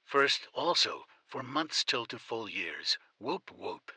First, also, for months till to full years. Whoop whoop.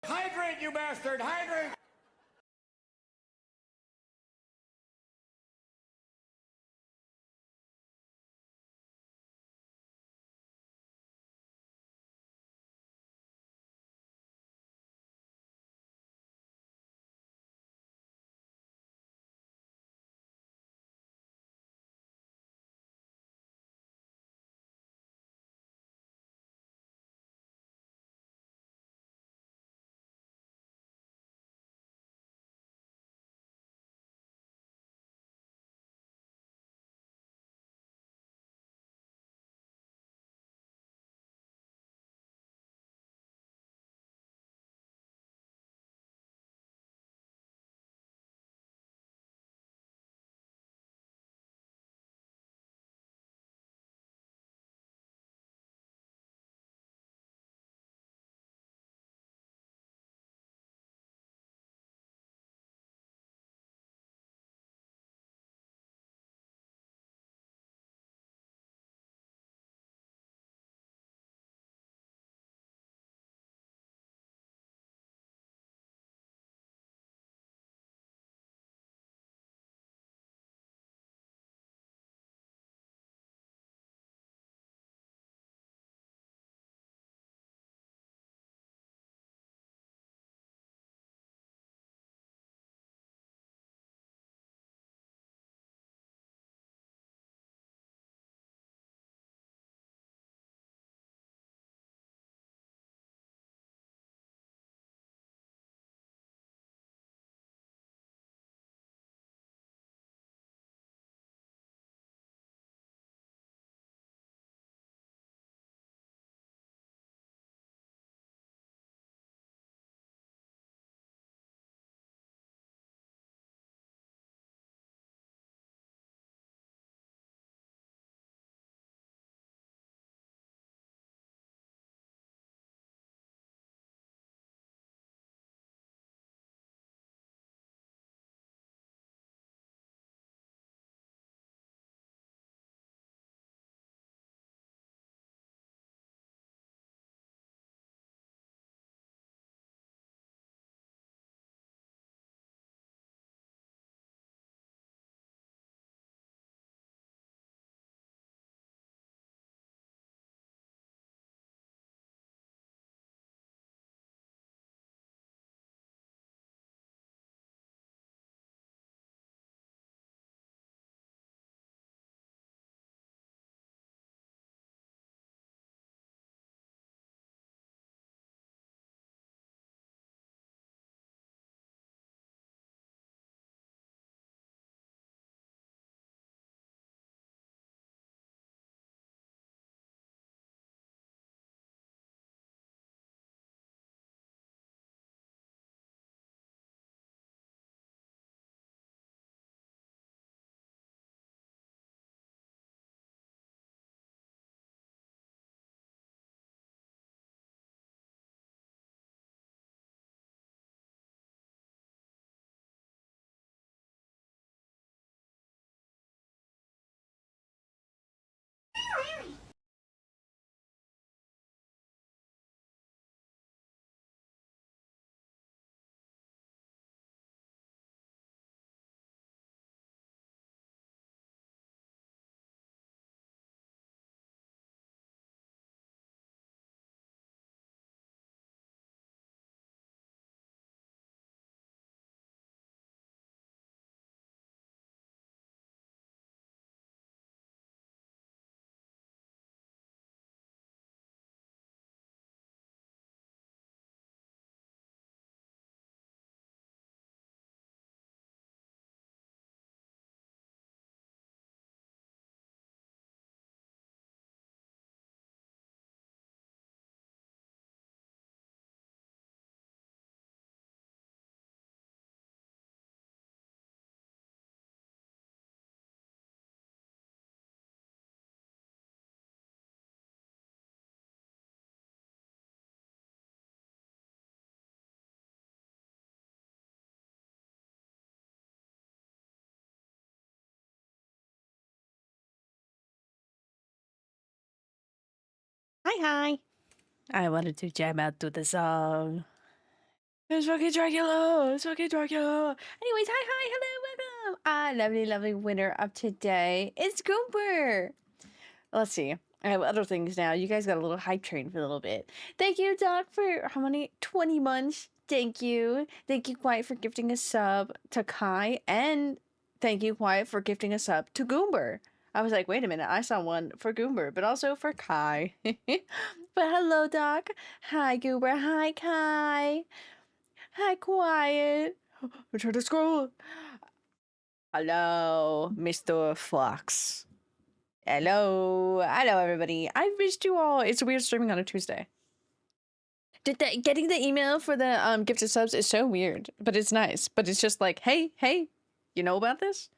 Hydrate, you bastard! Hydrate! Hi. I wanted to jam out to the song. It's fucking Dracula. It's fucking Dracula. Anyways, hi, hello, welcome. Lovely winner of today. It's Cooper. Let's see. I have other things now. You guys got a little hype train for a little bit. Thank you, Doc, for how many? 20 months. Thank you. Thank you, Quiet, for gifting a sub to Kai. And thank you, Quiet, for gifting a sub to Goomber. I was like, wait a minute. I saw one for Goomber, but also for Kai. But hello, Doc. Hi, Goober. Hi, Kai. Hi, Quiet. I'm trying to scroll. Hello, Mr. Fox. Hello. Hello, everybody. I missed you all. It's weird streaming on a Tuesday. Getting the email for the gifted subs is so weird, but it's nice. But it's just like, hey, you know about this?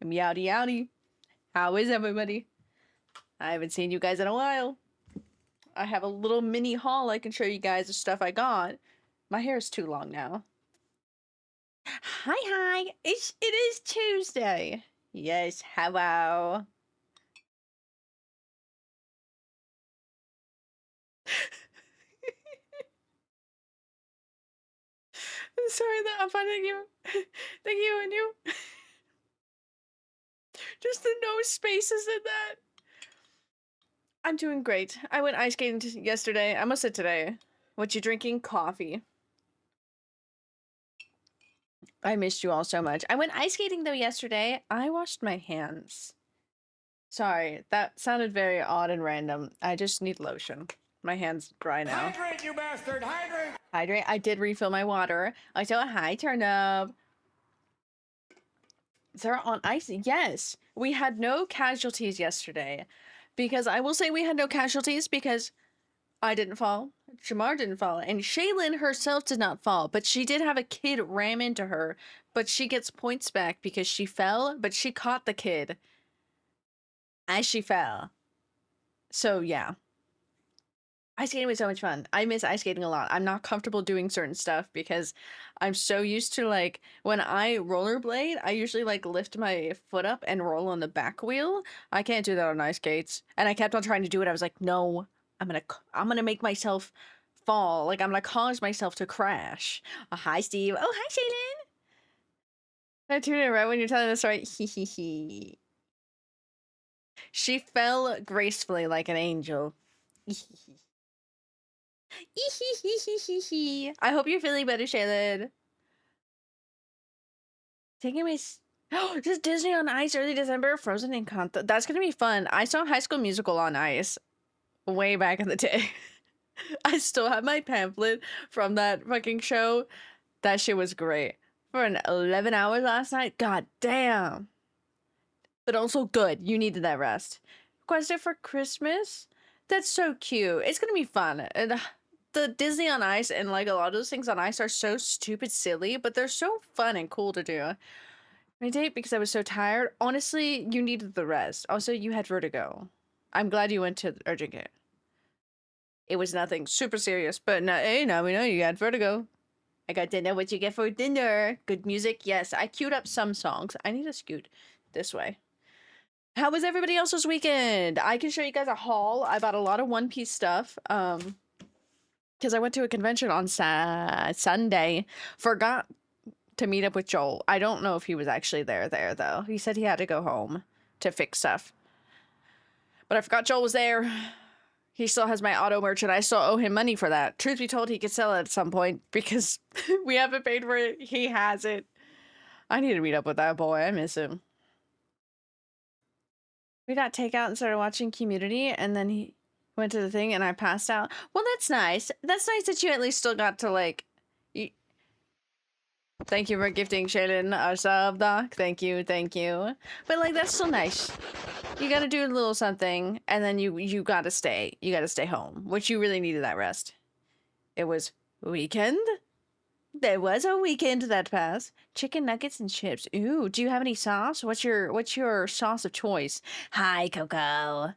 Meowdy outy. How is everybody? I haven't seen you guys in a while. I have a little mini haul I can show you guys of stuff I got. My hair is too long now. Hi. It is Tuesday. Yes, hello. Sorry that I'm finding you. Thank you and you. Just the no spaces in that. I'm doing great. I went ice skating yesterday. I must say today. What you drinking? Coffee. I missed you all so much. I went ice skating though yesterday. I washed my hands. Sorry, that sounded very odd and random. I just need lotion. My hand's dry now. Hydrate, you bastard! Hydrate! Hydrate. I did refill my water. Also, hi, Turnip. They're on ice. Yes, we had no casualties yesterday. Because I will say we had no casualties because I didn't fall. Shamar didn't fall. And Shaylin herself did not fall. But she did have a kid ram into her. But she gets points back because she fell. But she caught the kid as she fell. So, yeah. Ice skating was so much fun. I miss ice skating a lot. I'm not comfortable doing certain stuff because I'm so used to, like, when I rollerblade, I usually, like, lift my foot up and roll on the back wheel. I can't do that on ice skates. And I kept on trying to do it. I was like, no, I'm gonna make myself fall. Like, I'm gonna cause myself to crash. Hi, Steve. Oh, hi, Shaylin. I tuned in right when you're telling the story. Hee. She fell gracefully like an angel. I hope you're feeling better, Shaylin. Taking my... Oh, just Disney on Ice early December, Frozen and Encanto. That's gonna be fun. I saw High School Musical on ice way back in the day. I still have my pamphlet from that fucking show. That shit was great. For an 11 hours last night. God damn. But also good. You needed that rest. Requested for Christmas? That's so cute. It's gonna be fun. And the Disney on Ice and like a lot of those things on ice are so stupid silly, but they're so fun and cool to do. My date because I was so tired. Honestly, you needed the rest. Also, you had vertigo. I'm glad you went to the urgent care. It was nothing super serious, but no, hey, now we know you had vertigo. I got dinner. What you get for dinner? Good music? Yes, I queued up some songs. I need to scoot this way. How was everybody else's weekend? I can show you guys a haul. I bought a lot of One Piece stuff. Because I went to a convention on Sunday. Forgot to meet up with Joel. I don't know if he was actually there though. He said he had to go home to fix stuff. But I forgot Joel was there. He still has my auto merch and I still owe him money for that. Truth be told, he could sell it at some point because we haven't paid for it. He has it. I need to meet up with that boy. I miss him. We got takeout and started watching Community, and then he went to the thing and I passed out. Well, that's nice. That's nice that you at least still got to, like... Thank you for gifting Shaylin a sub, Doc. Thank you. But, like, that's still nice. You gotta do a little something, and then you gotta stay. You gotta stay home, which you really needed that rest. It was weekend? There was a weekend that passed. Chicken nuggets and chips. Ooh, do you have any sauce? What's your sauce of choice? Hi, Coco.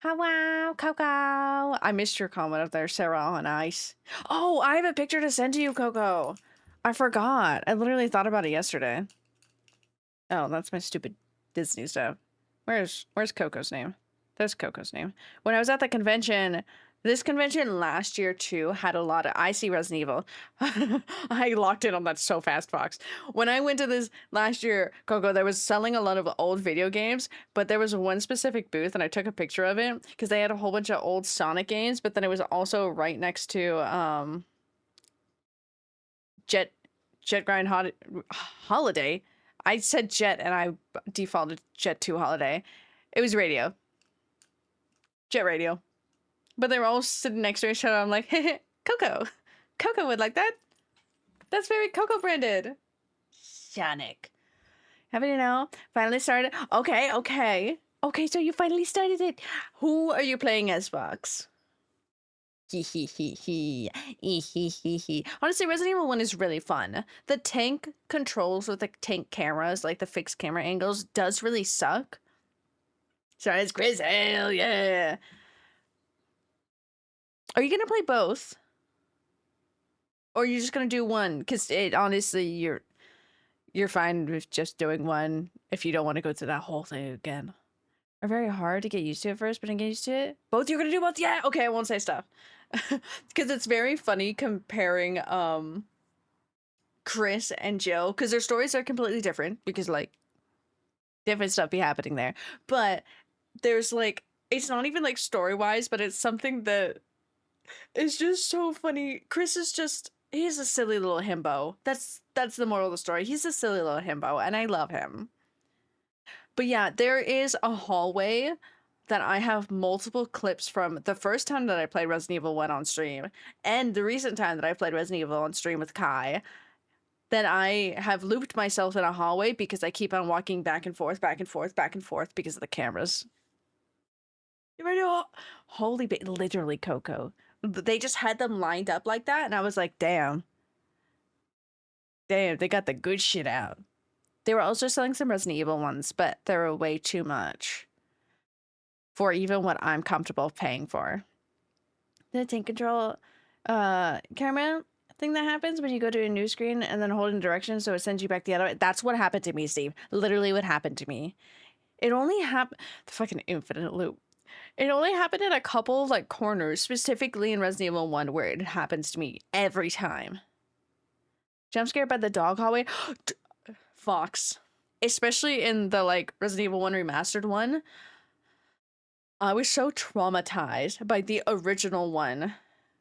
Hello, Coco. I missed your comment up there, Sarah on Ice. Oh, I have a picture to send to you, Coco. I forgot. I literally thought about it yesterday. Oh, that's my stupid Disney stuff. Where's Coco's name? That's Coco's name. When I was at the convention, this convention last year too had a lot of I see Resident Evil. I locked in on that so fast, Fox. When I went to this last year, Coco, there was selling a lot of old video games, but there was one specific booth, and I took a picture of it because they had a whole bunch of old Sonic games, but then it was also right next to Jet Grind Holiday. I said Jet and I defaulted Jet 2 Holiday. It was Radio. Jet Radio. But they were all sitting next to each other. I'm like, hey, Coco. Coco would like that. That's very Coco branded. Sonic. Haven't you know? Finally started. Okay, okay. Okay, so you finally started it. Who are you playing as, Fox? Honestly, Resident Evil 1 is really fun. The tank controls with the tank cameras, like the fixed camera angles, does really suck. Sorry, it's Chris. Hell yeah. Are you gonna play both? Or are you just gonna do one? Because it honestly, you're fine with just doing one if you don't want to go through that whole thing again. Are very hard to get used to at first, but then get used to it. Both you're gonna do both? Yeah. Okay, I won't say stuff. Because it's very funny comparing Chris and Jill, because their stories are completely different, because like different stuff be happening there. But there's like, it's not even like story wise, but it's something that is just so funny. Chris is just, he's a silly little himbo. That's the moral of the story. He's a silly little himbo, and I love him. But yeah, there is a hallway that I have multiple clips from the first time that I played Resident Evil 1 on stream, and the recent time that I played Resident Evil on stream with Kai, that I have looped myself in a hallway because I keep on walking back and forth, back and forth, back and forth because of the cameras. You ready to... Holy... Literally, Coco. They just had them lined up like that, and I was like, damn. Damn, they got the good shit out. They were also selling some Resident Evil ones, but they were way too much for even what I'm comfortable paying for. The tank control camera thing that happens when you go to a new screen and then hold in directions so it sends you back the other way. That's what happened to me, Steve. Literally what happened to me. It only happened... The fucking infinite loop. It only happened in a couple of like corners, specifically in Resident Evil 1, where it happens to me every time. Jump scared by the dog hallway. Fox. Especially in the like Resident Evil 1 remastered one. I was so traumatized by the original one,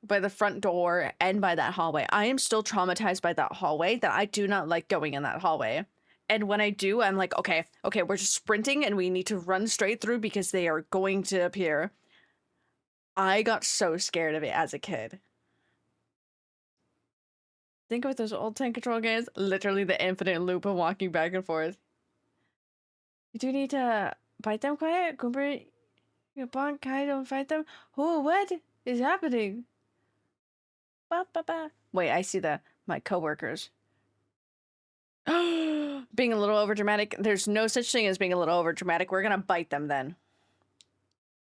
by the front door and by that hallway. I am still traumatized by that hallway, that I do not like going in that hallway. And when I do, I'm like, okay, we're just sprinting and we need to run straight through because they are going to appear. I got so scared of it as a kid. Think of those old tank control games, literally the infinite loop of walking back and forth. You do need to bite them quiet, Cooper. You bonk, Kai, don't fight them. Oh, what is happening? Ba, ba, ba. Wait, I see my coworkers. Being a little overdramatic. There's no such thing as being a little overdramatic. We're gonna bite them then.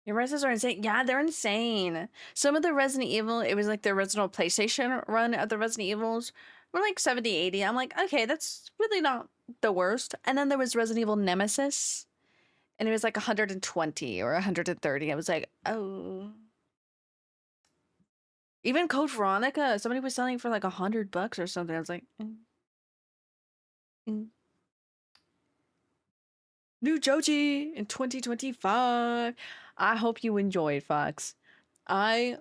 Your resins are insane. Yeah, they're insane. Some of the Resident Evil, it was like the original PlayStation run of the Resident Evils, were like 70, 80. I'm like, okay, that's really not the worst. And then there was Resident Evil Nemesis, and it was like 120 or 130. I was like, oh. Even Code Veronica, somebody was selling for like $100 or something. I was like, New Joji in 2025. I hope you enjoyed, Fox. I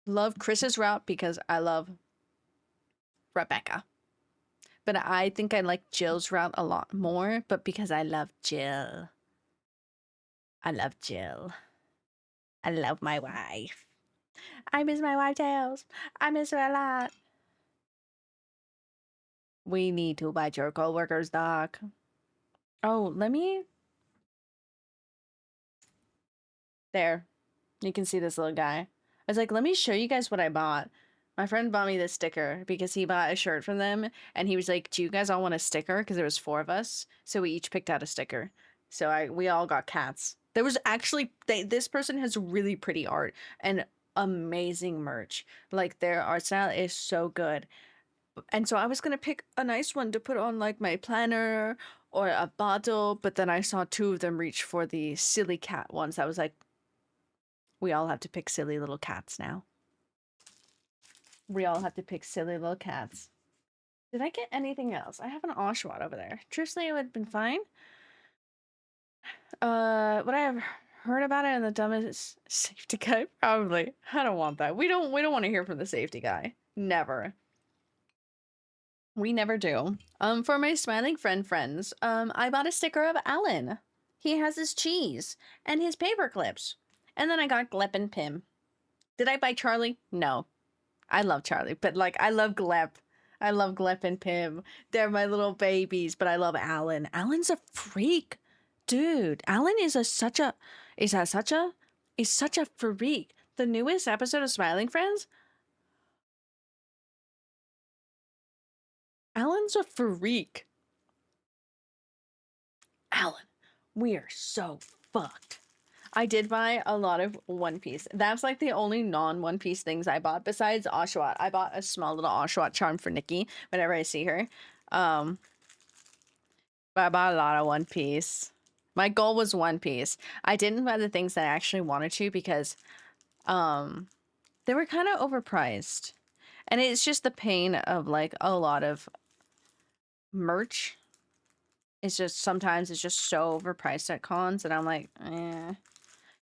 love Chris's route because I love Rebecca. But I think I like Jill's route a lot more, but because I love Jill. I love Jill. I love my wife. I miss my wife, Tails. I miss her a lot. We need to bite your coworkers, Doc. Oh, let me... There. You can see this little guy. I was like, let me show you guys what I bought. My friend bought me this sticker because he bought a shirt from them, and he was like, do you guys all want a sticker? Because there was 4 of us, so we each picked out a sticker. So we all got cats. There was actually... this person has really pretty art and amazing merch. Like, their art style is so good. And so I was gonna pick a nice one to put on like my planner or a bottle, but then I saw two of them reach for the silly cat ones. I was like, we all have to pick silly little cats now. We all have to pick silly little cats. Did I get anything else? I have an Oshawott over there. Truthfully, it would have been fine. Would I have heard about it in the dumbest safety guy? Probably. I don't want that. We don't want to hear from the safety guy. Never. We never do. For my smiling friends, I bought a sticker of Alan. He has his cheese and his paper clips. And then I got Glep and Pim. Did I buy Charlie? No. I love Charlie, but like I love Glep. I love Glep and Pim. They're my little babies, but I love Alan. Alan's a freak. Dude, Alan is such a freak. The newest episode of Smiling Friends, Alan's a freak. Alan, we are so fucked. I did buy a lot of One Piece. That's like the only non-One Piece things I bought besides Oshawott. I bought a small little Oshawott charm for Nikki whenever I see her. But I bought a lot of One Piece. My goal was One Piece. I didn't buy the things that I actually wanted to because they were kind of overpriced. And it's just the pain of like a lot of merch. It's just sometimes it's just so overpriced at cons and I'm like, eh.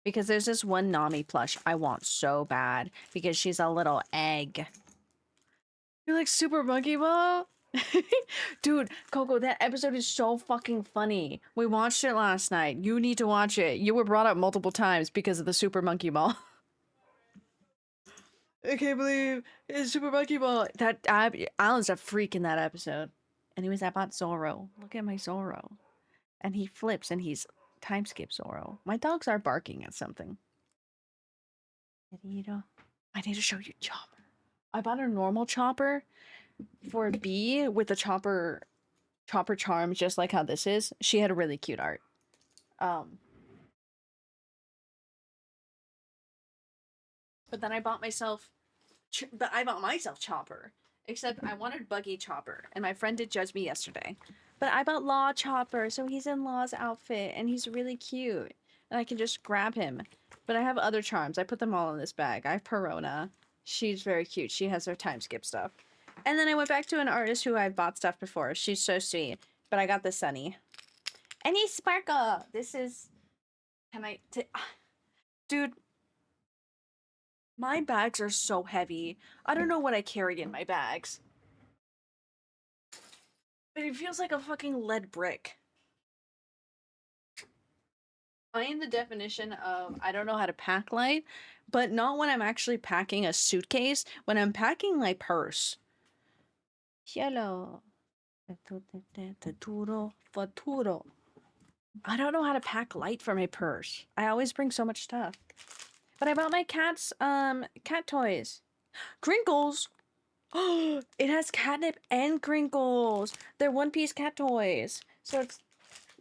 Because there's this one Nami plush I want so bad because she's a little egg. You're like Super Monkey Ball? Dude, Coco, that episode is so fucking funny. We watched it last night. You need to watch it. You were brought up multiple times because of the Super Monkey Ball. I can't believe it's Super Monkey Ball. That Alan's a freak in that episode. Anyways, I bought Zoro. Look at my Zoro. And he flips and he's time skip Zoro. My dogs are barking at something. I need to show you Chopper. I bought a normal Chopper for B with the Chopper charms, just like how this is. She had a really cute art. But then I bought myself Chopper. Except I wanted Buggy Chopper, and my friend did judge me yesterday. But I bought Law Chopper, so he's in Law's outfit, and he's really cute. And I can just grab him. But I have other charms. I put them all in this bag. I have Perona. She's very cute. She has her time skip stuff. And then I went back to an artist who I've bought stuff before. She's so sweet. But I got the Sunny. And he's Sparkle! This is... Dude... My bags are so heavy. I don't know what I carry in my bags. But it feels like a fucking lead brick. I am the definition of I don't know how to pack light, but not when I'm actually packing a suitcase, when I'm packing my purse. Hello. Futuro. I don't know how to pack light for my purse. I always bring so much stuff. But I bought my cat's cat toys. Crinkles. It has catnip and crinkles. They're One Piece cat toys. So it's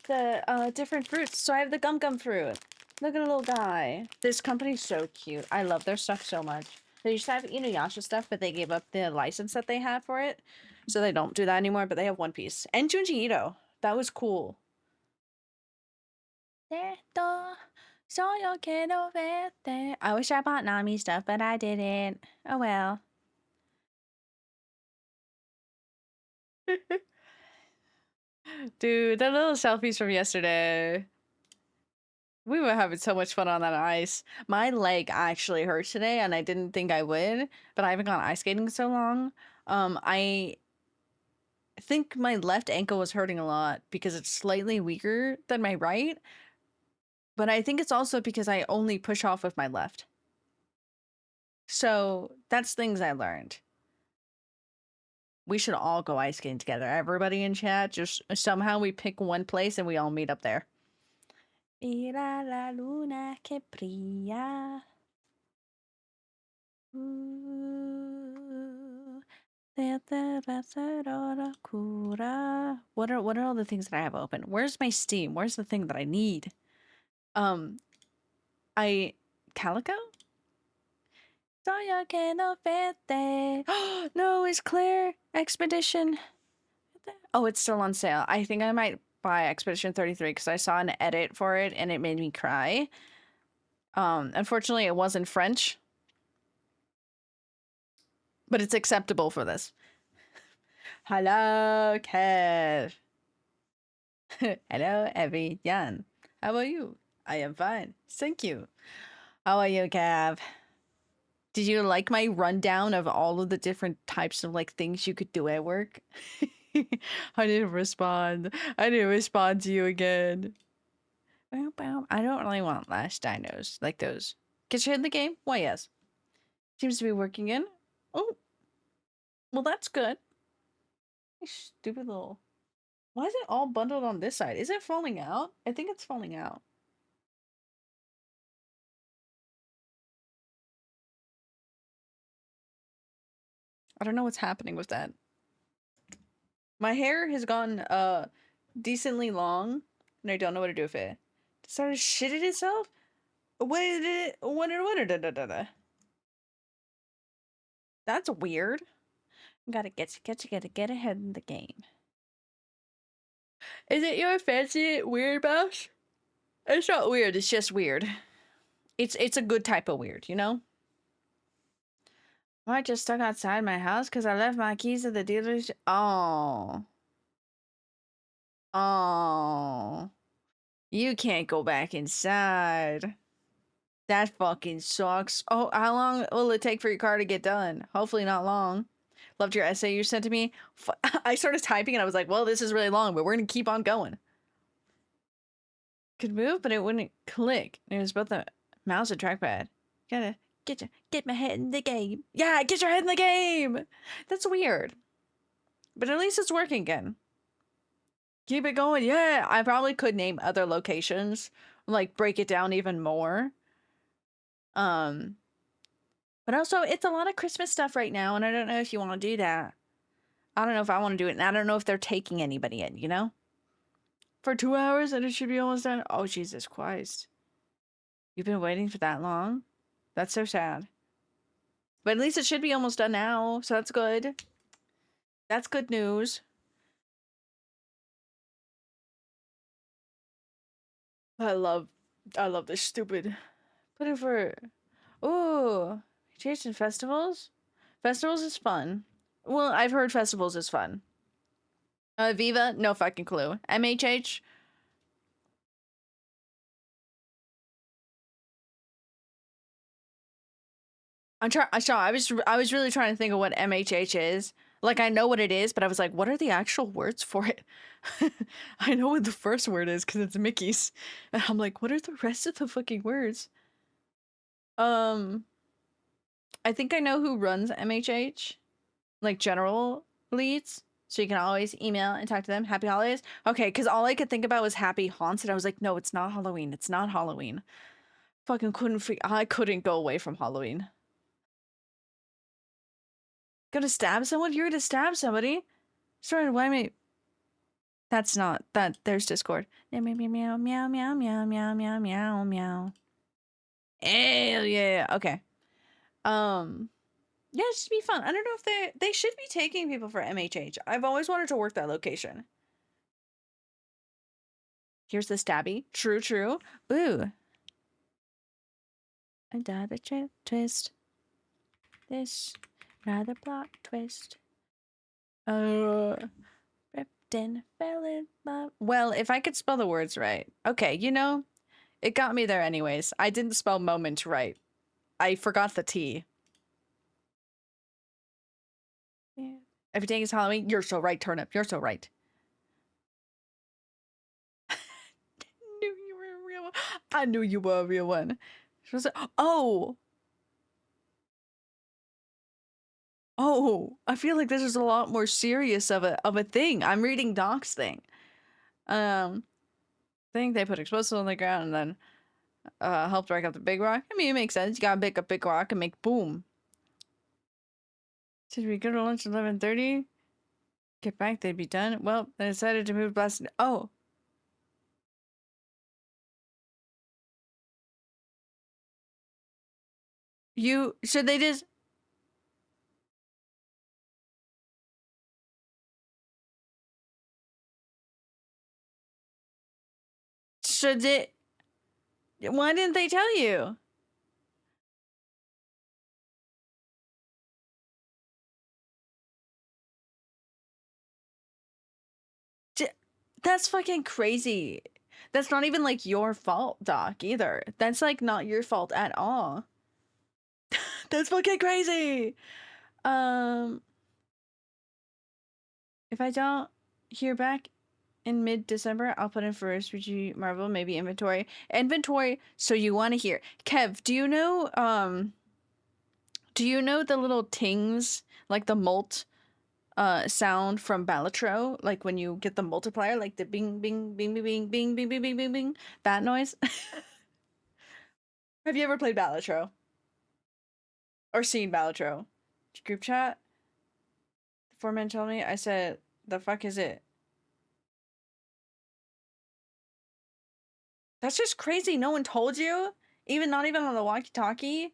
the different fruits. So I have the gum gum fruit. Look at a little guy. This company's so cute. I love their stuff so much. They used to have Inuyasha stuff, but they gave up the license that they had for it. So they don't do that anymore, but they have One Piece. And Junji Ito. That was cool. I wish I bought Nami stuff, but I didn't. Oh well. Dude, the little selfies from yesterday. We were having so much fun on that ice. My leg actually hurt today, and I didn't think I would, but I haven't gone ice skating so long. I think my left ankle was hurting a lot because it's slightly weaker than my right. But I think it's also because I only push off with my left. So that's things I learned. We should all go ice skating together. Everybody in chat, just somehow we pick one place and we all meet up there. Mira la luna que brilla. What are all the things that I have open? Where's my Steam? Where's the thing that I need? Calico? No, it's Claire Expedition. Oh, it's still on sale. I think I might by Expedition 33 because I saw an edit for it and it made me cry. Unfortunately, it wasn't French, but it's acceptable for this. Hello, Kev. Hello, everyone. How are you? I am fine. Thank you. How are you, Kev? Did you like my rundown of all of the different types of like things you could do at work? I didn't respond. I didn't respond to you again. I don't really want last dinos like those. Get you in the game? Why, yes. Seems to be working in. Oh, well, that's good. You stupid little. Why is it all bundled on this side? Is it falling out? I think it's falling out. I don't know what's happening with that. My hair has gone decently long, and I don't know what to do with it. It started shitting itself? What did it? What? That's weird. Gotta get ahead in the game. Is it your fancy weird mouse? It's not weird, it's just weird. It's a good type of weird, you know? I just stuck outside my house because I left my keys at the dealership. Oh. Oh. You can't go back inside. That fucking sucks. Oh, how long will it take for your car to get done? Hopefully not long. Loved your essay you sent to me. I started typing and I was like, well, this is really long, but we're gonna keep on going. Could move, but it wouldn't click. It was both the mouse and trackpad. Gotta get my head in the game. Yeah, get your head in the game. That's weird. But at least it's working again. Keep it going. Yeah, I probably could name other locations, like break it down even more. But also it's a lot of Christmas stuff right now, and I don't know if you want to do that. I don't know if I want to do it, and I don't know if they're taking anybody in, you know? For 2 hours and it should be almost done. Oh, Jesus Christ. You've been waiting for that long? That's so sad. But at least it should be almost done now, so that's good. That's good news. I love this stupid. Put it for. Ooh, Jason, festivals. Festivals is fun. Well, I've heard festivals is fun. Viva, no fucking clue. MHH. I was really trying to think of what MHH is. Like, I know what it is, but I was like, what are the actual words for it? I know what the first word is because it's Mickey's. And I'm like, what are the rest of the fucking words? I think I know who runs MHH. Like, general leads. So you can always email and talk to them. Happy holidays. Okay, because all I could think about was happy haunts. And I was like, no, it's not Halloween. It's not Halloween. Fucking I couldn't go away from Halloween. Gonna stab someone? You're gonna stab somebody? Sorry, why me? That's not that. There's Discord. Meow meow meow meow meow meow meow meow meow meow. Hell yeah. Okay. Yeah, it should be fun. I don't know if they should be taking people for MHH. I've always wanted to work that location. Here's the stabby. True, true. Ooh. Another twist. This rather plot twist. Ripped in, fell in love. Well, if I could spell the words right. Okay, you know, it got me there anyways. I didn't spell moment right. I forgot the T. Yeah. Every day is Halloween. You're so right, Turnip. You're so right. Knew you were a real one. I knew you were a real one. Oh. Oh, I feel like this is a lot more serious of a thing. I'm reading Doc's thing. I think they put explosives on the ground and then helped break up the big rock. I mean, it makes sense. You gotta pick a big rock and make boom. Should we go to lunch at 11:30? Get back, they'd be done. Well, they decided to move blast. Oh. Should they just So why didn't they tell you? That's fucking crazy. That's not even like your fault, Doc, either. That's like not your fault at all. That's fucking crazy. Um, if I don't hear back in mid-December, I'll put in for SPG Marvel, maybe inventory. Inventory, so you want to hear. Kev, do you know the little tings, like the molt sound from Balatro, like when you get the multiplier, like the bing bing bing bing bing bing bing bing bing bing bing, that noise? Have you ever played Balatro? Or seen Balatro? Group chat? The foreman told me, I said, the fuck is it? That's just crazy. No one told you? Not even on the walkie-talkie?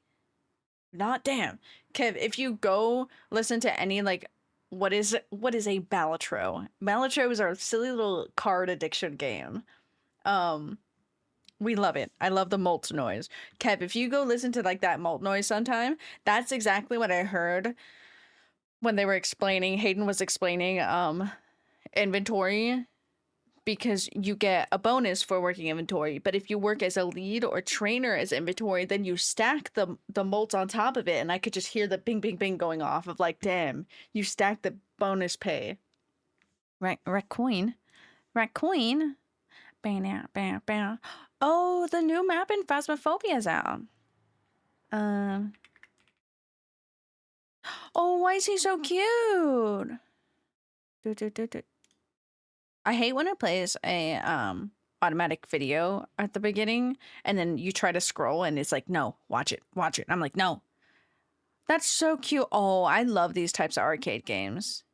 Not damn. Kev, if you go listen to any like what is a Balatro? Balatro is our silly little card addiction game. We love it. I love the molt noise. Kev, if you go listen to like that molt noise sometime, that's exactly what I heard when they were explaining, Hayden was explaining inventory, because you get a bonus for working inventory, but if you work as a lead or trainer as inventory, then you stack the molt on top of it, and I could just hear the bing bing bing going off of like, damn, you stack the bonus pay. Raccoon. Bam, bam, bam. Oh, the new map in Phasmophobia's out. Oh, why is he so cute? I hate when it plays a automatic video at the beginning and then you try to scroll and it's like, no, watch it. I'm like, no. That's so cute. Oh, I love these types of arcade games.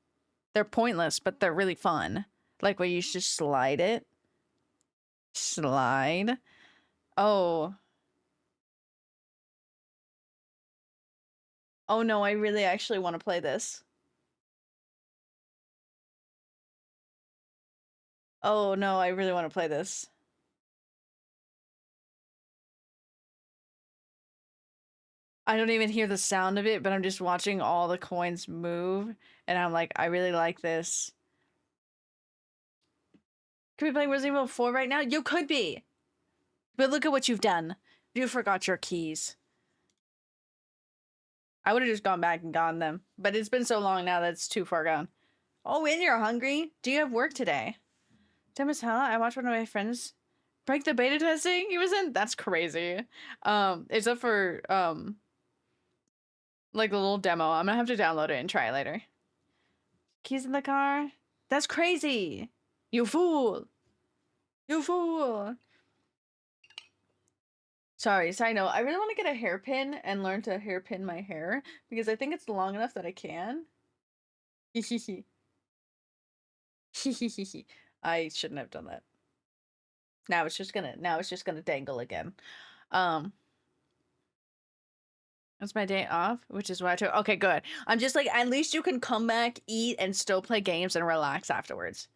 They're pointless, but they're really fun. Like where you just slide it. Slide. Oh. Oh no, I really actually want to play this. Oh no, I really want to play this. I don't even hear the sound of it, but I'm just watching all the coins move, and I'm like, I really like this. Could be playing Resident Evil 4 right now? You could be! But look at what you've done. You forgot your keys. I would have just gone back and gotten them, but it's been so long now that it's too far gone. Oh, and you're hungry? Do you have work today? Dumb as hell, I watched one of my friends break the beta testing he was in. That's crazy. It's up for, like a little demo. I'm gonna have to download it and try it later. Keys in the car? That's crazy! You fool! You fool! Sorry, side note, I really want to get a hairpin and learn to hairpin my hair because I think it's long enough that I can. Hehehe. Hehehe. I shouldn't have done that. Now it's just gonna dangle again. It's my day off, which is why I took. Okay, good. I'm just like, at least you can come back, eat, and still play games and relax afterwards.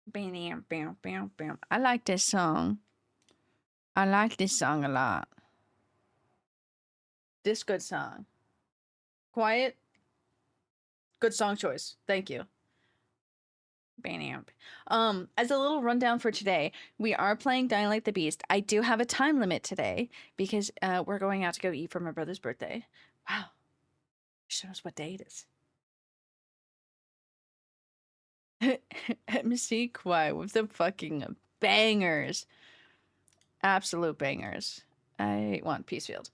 Bam, bam, bam, bam. I like this song. I like this song a lot. This good song. Quiet. Good song choice. Thank you. Bam. As a little rundown for today, we are playing Dying Like the Beast. I do have a time limit today because we're going out to go eat for my brother's birthday. Wow. Show us what day it is. MC Kwai with the fucking bangers. Absolute bangers. I want Peacefield.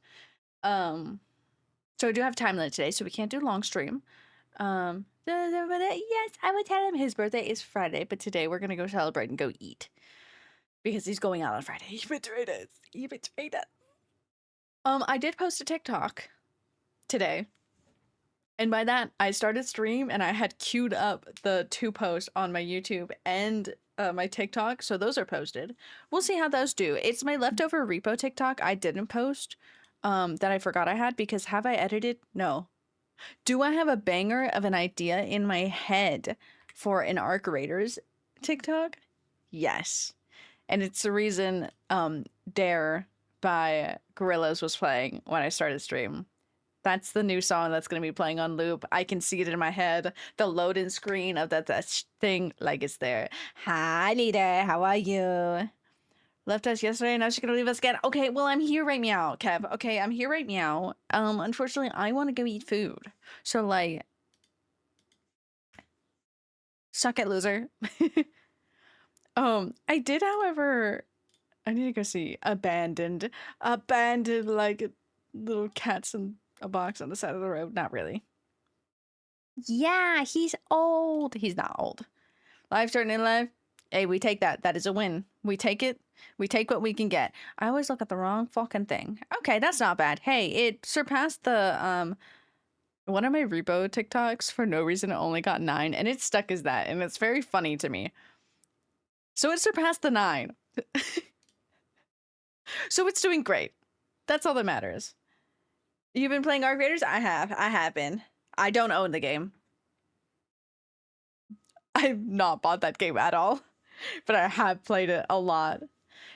So I do have time limit today, so we can't do long stream. Yes, I would tell him his birthday is Friday, but today we're gonna go celebrate and go eat. Because he's going out on Friday. He betrayed us. He betrayed us. I did post a TikTok today. And by that, I started stream and I had queued up the 2 posts on my YouTube and my TikTok, so those are posted. We'll see how those do. It's my leftover repo TikTok I didn't post that I forgot I had because have I edited? No. Do I have a banger of an idea in my head for an Arc Raiders TikTok? Yes. and it's the reason Dare by Gorillaz was playing when I started the stream. That's the new song that's going to be playing on loop. I can see it in my head. The loading screen of that thing, like, it's there. Hi, leader. How are you? Left us yesterday, now she's going to leave us again. Okay, well, I'm here right meow, Kev. Okay, I'm here right meow. Unfortunately, I want to go eat food. So, like, suck it, loser. I did, however, I need to go see abandoned, like, little cats in a box on the side of the road. Not really. Yeah, he's old. He's not old. Life starting in life. Hey, we take that. That is a win. We take it. We take what we can get. I always look at the wrong fucking thing. Okay, that's not bad. Hey, it surpassed the one of my repo TikToks for no reason. It only got 9, and it stuck as that, and it's very funny to me. So it surpassed the 9. So it's doing great. That's all that matters. You've been playing Arc Raiders? I have been. I don't own the game. I've not bought that game at all, but I have played it a lot.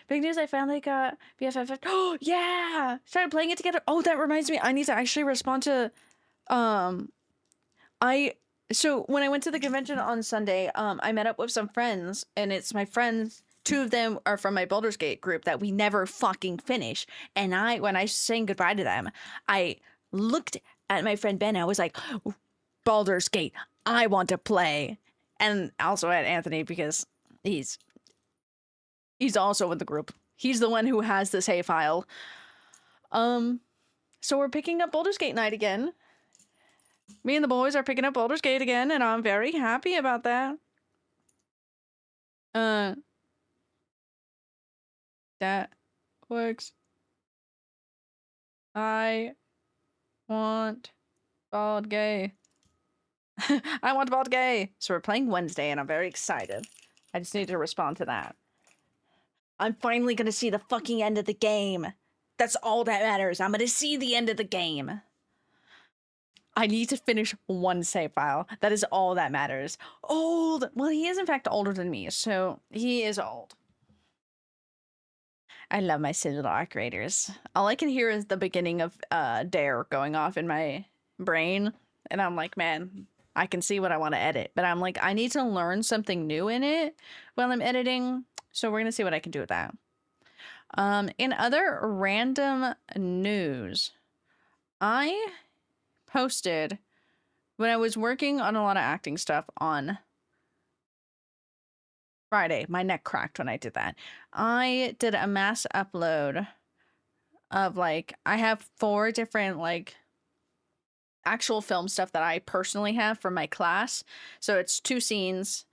Big news, I finally got BFF. Oh, yeah! Started playing it together. Oh, that reminds me, I need to actually respond to, so when I went to the convention on Sunday, I met up with some friends, and it's my friends. 2 of them are from my Baldur's Gate group that we never fucking finish. And when I sang goodbye to them, I looked at my friend Ben. I was like, Baldur's Gate, I want to play. And also at Anthony, because he's also in the group. He's the one who has the save file. So we're picking up Baldur's Gate night again. Me and the boys are picking up Baldur's Gate again, and I'm very happy about that. That works. I want Bald Gay. I want Bald Gay. So we're playing Wednesday, and I'm very excited. I just need to respond to that. I'm finally gonna see the fucking end of the game. That's all that matters. I'm gonna see the end of the game. I need to finish one save file. That is all that matters. Old. Well, he is in fact older than me, so he is old. I love my silly little Arc Raiders. All I can hear is the beginning of Dare going off in my brain, and I'm like, man, I can see what I want to edit, but I'm like, I need to learn something new in it while I'm editing, so we're gonna see what I can do with that. In other random news, I posted when I was working on a lot of acting stuff on Friday. My neck cracked when I did that. I did a mass upload of, like, I have 4 different, like, actual film stuff that I personally have from my class. So it's 2 scenes.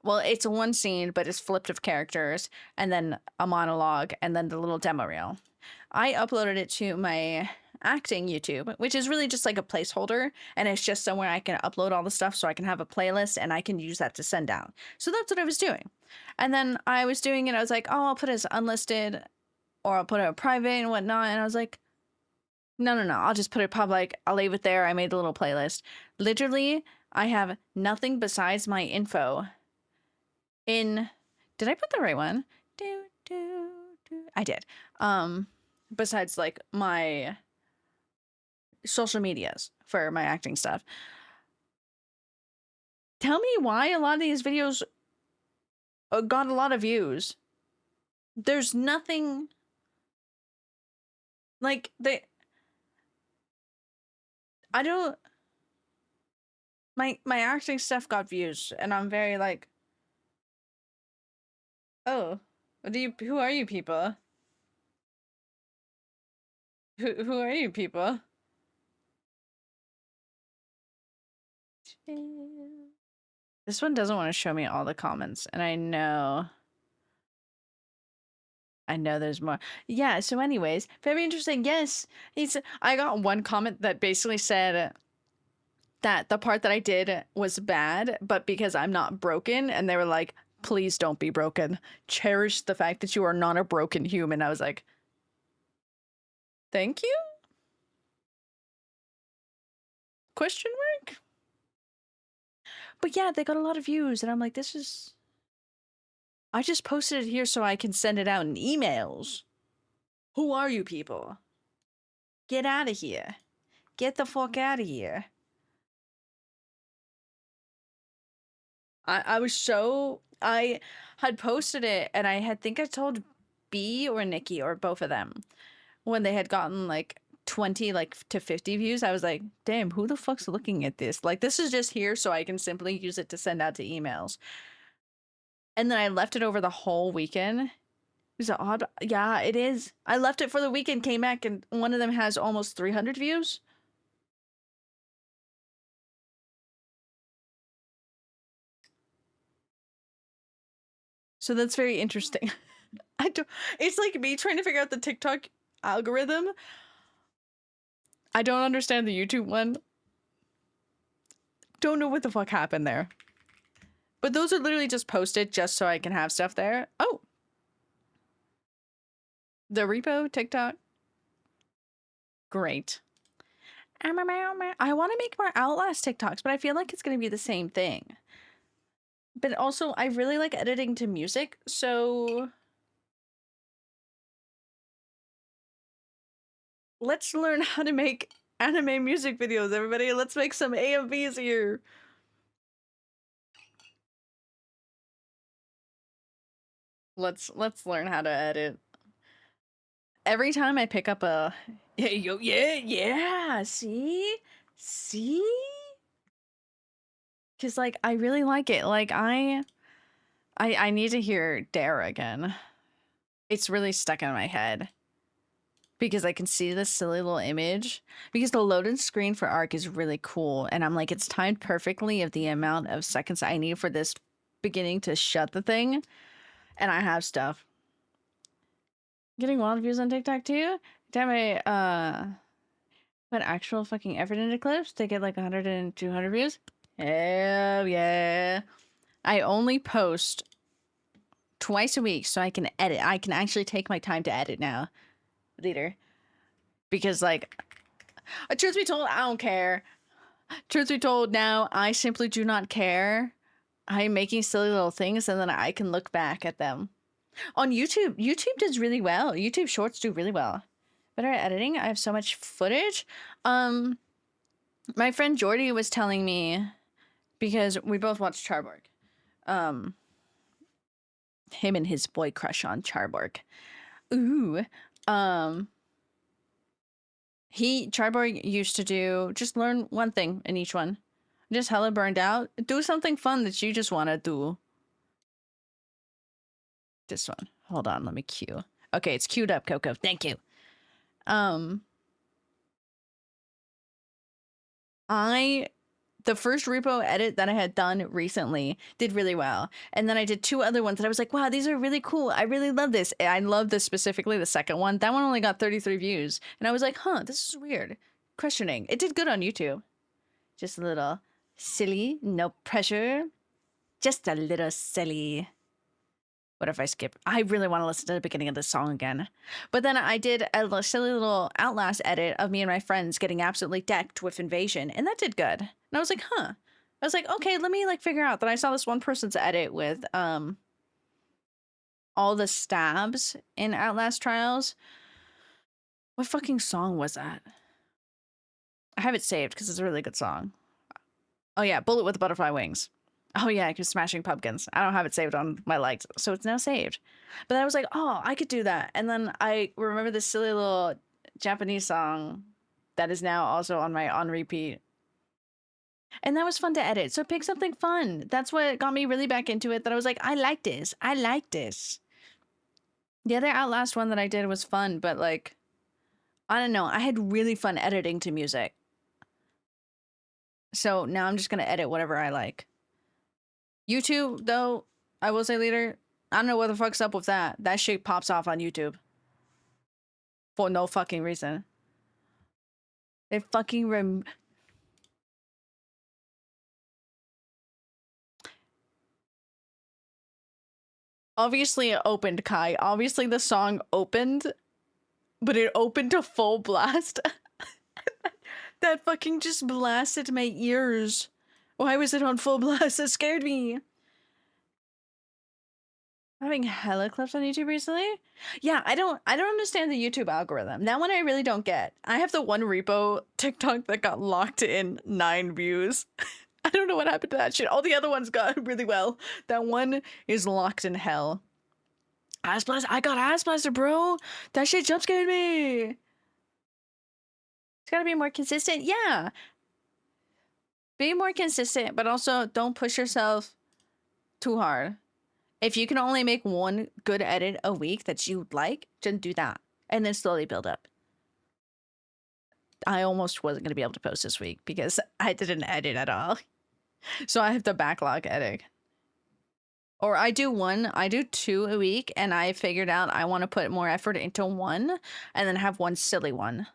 Well, it's 1 scene, but it's flipped of characters, and then a monologue, and then the little demo reel. I uploaded it to my acting YouTube, which is really just like a placeholder, and it's just somewhere I can upload all the stuff so I can have a playlist and I can use that to send out. So that's what I was doing. And then I was doing it, I was like, oh, I'll put it as unlisted, or I'll put it private and whatnot, and I was like, no, I'll just put it public. I'll leave it there. I made the little playlist. Literally, I have nothing besides my info in... Did I put the right one? I did. Besides, like, my social medias for my acting stuff. Tell me why a lot of these videos got a lot of views. There's nothing... Like, I don't... My acting stuff got views, and I'm very like... Oh, who are you people? Who are you people? This one doesn't want to show me all the comments, and I know there's more. Yeah, so anyways, very interesting. Yes, I got one comment that basically said that the part that I did was bad, but because I'm not broken, and they were like, please don't be broken. Cherish the fact that you are not a broken human. I was like, thank you? Question mark? But yeah, they got a lot of views, and I'm like, this is... I just posted it here so I can send it out in emails. Who are you people? Get out of here. Get the fuck out of here. I had posted it and I think I told B or Nikki or both of them when they had gotten like 20 like to 50 views. I was like, damn, who the fuck's looking at this? Like, this is just here so I can simply use it to send out to emails. And then I left it over the whole weekend. Is it odd? Yeah, it is. I left it for the weekend, came back, and one of them has almost 300 views. So that's very interesting. I don't. It's like me trying to figure out the TikTok algorithm. I don't understand the YouTube one. Don't know what the fuck happened there. But those are literally just posted just so I can have stuff there. Oh. The repo TikTok. Great. I want to make more Outlast TikToks, but I feel like it's going to be the same thing. But also, I really like editing to music, so let's learn how to make anime music videos, everybody. Let's make some AMVs here. Let's learn how to edit. Every time I pick up a yeah, see? Cause like I really like it. Like I need to hear Dare again. It's really stuck in my head. Because I can see this silly little image. Because the loaded screen for Arc is really cool. And I'm like, it's timed perfectly of the amount of seconds I need for this beginning to shut the thing. And I have stuff. Getting wild views on TikTok too? Damn, I put actual fucking effort into clips to get like 100 and 200 views. Hell yeah. I only post twice a week so I can edit. I can actually take my time to edit now. Later. Because like, truth be told, I don't care. Truth be told, now I simply do not care. I'm making silly little things and then I can look back at them. On YouTube, YouTube does really well. YouTube Shorts do really well. Better at editing. I have so much footage. My friend Jordy was telling me, because we both watched Charborg. Him and his boy crush on Charborg. Ooh. Charborg used to do, just learn one thing in each one. Just hella burned out. Do something fun that you just want to do. This one. Hold on, let me cue. Okay, it's queued up, Coco. Thank you. The first repo edit that I had done recently did really well. And then I did 2 other ones that I was like, wow, these are really cool. I really love this. I love this specifically, the second one. That one only got 33 views. And I was like, huh, this is weird. Questioning. It did good on YouTube. Just a little silly, no pressure. Just a little silly. What if I skip? I really want to listen to the beginning of this song again. But then I did a silly little Outlast edit of me and my friends getting absolutely decked with Invasion, and that did good. And I was like, huh. I was like, okay, let me like figure out that I saw this one person's edit with all the stabs in Outlast Trials. What fucking song was that? I have it saved because it's a really good song. Oh yeah, Bullet with the Butterfly Wings. Oh yeah, because Smashing Pumpkins. I don't have it saved on my likes, so it's now saved. But I was like, oh, I could do that. And then I remember this silly little Japanese song that is now also on my on repeat. And that was fun to edit. So pick something fun. That's what got me really back into it, that I was like, I like this. I like this. The other Outlast one that I did was fun, but like, I don't know. I had really fun editing to music. So now I'm just going to edit whatever I like. YouTube, though, I will say later, I don't know what the fuck's up with that. That shit pops off on YouTube. For no fucking reason. They fucking obviously it opened, Kai. Obviously the song opened, but it opened to full blast. That fucking just blasted my ears. Why was it on full blast? It scared me. Having hella clips on YouTube recently? Yeah, I don't understand the YouTube algorithm. That one I really don't get. I have the one repo TikTok that got locked in 9 views. I don't know what happened to that shit. All the other ones got really well. That one is locked in hell. Ass Blaster, I got Ass Blaster, bro. That shit jump scared me. It's gotta be more consistent. Yeah. Be more consistent, but also don't push yourself too hard. If you can only make one good edit a week that you like, just do that. And then slowly build up. I almost wasn't going to be able to post this week because I didn't edit at all. So I have to backlog edit. Or I do 2 a week, and I figured out I want to put more effort into one and then have one silly one.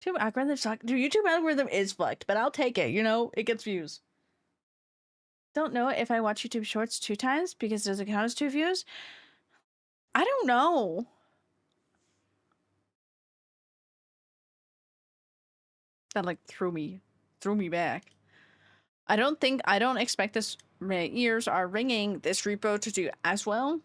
YouTube algorithm suck. Dude, YouTube algorithm is fucked, but I'll take it. You know, it gets views. Don't know if I watch YouTube Shorts 2 times because does it count as 2 views? I don't know. That like threw me back. I don't expect this. My ears are ringing. This repo to do as well.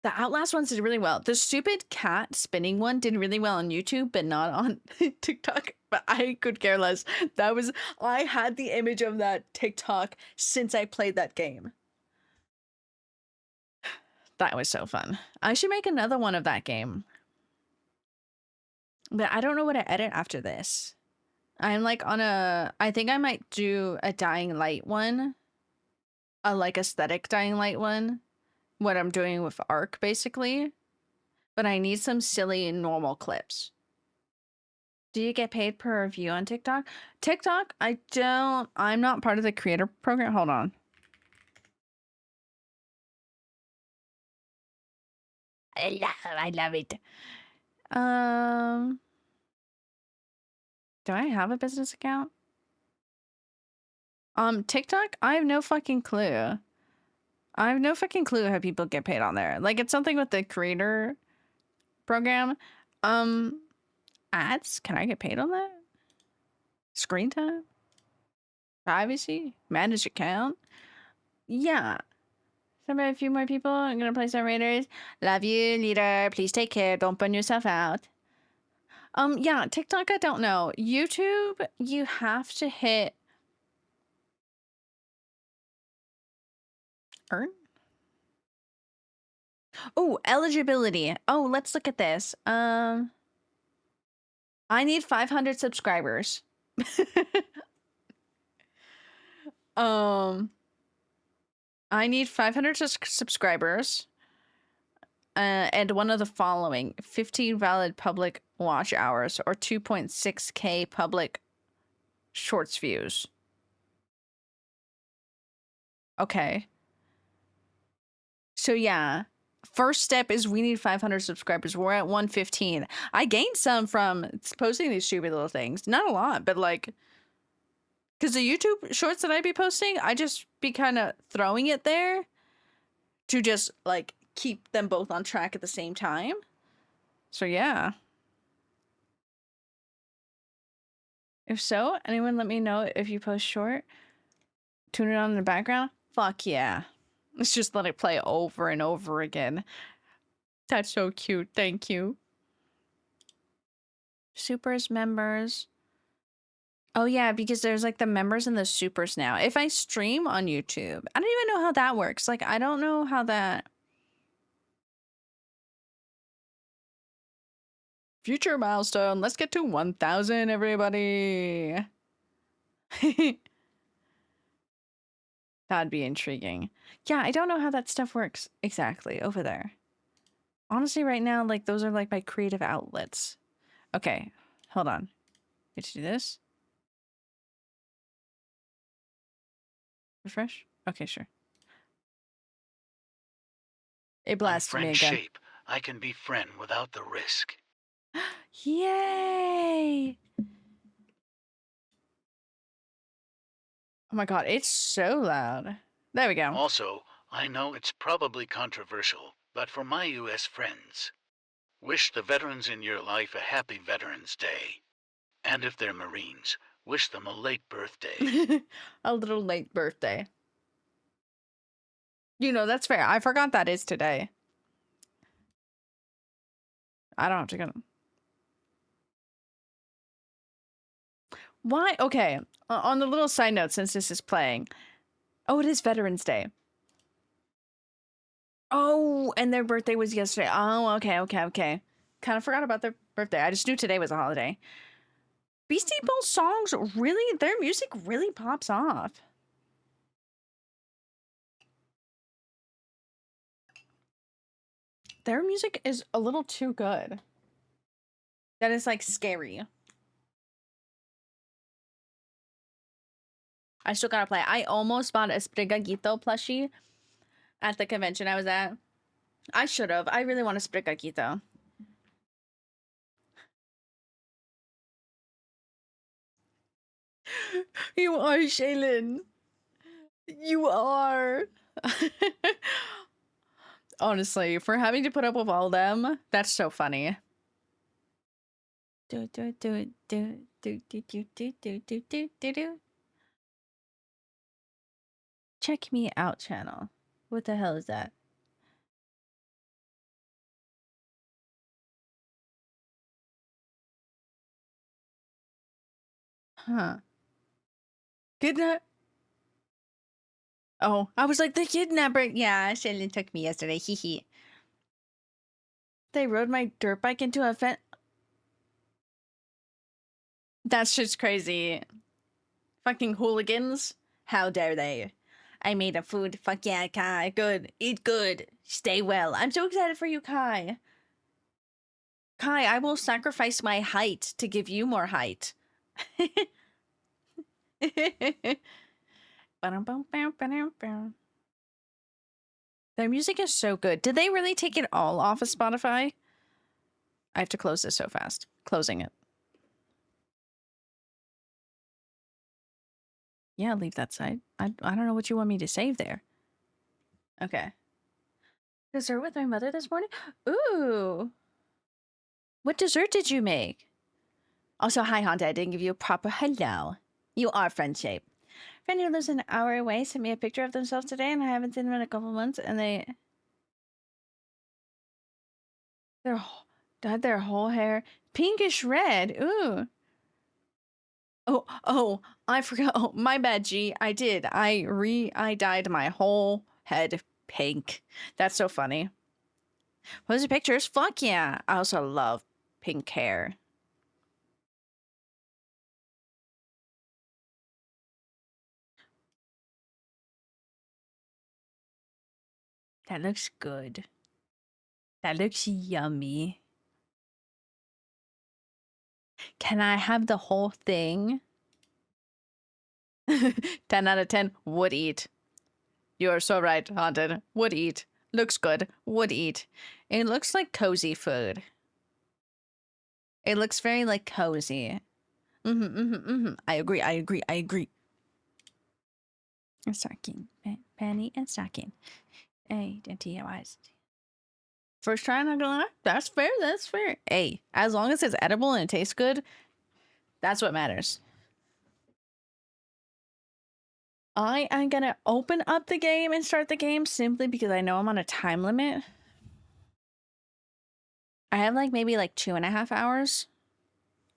The Outlast ones did really well. The stupid cat spinning one did really well on YouTube, but not on TikTok. But I could care less. I had the image of that TikTok since I played that game. That was so fun. I should make another one of that game. But I don't know what to edit after this. I'm like I think I might do a Dying Light one. A like aesthetic Dying Light one. What I'm doing with Arc, basically. But I need some silly normal clips. Do you get paid per view on TikTok? TikTok, I'm not part of the creator program. Hold on. I love it. Do I have a business account? TikTok, I have no fucking clue. I have no fucking clue how people get paid on there. Like, it's something with the creator program. Ads? Can I get paid on that? Screen time? Privacy? Manage account? Yeah. Somebody, a few more people. I'm gonna play some Raiders. Love you, leader. Please take care. Don't burn yourself out. Yeah, TikTok, I don't know. YouTube, you have to hit earn. Oh, eligibility. Oh, let's look at this. I need 500 subscribers. I need 500 subscribers. And one of the following 15 valid public watch hours or 2.6k public shorts views. Okay. So yeah, first step is we need 500 subscribers. We're at 115. I gained some from posting these stupid little things. Not a lot, but like, because the YouTube shorts that I be posting, I just be kind of throwing it there to just like keep them both on track at the same time. So yeah. If so, anyone let me know if you post short. Tune it on in the background. Fuck yeah. Let's just let it play over and over again. That's so cute. Thank you. Supers members. Oh yeah, because there's like the members and the supers now. If I stream on YouTube, I don't even know how that works. Like, I don't know how that... Future milestone. Let's get to 1,000, everybody. That'd be intriguing. Yeah, I don't know how that stuff works exactly over there. Honestly, right now, like, those are like my creative outlets. Okay, hold on. Let's do this. Refresh? Okay, sure. It blasted me again. Shape. I can be friend without the risk. Yay! Oh my god, it's so loud. There we go. Also, I know it's probably controversial, but for my U.S. friends, wish the veterans in your life a happy Veterans Day. And if they're Marines, wish them a late birthday. A little late birthday. You know, that's fair. I forgot that is today. I don't have to go. Why? Okay. On the little side note, since this is playing. Oh, it is Veterans Day. Oh, and their birthday was yesterday. Oh, okay. Kind of forgot about their birthday. I just knew today was a holiday. Beastie Boys songs really, their music really pops off. Their music is a little too good. That is like scary. I still gotta play. I almost bought a Sprigatito plushie at the convention I was at. I should have. I really want a Sprigatito. You are, Shaylin. You are. Honestly, for having to put up with all them, that's so funny. Do. Check me out channel. What the hell is that? Huh. Good night. Oh, I was like, the kidnapper. Yeah, Shaylin took me yesterday. Hee hee. They rode my dirt bike into a fence. That's just crazy. Fucking hooligans. How dare they? I made a food. Fuck yeah, Kai. Good. Eat good. Stay well. I'm so excited for you, Kai. Kai, I will sacrifice my height to give you more height. Their music is so good. Did they really take it all off of Spotify? I have to close this so fast. Closing it. Yeah, leave that side. I don't know what you want me to save there. Okay. Dessert with my mother this morning? Ooh. What dessert did you make? Also, hi, Honda. I didn't give you a proper hello. You are friendship. Friend who lives an hour away sent me a picture of themselves today, and I haven't seen them in a couple months, and they dyed their whole hair pinkish red. Ooh. Oh, I forgot. Oh, my bad, G. I did. I dyed my whole head pink. That's so funny. What was the pictures? Fuck yeah. I also love pink hair. That looks good. That looks yummy. Can I have the whole thing? 10 out of 10. Would eat. You're so right, Haunted. Would eat. Looks good. Would eat. It looks like cozy food. It looks very like cozy. I agree. Stocking. Penny and stocking. Hey, DIYs. First try, not gonna lie. That's fair. Hey, as long as it's edible and it tastes good, that's what matters. I am gonna open up the game and start the game simply because I know I'm on a time limit. I have like maybe like 2.5 hours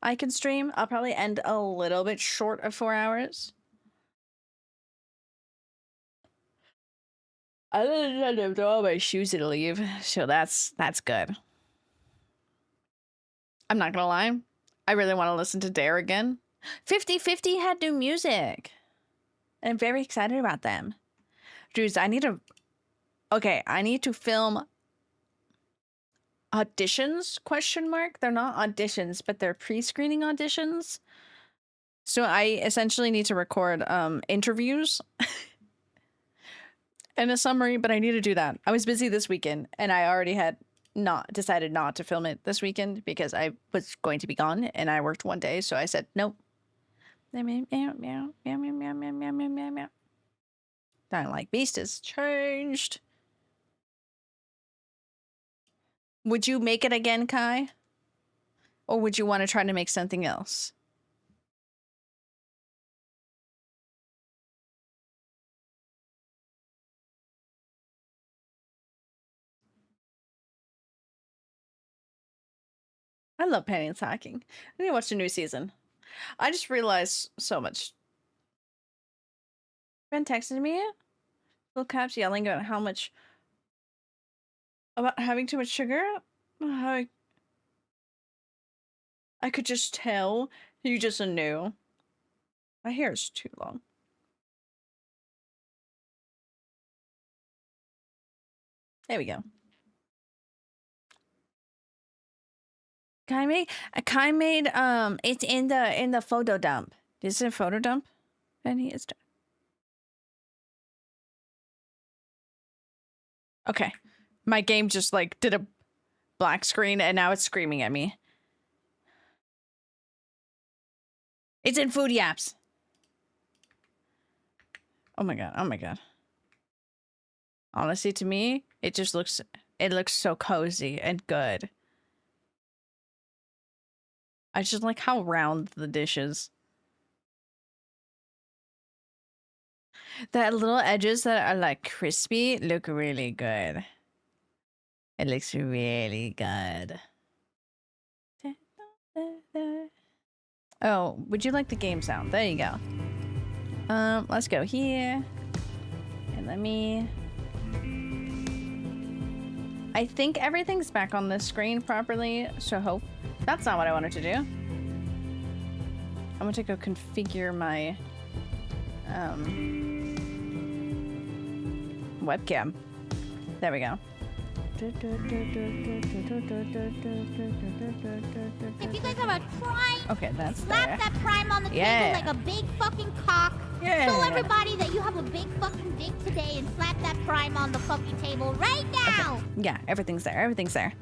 I can stream. I'll probably end a little bit short of 4 hours. I didn't have to throw all my shoes to leave, so that's good. I'm not gonna lie. I really want to listen to Dare again. 50/50 had new music. And I'm very excited about them. Dudes, I need to film auditions, ? They're not auditions, but they're pre-screening auditions. So I essentially need to record interviews and a summary, but I need to do that. I was busy this weekend and I already had decided not to film it this weekend because I was going to be gone and I worked one day, so I said nope. Don't like Beast has changed. Would you make it again, Kai? Or would you want to try to make something else? I love Penny and Hacking. I need to watch the new season. I just realized so much. Ben texted me, little caps yelling about how much, about having too much sugar. How I could just tell you just knew. My hair is too long. There we go. Kai made it's in the photo dump. Is it a photo dump? Penny is okay. My game just like did a black screen and now it's screaming at me. It's in food apps. Oh my god. Oh my god. Honestly, to me, it looks so cozy and good. I just like how round the dish is. The little edges that are like crispy look really good. It looks really good. Oh, would you like the game sound? There you go. Let's go here. And let me... I think everything's back on the screen properly, so hope... That's not what I wanted to do. I'm going to go configure my... webcam. There we go. If you guys have a Prime, okay, that's slap there. that Prime on the table like a big fucking cock. Yeah. Show everybody that you have a big fucking dick today and slap that Prime on the fucking table right now. Okay. Yeah, everything's there. Everything's there.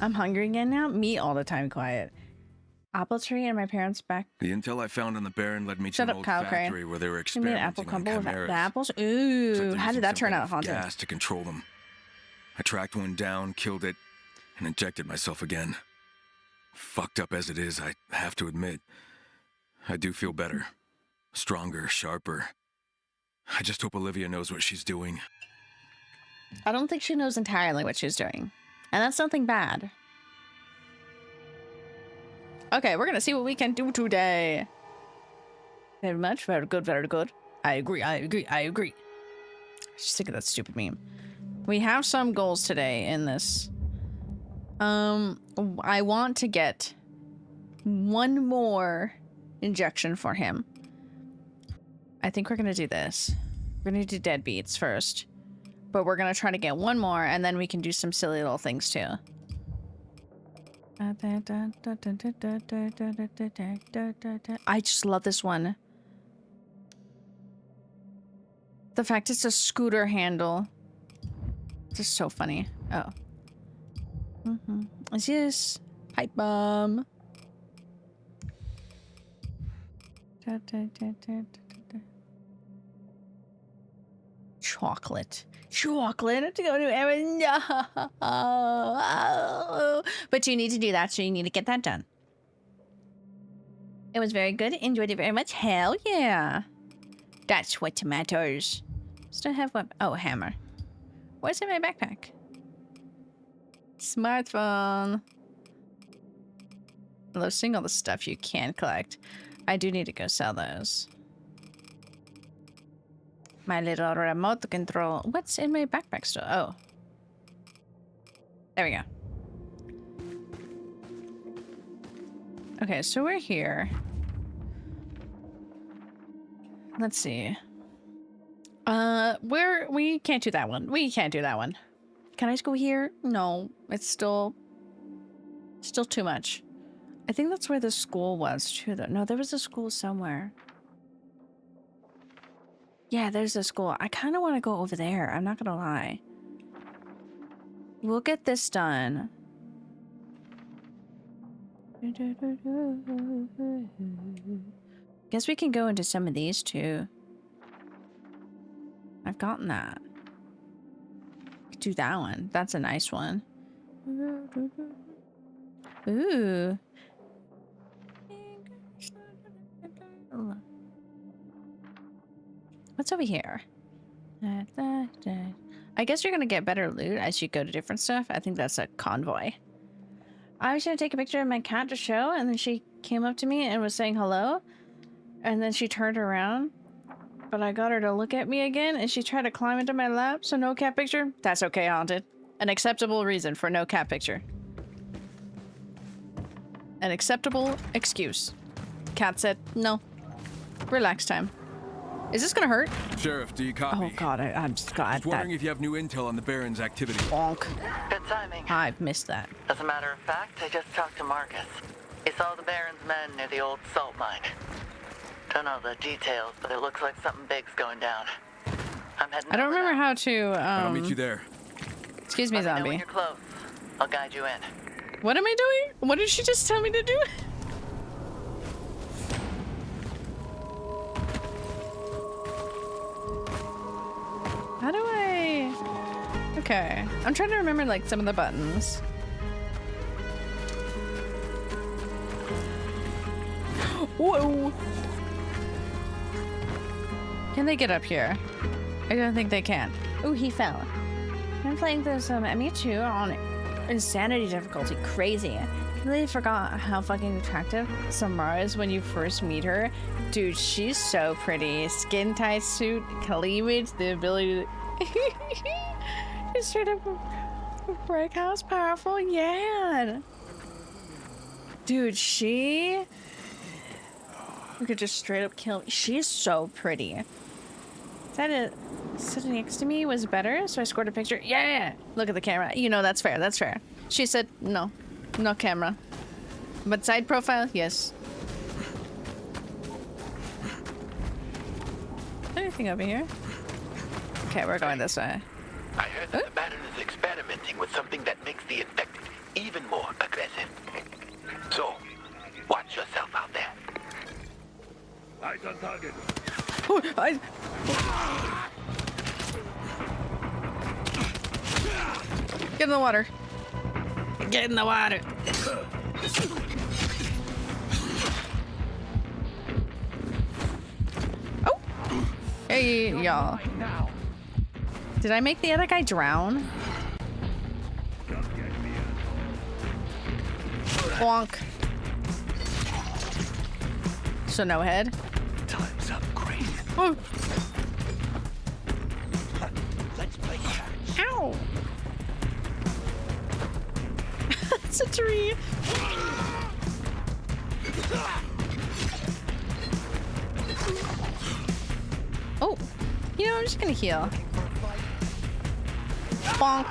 I'm hungry again now. Me all the time, quiet. Apple tree and my parents' back. The intel I found on the Baron led me to Shut an up, old Kyle factory Crane. where they were Give me an apple experimenting on crumble with chimeras. the apples. It's like Ooh, they're how did using that turn some out, kind of Haunted? gas to control them. I tracked one down, killed it, and injected myself again. Fucked up as it is, I have to admit, I do feel better. Stronger, sharper. I just hope Olivia knows what she's doing. I don't think she knows entirely what she's doing. And that's nothing bad. Okay, we're gonna see what we can do today. Very much. Very good, very good. I agree, I agree, I agree. Just sick of that stupid meme. We have some goals today in this. I want to get one more injection for him. I think we're gonna do this. We're gonna do deadbeats first. But we're gonna try to get one more, and then we can do some silly little things too. I just love this one. The fact it's a scooter handle. Just so funny. Oh. Is this pipe bomb? Chocolate. Chocolate to go to Erin. No. But you need to do that, so you need to get that done. It was very good. Enjoyed it very much. Hell yeah. That's what matters. Still have what? Oh, hammer. What's in my backpack? Smartphone. I love seeing all the stuff you can collect. I do need to go sell those. My little remote control. What's in my backpack still? Oh. There we go. Okay, so we're here. Let's see. We can't do that one. We can't do that one. Can I just go here? No, it's still too much. I think that's where the school was too, though. No, there was a school somewhere. Yeah, there's a school. I kind of want to go over there. I'm not gonna lie. We'll get this done. Guess we can go into some of these too. I've gotten that. Do that one. That's a nice one. Ooh. What's over here? I guess you're gonna get better loot as you go to different stuff. I think that's a convoy. I was gonna take a picture of my cat to show, and then she came up to me and was saying hello. And then she turned around, but I got her to look at me again, and she tried to climb into my lap, so no cat picture. That's okay, Haunted. An acceptable reason for no cat picture. An acceptable excuse. Cat said, no. Relax time. Is this gonna hurt? Sheriff, do you copy? Oh god, I'm just glad Just wondering if you have new intel on the Baron's activity. Bonk. Good timing. I've missed that. As a matter of fact, I just talked to Marcus. He saw the Baron's men near the old salt mine. Don't know the details, but it looks like something big's going down. I'm heading I don't over remember now. how to, I'll meet you there. Excuse me, Let me know when zombie. you're close. I'll guide you in. What am I doing? What did she just tell me to do? How do I... Okay. I'm trying to remember, like, some of the buttons. Whoa! Can they get up here? I don't think they can. Ooh, he fell. I'm playing through some ME2 on insanity difficulty. Crazy. I really forgot how fucking attractive Samara is when you first meet her. Dude, she's so pretty. Skin tight suit, cleavage, the ability to... She's straight up brick house powerful. Yeah. Dude, she... We could just straight up kill me. She's so pretty. That sitting next to me was better, so I scored a picture. Yeah! Look at the camera. You know, that's fair. That's fair. She said, no. No camera. But side profile, yes. Anything over here? Okay, we're going this way. I heard that the Baron is experimenting with something that makes the infected even more aggressive. So, watch yourself out there. Eyes on target. Oh, Get in the water. Get in the water. Oh. Hey, y'all. Did I make the other guy drown? Bonk. So no head. Time's up, Green. Oh. Let's play catch. Ow. It's a tree. Oh. You know, I'm just gonna heal. Bonk.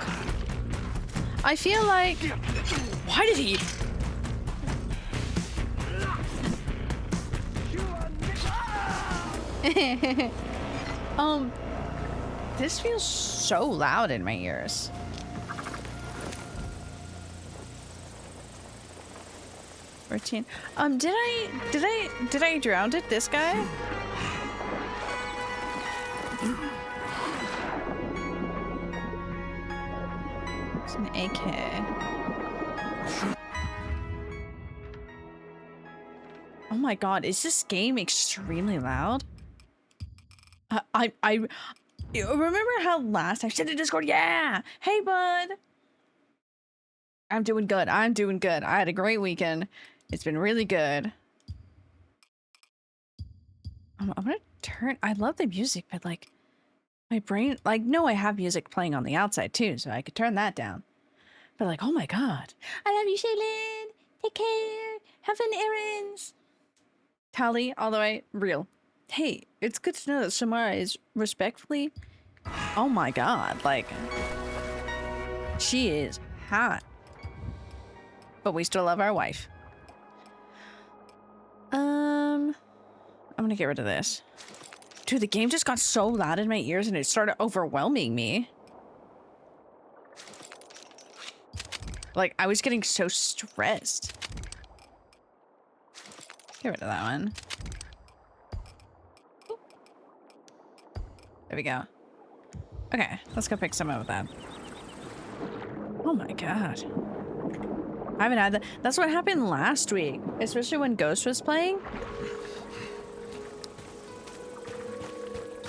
I feel like... Why did he... This feels so loud in my ears. Routine. Did I drown it? This guy? It's an AK. Oh my god, is this game extremely loud? I remember how last I said in Discord, yeah! Hey, bud! I'm doing good. I'm doing good. I had a great weekend. It's been really good. I'm gonna turn... I love the music, but, like, my brain... Like, no, I have music playing on the outside, too, so I could turn that down. But, like, oh my god. I love you, Shaylin! Take care! Have fun errands! Tally, all the way, real. Hey, it's good to know that Samara is respectfully... Oh my god, like... She is hot. But we still love our wife. I'm gonna get rid of this. Dude, the game just got so loud in my ears and it started overwhelming me. Like, I was getting so stressed. Get rid of that one. There we go. Okay, let's go pick some up of that. Oh my god. I haven't had that. That's what happened last week, especially when Ghost was playing.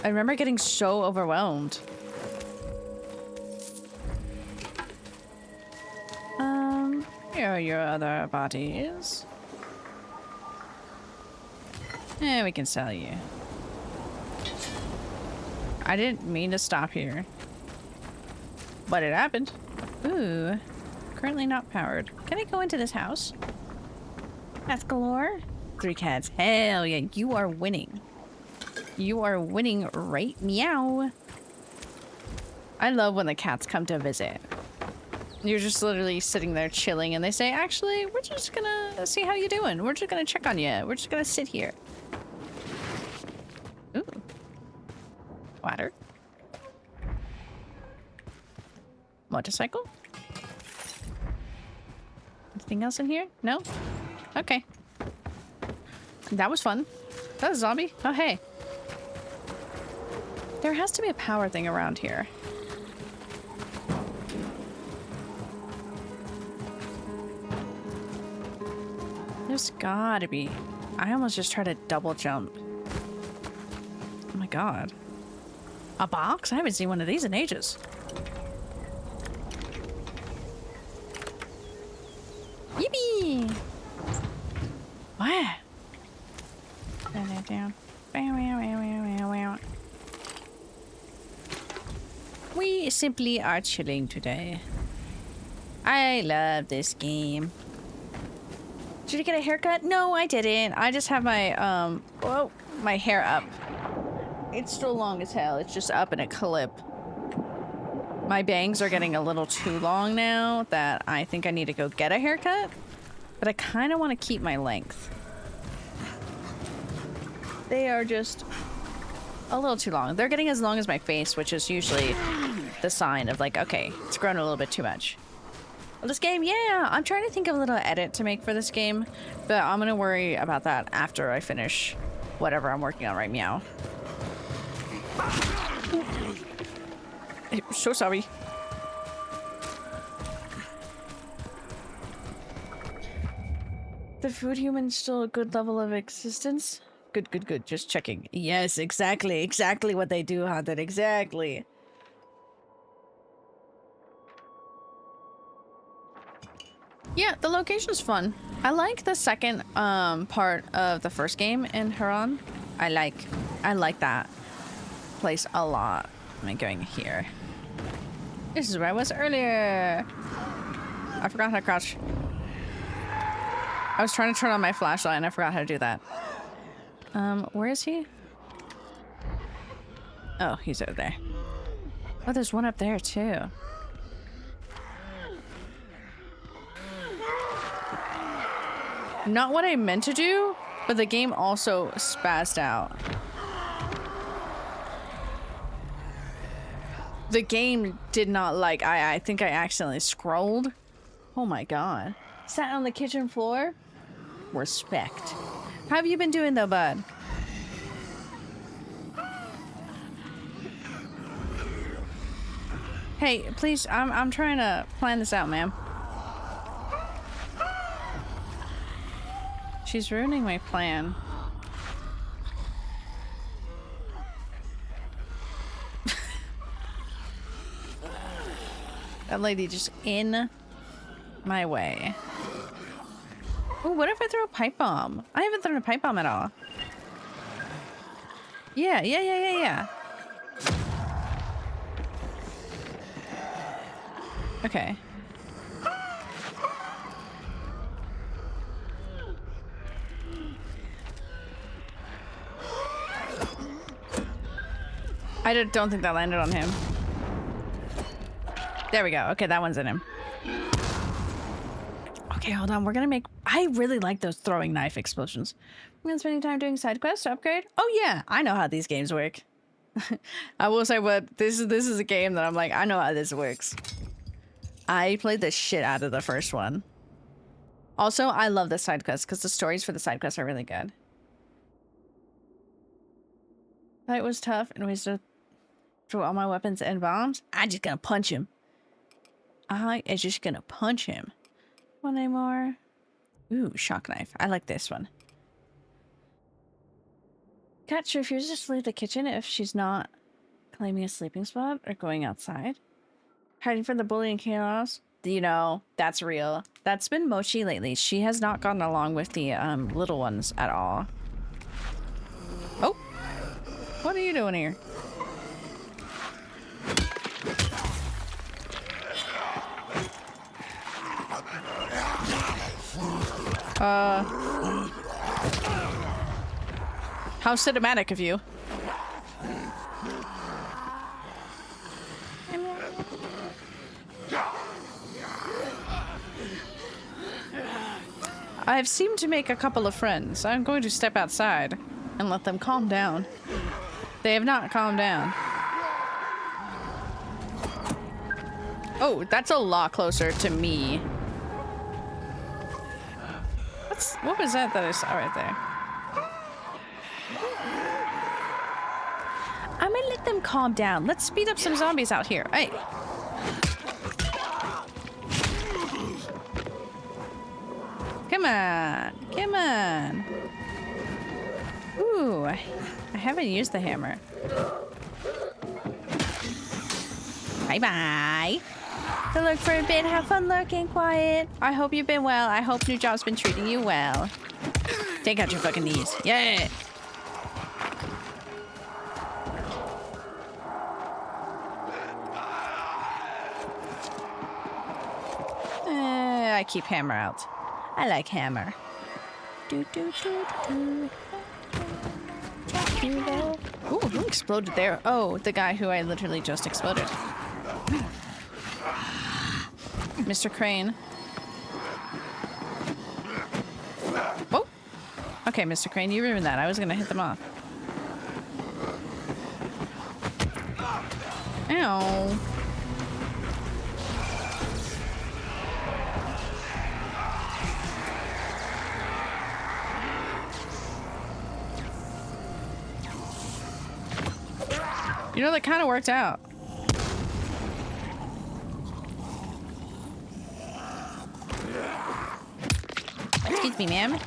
I remember getting so overwhelmed. your other bodies. Eh, we can sell you. I didn't mean to stop here. But it happened. Ooh. Currently not powered. Can I go into this house? Cats galore? 3 cats. Hell yeah, you are winning. You are winning right meow. I love when the cats come to visit. You're just literally sitting there chilling and they say, actually, we're just gonna see how you're doing. We're just gonna check on you. We're just gonna sit here. Ooh. Water. Motorcycle? Anything else in here? No? Okay. That was fun. That was a zombie. Oh, hey. There has to be a power thing around here. There's gotta be. I almost just tried to double jump. Oh my god. A box? I haven't seen one of these in ages. Yippee! What? Turn that down. We simply are chilling today. I love this game. Did you get a haircut? No, I didn't. I just have my, my hair up. It's still long as hell. It's just up in a clip. My bangs are getting a little too long now that I think I need to go get a haircut. But I kind of want to keep my length. They are just a little too long. They're getting as long as my face, which is usually the sign of like, okay, it's grown a little bit too much. Well, this game, yeah, I'm trying to think of a little edit to make for this game, but I'm gonna worry about that after I finish whatever I'm working on right meow. So sorry. The food human's still a good level of existence? Good, good, good. Just checking. Yes, exactly. Exactly what they do, Haunted. Exactly. Yeah, the location's fun. I like the second part of the first game in Huron. I like that place a lot. I'm going here. This is where I was earlier. I forgot how to crouch. I was trying to turn on my flashlight and I forgot how to do that. Where is he? Oh, he's over there. Oh, there's one up there too. Not what I meant to do, but the game also spazzed out. The game did not like, I think I accidentally scrolled. Oh my god. Sat on the kitchen floor? Respect. How have you been doing though, bud? Hey, please, I'm trying to plan this out, ma'am. She's ruining my plan. That lady just in my way. Oh, what if I throw a pipe bomb? I haven't thrown a pipe bomb at all. Yeah. Okay. I don't think that landed on him. There we go. Okay, that one's in him. Okay, hold on. We're gonna make... I really like those throwing knife explosions. We're gonna spend time doing side quests to upgrade. Oh yeah, I know how these games work. I will say, but this is a game that I'm like, I know how this works. I played the shit out of the first one. Also, I love the side quests because the stories for the side quests are really good. Fight was tough and we still threw all my weapons and bombs. I'm just gonna punch him. I am just gonna punch him. One more. Ooh, shock knife. I like this one. Cat, she refuses to leave the kitchen if she's not claiming a sleeping spot or going outside. Hiding from the bullying chaos. You know, that's real. That's been Mochi lately. She has not gotten along with the little ones at all. Oh, what are you doing here? How cinematic of you. I've seemed to make a couple of friends. I'm going to step outside and let them calm down. They have not calmed down. Oh, that's a lot closer to me. What was that I saw right there? I'm gonna let them calm down. Let's speed up some zombies out here. Hey. Come on. Come on. Ooh, I haven't used the hammer. Bye-bye. To lurk for a bit, have fun lurking, quiet. I hope you've been well. I hope new job's been treating you well. Take out your fucking knees. Yeah. I keep hammer out. I like hammer. Do do do do. Ooh, who exploded there? Oh, the guy who I literally just exploded. Mr. Crane. Oh! Okay, Mr. Crane, you ruined that. I was gonna hit them off. Ow. You know, that kind of worked out. Excuse me, ma'am.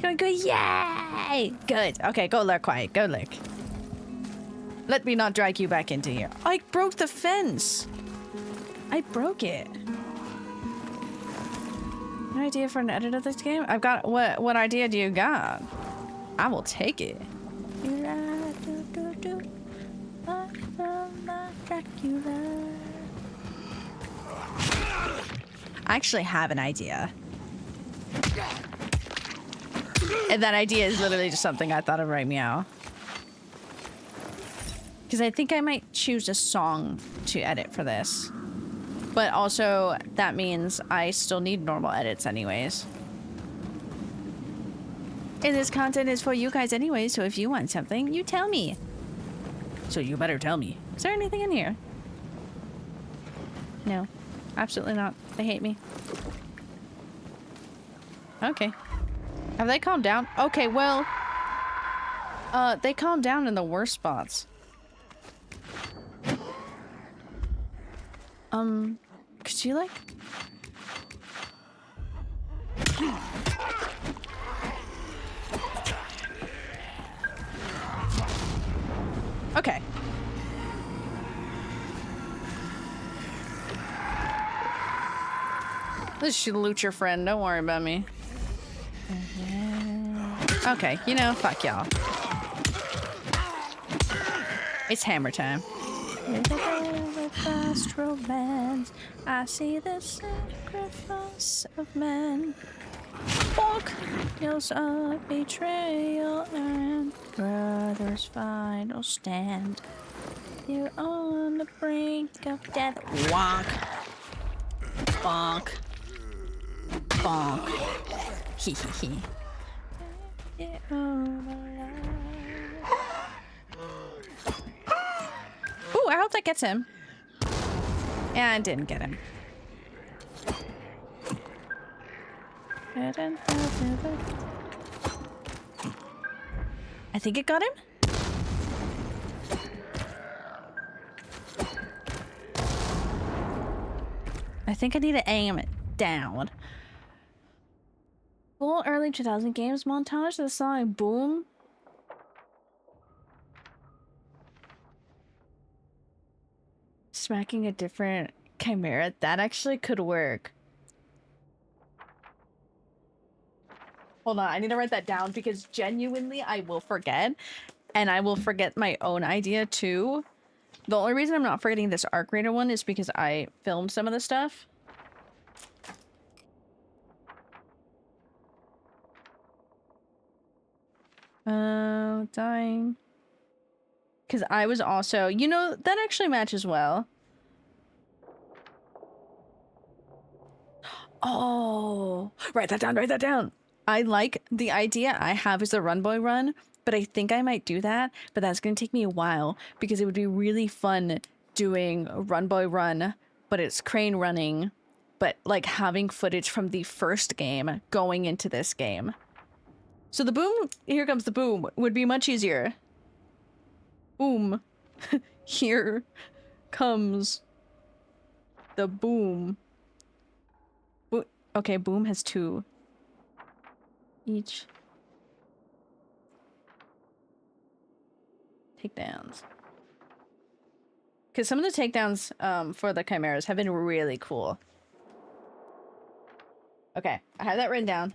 Going good, yay! Good. Okay, go lurk quiet. Go lurk. Let me not drag you back into here. I broke the fence. I broke it. An idea for an edit of this game? I've got what idea do you got? I will take it. I actually have an idea. And that idea is literally just something I thought of right meow. Because I think I might choose a song to edit for this. But also, that means I still need normal edits anyways. And this content is for you guys anyway, so if you want something, you tell me. So you better tell me. Is there anything in here? No. Absolutely not. They hate me. Okay. Have they calmed down? Okay, well... they calmed down in the worst spots. Could you, like... Okay. Let's should loot your friend. Don't worry about me. Okay, you know, fuck y'all. It's hammer time. Fast romance. I see the sacrifice of men. Walk hills of betrayal and brother's final stand. You're on the brink of death. Walk. Bonk. Bonk. Hee hee hee. Ooh, I hope that gets him. Yeah, I didn't get him. I think it got him? I think I need to aim it down. Full early 2000 games montage of the song Boom. Smacking a different chimera. That actually could work. Hold on, I need to write that down because genuinely I will forget. And I will forget my own idea too. The only reason I'm not forgetting this Arc Raider one is because I filmed some of the stuff. Dying. Because I was also, you know, that actually matches well. Oh, write that down, write that down. I like the idea I have is the Run Boy Run, but I think I might do that, but that's going to take me a while because it would be really fun doing Run Boy Run, but it's Crane running, but like having footage from the first game going into this game. So the boom, here comes the boom, would be much easier. Boom. Here comes the boom. Okay, boom has 2 each. Takedowns. Because some of the takedowns for the chimeras have been really cool. Okay, I have that written down.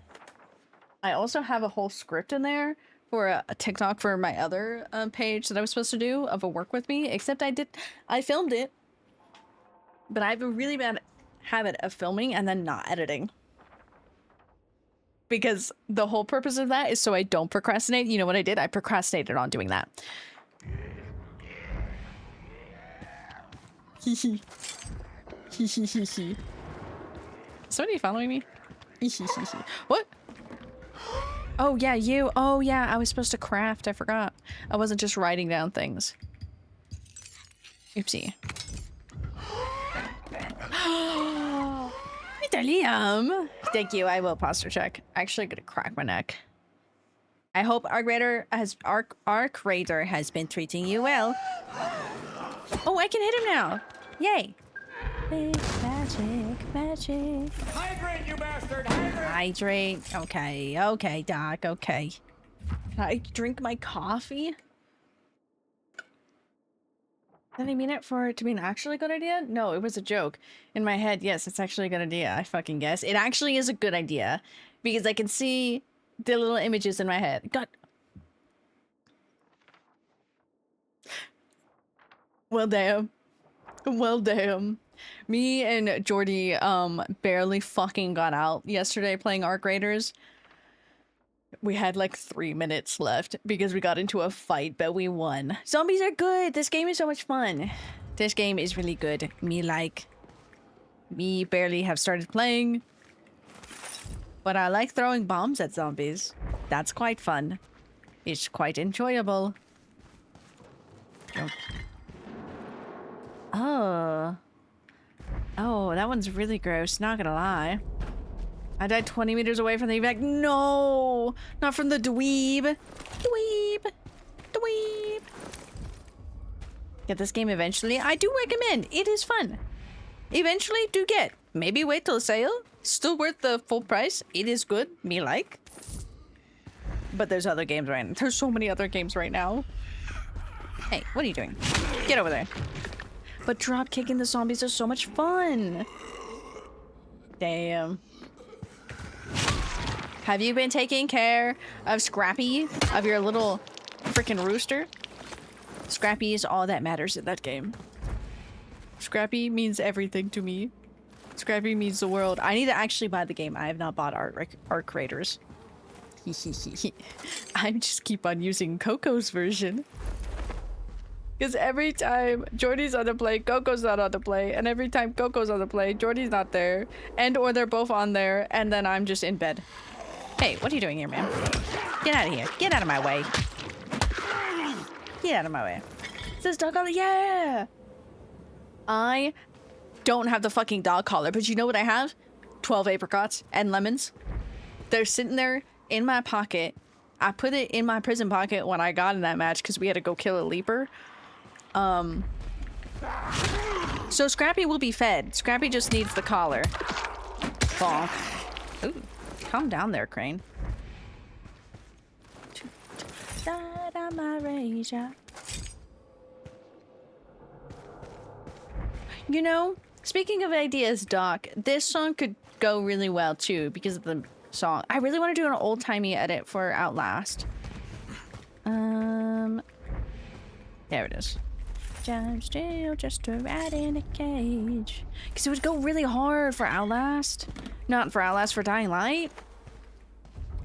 I also have a whole script in there for a TikTok for my other page that I was supposed to do of a work with me, except I filmed it, but I have a really bad habit of filming and then not editing. Because the whole purpose of that is so I don't procrastinate. You know what I did? I procrastinated on doing that. Hee hee. Somebody following me? What? Oh yeah, you. Oh yeah, I was supposed to craft. I forgot. I wasn't just writing down things. Oopsie. Liam. Thank you. I will posture check. Actually gonna crack my neck. I hope Arc Raider has been treating you well. Oh, I can hit him now. Yay. Magic. Hydrate, you bastard! Hydrate! Hydrate. Okay, Doc. Okay. Can I drink my coffee? Did I mean it for it to be an actually good idea? No, it was a joke. In my head, yes, it's actually a good idea. I fucking guess. It actually is a good idea. Because I can see the little images in my head. God. Well, damn. Well, damn. Me and Jordy, barely fucking got out yesterday playing Arc Raiders. We had like 3 minutes left because we got into a fight, but we won. Zombies are good. This game is so much fun. This game is really good. Me barely have started playing. But I like throwing bombs at zombies. That's quite fun. It's quite enjoyable. Oh. Oh, that one's really gross. Not gonna lie. I died 20 meters away from the evac. No! Not from the dweeb. Dweeb. Get this game eventually. I do recommend. It is fun. Eventually do get. Maybe wait till sale. Still worth the full price. It is good. Me like. But there's other games right now. There's so many other games right now. Hey, what are you doing? Get over there. But drop kicking the zombies is so much fun. Damn. Have you been taking care of Scrappy? Of your little freaking rooster? Scrappy is all that matters in that game. Scrappy means everything to me. Scrappy means the world. I need to actually buy the game. I have not bought Arc Raiders. I just keep on using Coco's version. Because every time Jordy's on the play, Coco's not on the play. And every time Coco's on the play, Jordy's not there. And or they're both on there. And then I'm just in bed. Hey, what are you doing here, man? Get out of here. Get out of my way. Get out of my way. It says dog collar. Yeah! I don't have the fucking dog collar. But you know what I have? 12 apricots and lemons. They're sitting there in my pocket. I put it in my prison pocket when I got in that match because we had to go kill a leaper. So Scrappy will be fed. Scrappy just needs the collar. Bonk. Ooh, calm down there, Crane. You know, speaking of ideas, Doc, this song could go really well too because of the song. I really want to do an old-timey edit for Outlast. There it is. I'm still just a rat in a cage. Because it would go really hard for Outlast. Not for Outlast, for Dying Light.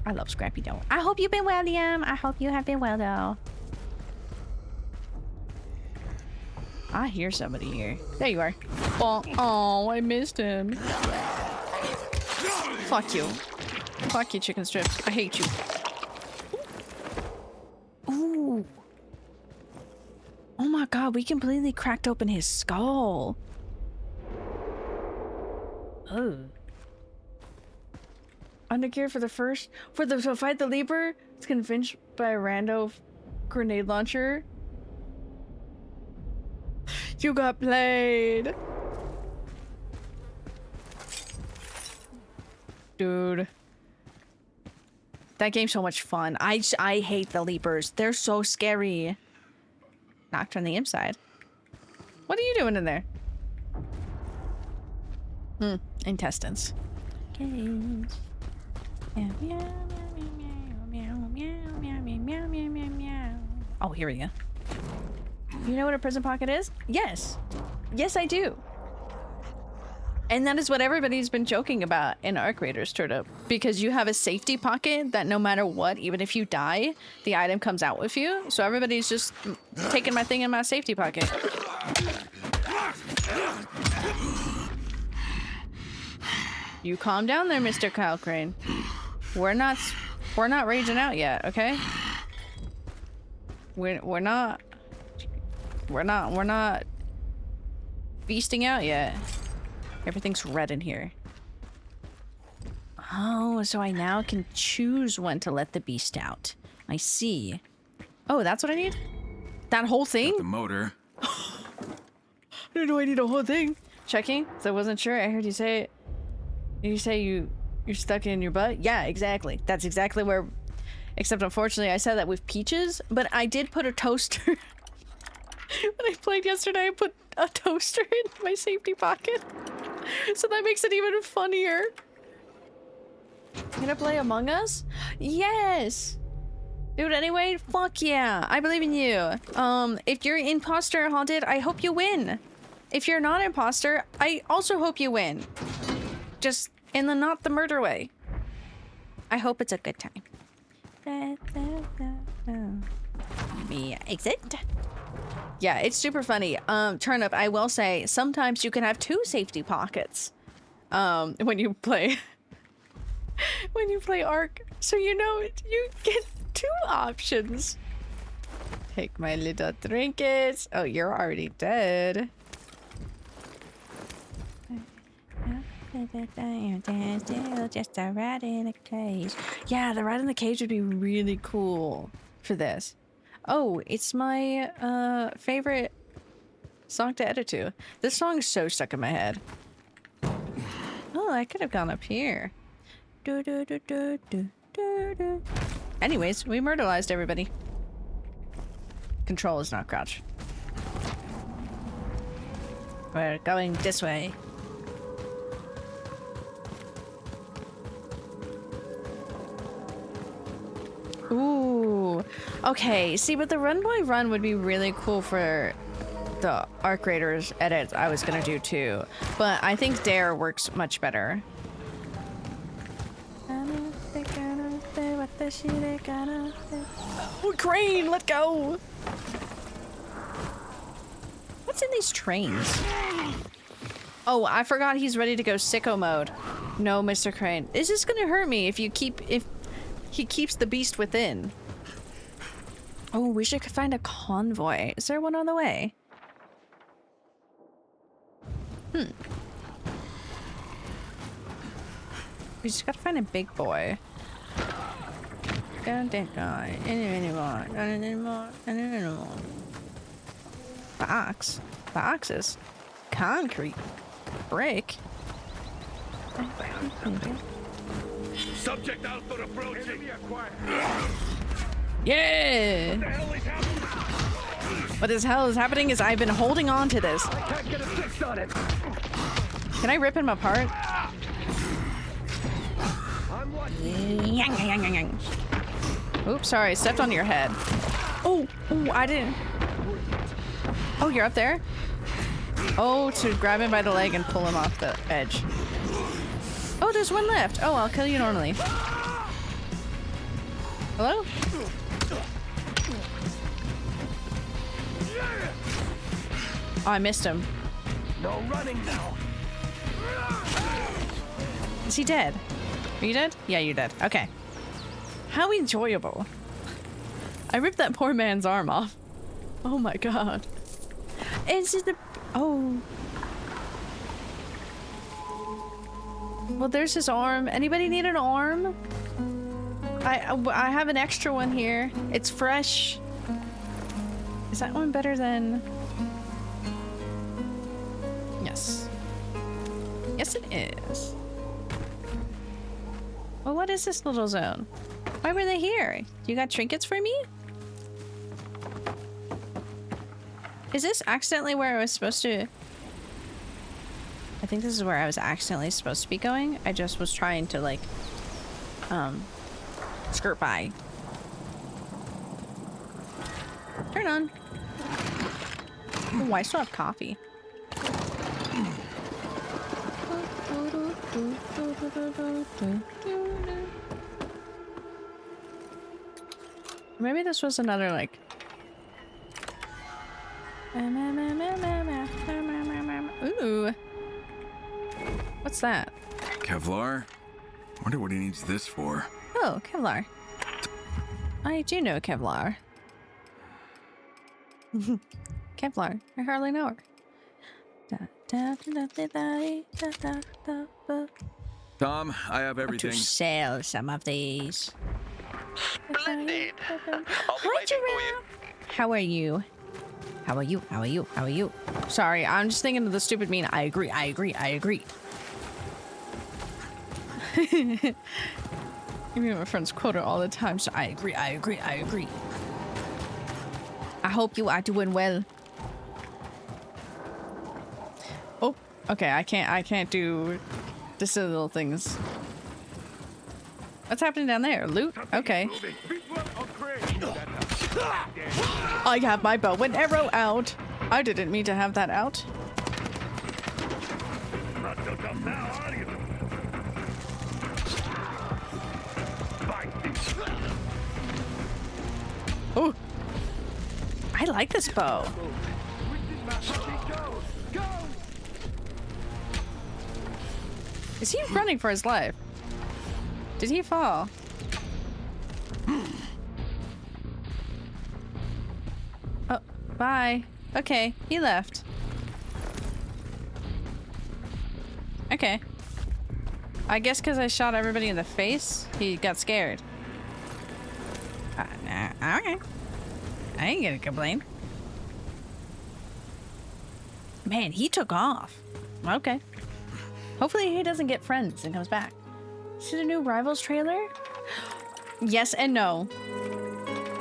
I love Scrappy Doe. I hope you've been well, Liam. I hope you have been well, though. I hear somebody here. There you are. Oh, I missed him. Fuck you. Fuck you, chicken strips. I hate you. Ooh. Oh my god, we completely cracked open his skull. Oh. Undergear for the first... to fight the Leaper, it's convinced by a rando grenade launcher. You got played. Dude. That game's so much fun. I hate the Leapers. They're so scary. Knocked on the inside. What are you doing in there? Intestines. Cage. Oh, here we go. You know what a prison pocket is? Yes. Yes, I do. And that is what everybody's been joking about in Arc Raiders Turnip. Because you have a safety pocket that no matter what, even if you die, the item comes out with you. So everybody's just taking my thing in my safety pocket. You calm down there, Mr. Kyle Crane. We're not raging out yet, okay? We're not beasting out yet. Everything's red in here. Oh, so I now can choose when to let the beast out. I see. Oh, that's what I need? That whole thing? Got the motor. I didn't know I need a whole thing. Checking? So I wasn't sure. I heard you say it. Did you say you're stuck in your butt? Yeah, exactly. That's exactly where... Except unfortunately I said that with Peaches, but I did put a toaster... When I played yesterday, I put a toaster in my safety pocket. So that makes it even funnier. You gonna play Among Us? Yes! Dude, anyway, fuck yeah. I believe in you. If you're imposter haunted, I hope you win. If you're not imposter, I also hope you win. Just in the not the murder way. I hope it's a good time. Me exit. Yeah, it's super funny. Turnip, I will say, sometimes you can have two safety pockets. When you play... when you play Ark. So you know, you get two options. Take my little trinkets. Oh, you're already dead. Just a rat in a cage. Yeah, the rat in the cage would be really cool for this. Oh, it's my favorite song to edit to. This song is so stuck in my head. Oh, I could have gone up here. Anyways, we murderized everybody. Control is not crouch. We're going this way. Ooh. Okay, see, but the Run Boy Run would be really cool for the Arc Raiders edits I was gonna do too. But I think Dare works much better. Oh, Crane, let go! What's in these trains? Oh, I forgot he's ready to go sicko mode. No, Mr. Crane. It's just gonna hurt me if he keeps the beast within. Oh, we should find a convoy. Is there one on the way? We just gotta find a big boy. Anymore. Box? Boxes? Concrete? Brick? Subject output approaching. Yeah! What the hell is happening is I've been holding on to this. Can't get a fix on it. Can I rip him apart? I'm watching. Oops, sorry, I stepped on your head. Oh, I didn't. Oh, you're up there? Oh, to grab him by the leg and pull him off the edge. Oh, there's one left. Oh, I'll kill you normally. Hello? Oh, I missed him. No running now. Is he dead? Are you dead? Yeah, you're dead. Okay. How enjoyable. I ripped that poor man's arm off. Oh my god. Is it the... Oh. Well, there's his arm. Anybody need an arm? I have an extra one here. It's fresh. Is that one better than... Yes. Yes, it is. Well, what is this little zone? Why were they here? You got trinkets for me? Is this accidentally where I was supposed to... I think this is where I was accidentally supposed to be going. I just was trying to, like, skirt by. Turn on. Oh, I still have coffee. Maybe this was another, like... Ooh. What's that? Kevlar? Wonder what he needs this for. Oh, Kevlar. I do know Kevlar. Kevlar. I hardly know her. Tom, I have everything. To sell some of these. Splendid. I'll be Hi, waiting for you. Giraffe. How are you? How are you? How are you? How are you? Sorry, I'm just thinking of the stupid meme. I agree. I agree. I agree. Me and my friends quote it all the time, so I agree. I agree. I agree. I hope you are doing well. Oh, okay. I can't do the silly little things. What's happening down there? Loot? Okay. I have my bow and arrow out. I didn't mean to have that out. Oh, I like this bow. Is he running for his life? Did he fall? Oh, bye. Okay, he left. Okay. I guess because I shot everybody in the face, he got scared. Nah, okay. I ain't gonna complain. Man, he took off. Okay. Hopefully he doesn't get friends and comes back. See the new Rivals trailer? Yes and no.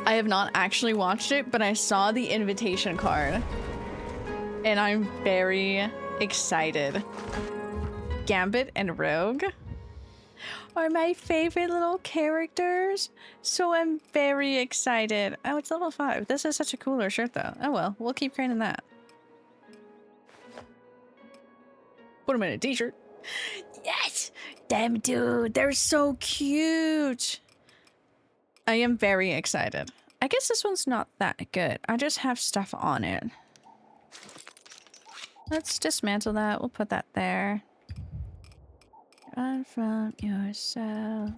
I have not actually watched it, but I saw the invitation card. And I'm very excited. Gambit and Rogue are my favorite little characters, so I'm very excited. Oh, it's level 5. This is such a cooler shirt, though. Oh well, we'll keep creating that. Put them in a t-shirt. Yes! Them, dude, they're so cute. I am very excited. I guess this one's not that good. I just have stuff on it. Let's dismantle that. We'll put that there. Run from yourself.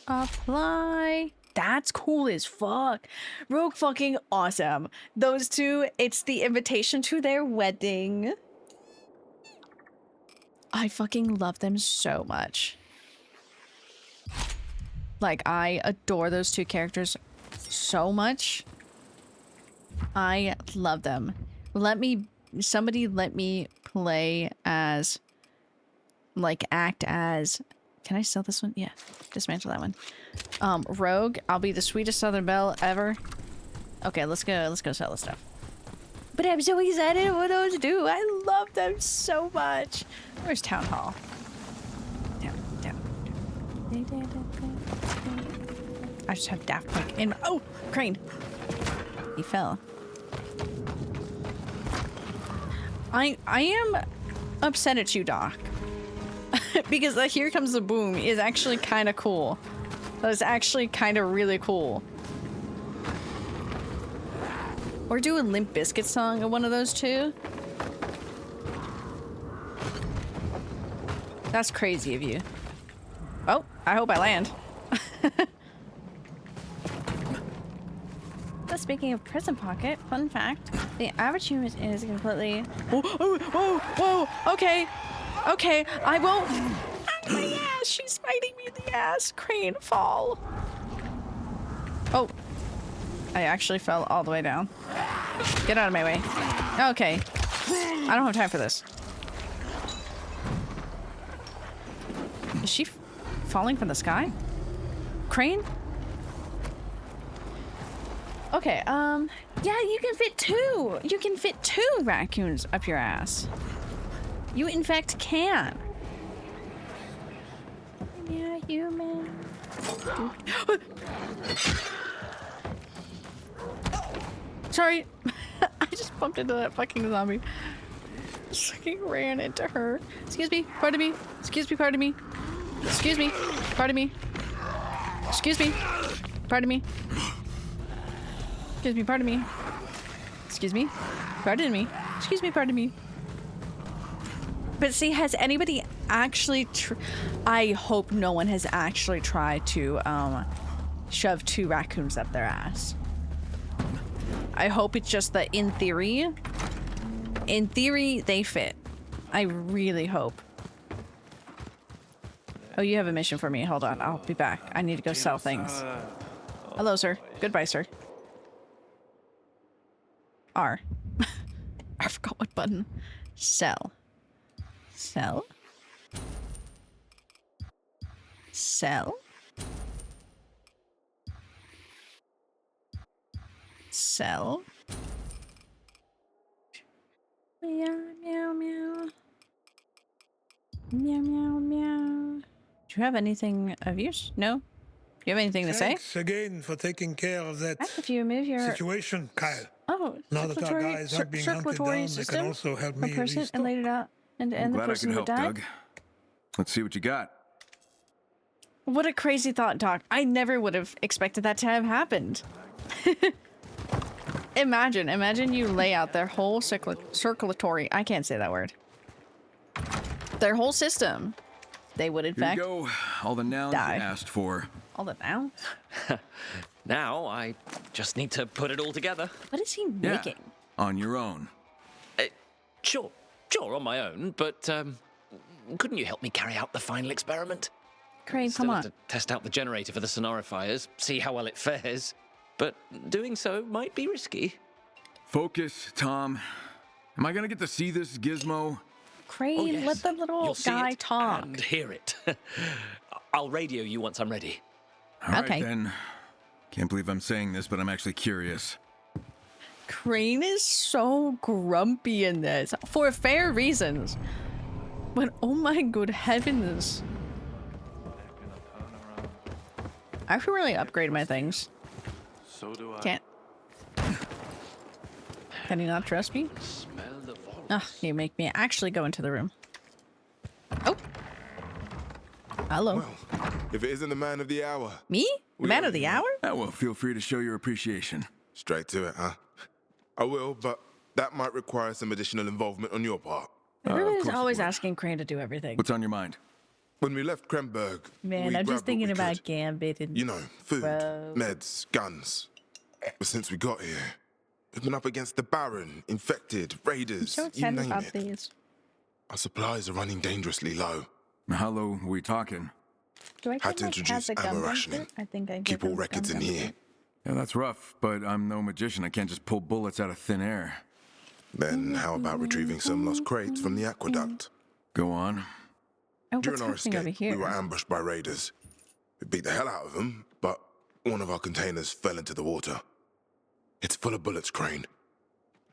Apply. That's cool as fuck. Rogue fucking awesome. Those two, it's the invitation to their wedding. I fucking love them so much. Like, I adore those two characters so much. I love them. Somebody let me play as, like, act as, can I sell this one? Yeah, dismantle that one. Rogue, I'll be the sweetest Southern Belle ever. Okay, let's go sell this stuff. But I'm so excited what those do. I love them so much. Where's Town Hall? Down. I just have Daft Punk in my... Oh! Crane! He fell. I am upset at you, Doc. Because the Here Comes the Boom is actually kind of cool. That is actually kind of really cool. Or do a Limp Bizkit song of one of those two. That's crazy of you. Oh, I hope I land. But speaking of prison pocket, fun fact, the average human is completely... Whoa, okay, I won't... My ass, she's biting me in the ass. Crane, fall. Oh, I actually fell all the way down. Get out of my way. Okay, I don't have time for this. Is she falling from the sky? Crane? Okay, yeah, you can fit two. You can fit 2 raccoons up your ass. You, in fact, can. Yeah, human. Sorry. I just bumped into that fucking zombie. Just fucking ran into her. Excuse me, pardon me. Excuse me, pardon me. Excuse me, pardon me. Excuse me, pardon me. Excuse me, pardon me. Excuse me, pardon me. Excuse me, pardon me. But see, has anybody actually I hope no one has actually tried to shove 2 raccoons up their ass. I hope it's just that in theory they fit. I really hope. Oh, you have a mission for me. Hold on, I'll be back. I need to go sell things. Hello, sir. Goodbye, sir. R. I forgot what button. Sell. Sell. Sell. Sell. Meow, meow, meow. Meow, meow, meow. Do you have anything of use? No? Do you have anything to say? Thanks again for taking care of that If you move your situation, Kyle. Oh, Now that our guys are being hunted down, they can also help me person restock. and laid it out, and I'm the glad I person could who help, died. Doug. Let's see what you got. What a crazy thought, Doc. I never would have expected that to have happened. Imagine you lay out their whole circulatory. I can't say that word. Their whole system. They would in Here fact you go. All the nouns die. you asked for. All that now. Now I just need to put it all together. What is he Yeah, making? on your own. Sure, on my own, but couldn't you help me carry out the final experiment? Crane, Still come have on. to test out the generator for the sonorifiers, see how well it fares. But doing so might be risky. Focus, Tom. Am I gonna get to see this gizmo? Crane, Oh, yes. let the little You'll see guy it talk. and hear it. I'll radio you once I'm ready. All right, Okay. then. Can't believe I'm saying this, but I'm actually curious. Crane is so grumpy in this for fair reasons. But oh my good heavens. I should really upgrade my things. So do I. Can't. Can you not trust me? Smell the vault. Ugh, you make me actually go into the room. Oh. Hello. Well, if it isn't the man of the hour. Me? The man of the hour? Well, feel free to show your appreciation. Straight to it, huh? I will, but that might require some additional involvement on your part. Everybody's course it always would. asking Crane to do everything. What's on your mind? When we left Kremberg, Man, we I'm just grabbed what thinking we about could. Gambit and You know, food, Bro. meds, guns. But since we got here, we've been up against the Baron, infected, raiders, so you excited name about it. these. Our supplies are running dangerously low. How low are we talking? Do I Had to get, have introduce the gum ammo gun rationing. kit? I think I give Keep all them records gum in gun here. kit. Yeah, that's rough, but I'm no magician. I can't just pull bullets out of thin air. Then how about retrieving some lost crates from the aqueduct? Go on. Oh, During what's our happening over escape, here? we were ambushed by raiders. We beat the hell out of them, but one of our containers fell into the water. It's full of bullets, Crane.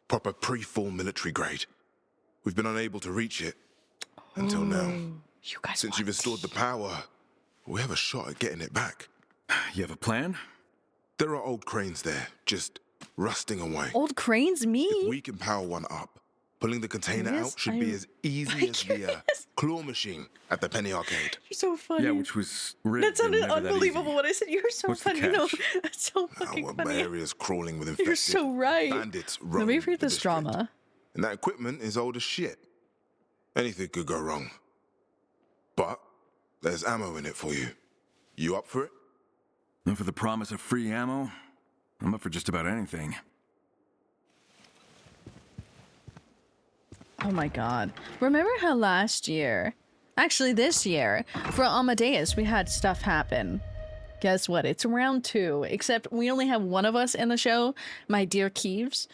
Proper pre-fall military grade. We've been unable to reach it until now. You guys Since you've restored the power, we have a shot at getting it back. You have a plan? There are old cranes there, just rusting away. Old cranes, me? If we can power one up, pulling the container Yes, out should be as easy as the claw machine at the Penny Arcade. You're so funny. Yeah, which was rigged. That sounded and never that unbelievable easy. when I said you were so What's the funny. No, catch? that's so fucking Our funny. area's crawling with infected. You're so right. Bandits Let me roam read the this district. drama. And that equipment is old as shit. Anything could go wrong. But there's ammo in it for you. You up for it? And for the promise of free ammo, I'm up for just about anything. Oh my god. Remember how last year, actually this year, for Amadeus, we had stuff happen. Guess what? It's round 2, except we only have one of us in the show, my dear Keeves.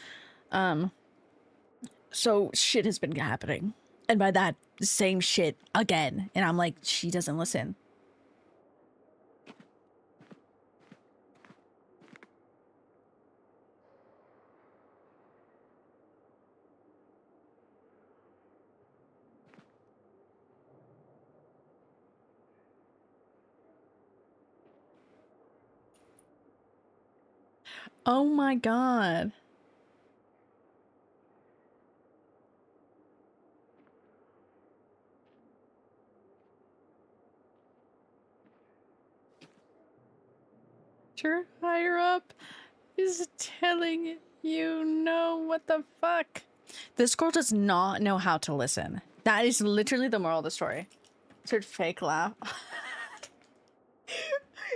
So shit has been happening. And by that, same shit again. And I'm like, she doesn't listen. Oh my god. Your higher up is telling you no, what the fuck? This girl does not know how to listen. That is literally the moral of the story. Sort of fake laugh.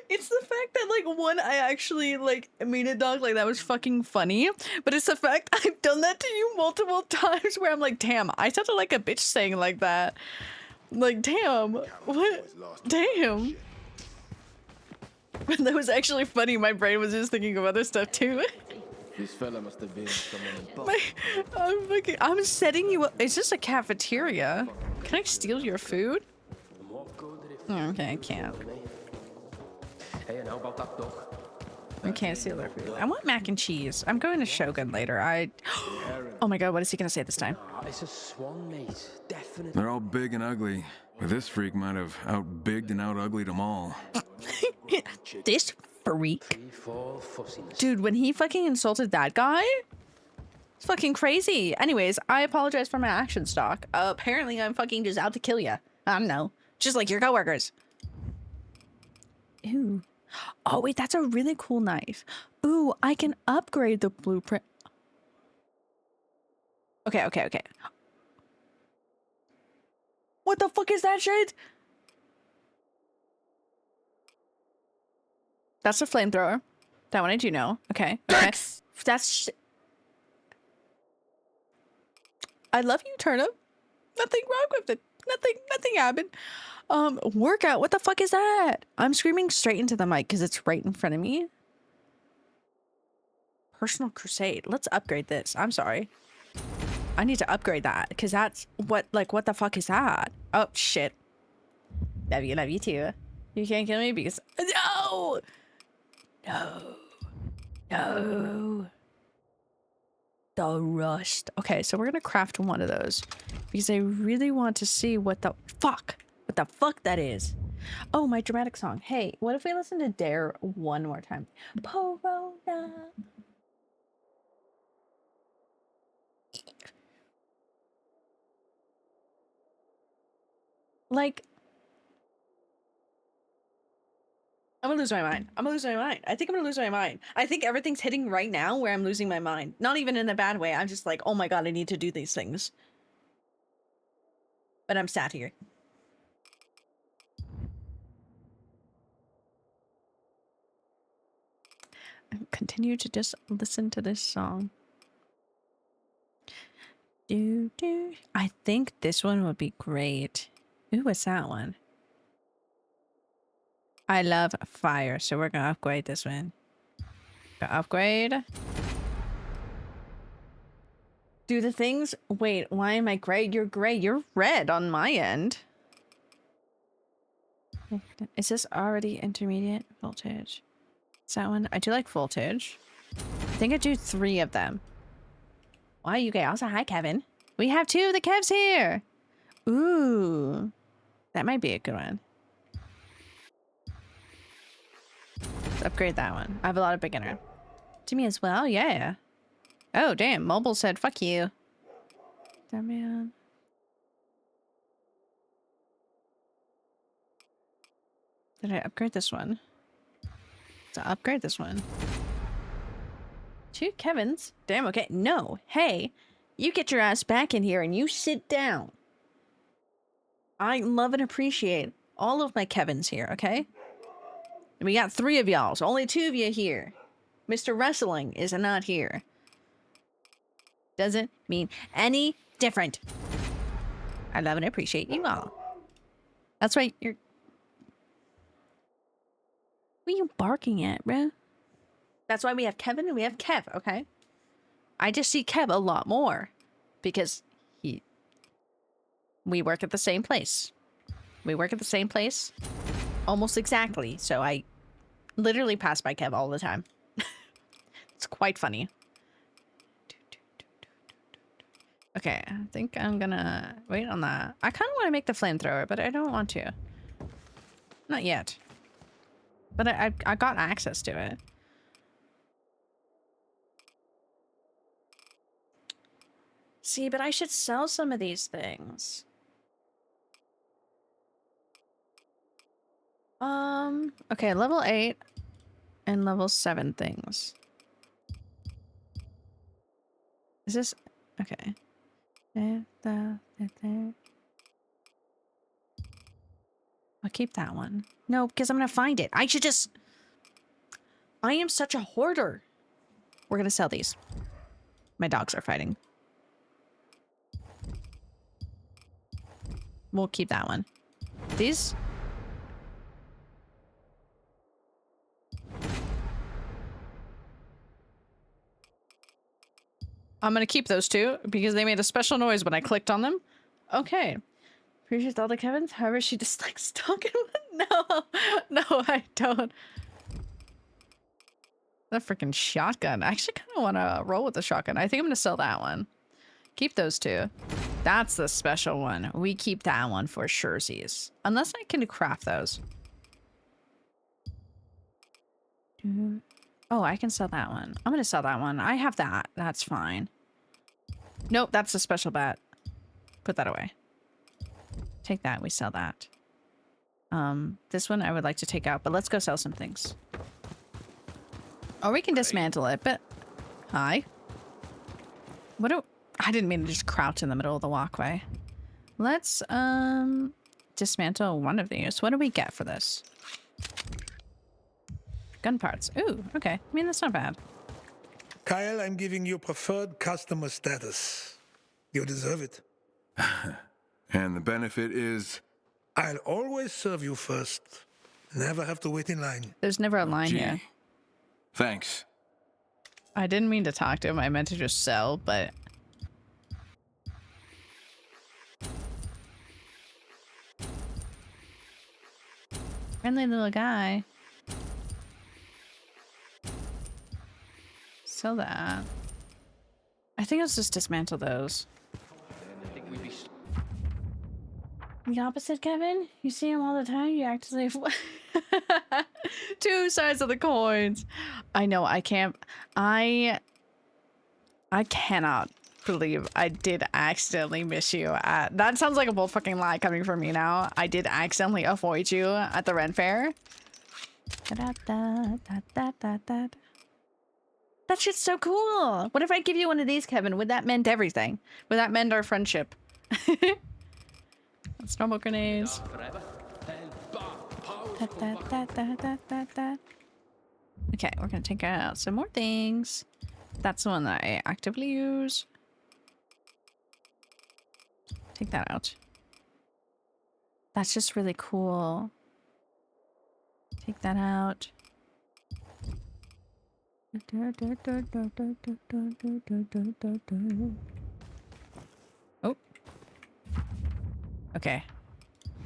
It's the fact that, like, one, I actually, like, made it, dog, like, that was fucking funny. But it's the fact I've done that to you multiple times where I'm like, damn, I sounded like a bitch saying like that. Like, damn. What? Damn. That was actually funny. My brain was just thinking of other stuff, too. This fella must have been someone in I'm setting you up. Is this a cafeteria? Can I steal your food? Oh, okay, I can't. Hey, and how about that dog? I can't steal their food. I want mac and cheese. I'm going to Shogun later. Oh my god, what is he gonna say this time? It's a swan, mate. Definitely. They're all big and ugly, but this freak might have out-bigged and out-uglied them all. This freak. Dude, when he fucking insulted that guy, it's fucking crazy. Anyways, I apologize for my action stock. Apparently I'm fucking just out to kill ya. I don't know. Just like your coworkers. Ew. Oh wait, that's a really cool knife. Ooh, I can upgrade the blueprint. Okay. What the fuck is that shit? That's a flamethrower. That one I do know. Okay. That's I love you, Turnip. Nothing wrong with it. Nothing happened. Workout. What the fuck is that? I'm screaming straight into the mic because it's right in front of me. Personal crusade. Let's upgrade this. I'm sorry. I need to upgrade that because that's what the fuck is that? Oh shit. Love you too. You can't kill me because no. The rust. Okay, so we're gonna craft one of those because I really want to see what the fuck that is. Oh, my dramatic song. Hey, what if we listen to Dare one more time? Corona. Like, I'm gonna lose my mind. I think I'm gonna lose my mind. I think everything's hitting right now where I'm losing my mind. Not even in a bad way. I'm just like, oh my god, I need to do these things. But I'm sat here. Continue to just listen to this song. I think this one would be great. Ooh, what's that one? I love fire, so we're gonna upgrade this one. Upgrade. Do the things. Wait, why am I gray? You're gray. You're red on my end. Is this already intermediate voltage? Is that one? I do like voltage. I think I do 3 of them. Why you guys? Also, hi, Kevin. We have 2 of the Kevs here. Ooh. That might be a good one. Let's upgrade that one. I have a lot of beginner. To me as well? Yeah. Oh, damn. Mobile said, fuck you. That man. Did I upgrade this one? To upgrade this one. 2 Kevins? Damn, okay. No. Hey, you get your ass back in here and you sit down. I love and appreciate all of my Kevins here, okay? We got 3 of y'all, so only 2 of you here. Mr. Wrestling is not here. Doesn't mean any different. I love and appreciate you all. That's right, you're... What are you barking at, bro? That's why we have Kevin and we have Kev, okay? I just see Kev a lot more. Because we work at the same place. We work at the same place. Almost exactly. So I literally pass by Kev all the time. It's quite funny. Okay, I think I'm gonna wait on that. I kind of want to make the flamethrower, but I don't want to. Not yet. But I got access to it. See, but I should sell some of these things. Okay, level 8 and level 7 things. Is this okay? I'll keep that one. No, because I'm gonna find it. I am such a hoarder. We're gonna sell these. My dogs are fighting. We'll keep that one. These? I'm gonna keep those 2 because they made a special noise when I clicked on them. Okay. Appreciate all the Kevins. However, she dislikes talking. No, I don't. That freaking shotgun. I actually kind of want to roll with the shotgun. I think I'm gonna sell that one. Keep those 2. That's the special one. We keep that one for surezies. Unless I can craft those. Oh, I can sell that one. I'm gonna sell that one. I have that. That's fine. Nope, that's a special bat. Put that away. Take that. We sell that. This one I would like to take out, but let's go sell some things. Or we can dismantle it, but... Hi. What do... I didn't mean to just crouch in the middle of the walkway. Let's, dismantle one of these. What do we get for this? Gun parts. Ooh, okay. I mean, that's not bad. Kyle, I'm giving you preferred customer status. You deserve it. And the benefit is? I'll always serve you first. Never have to wait in line. There's never a line here. Thanks. I didn't mean to talk to him. I meant to just sell, but... Friendly little guy. Sell that. I think let's just dismantle those. The opposite, Kevin? You see him all the time? You act as if... 2 sides of the coins. I know, I can't... I cannot believe I did accidentally miss you at... That sounds like a bull fucking lie coming from me now. I did accidentally avoid you at the Ren Fair. That shit's so cool. What if I give you one of these, Kevin? Would that mend everything? Would that mend our friendship? Snowball grenades. Okay, we're gonna take out some more things. That's the one that I actively use. Take that out. That's just really cool. Take that out. Oh. Okay.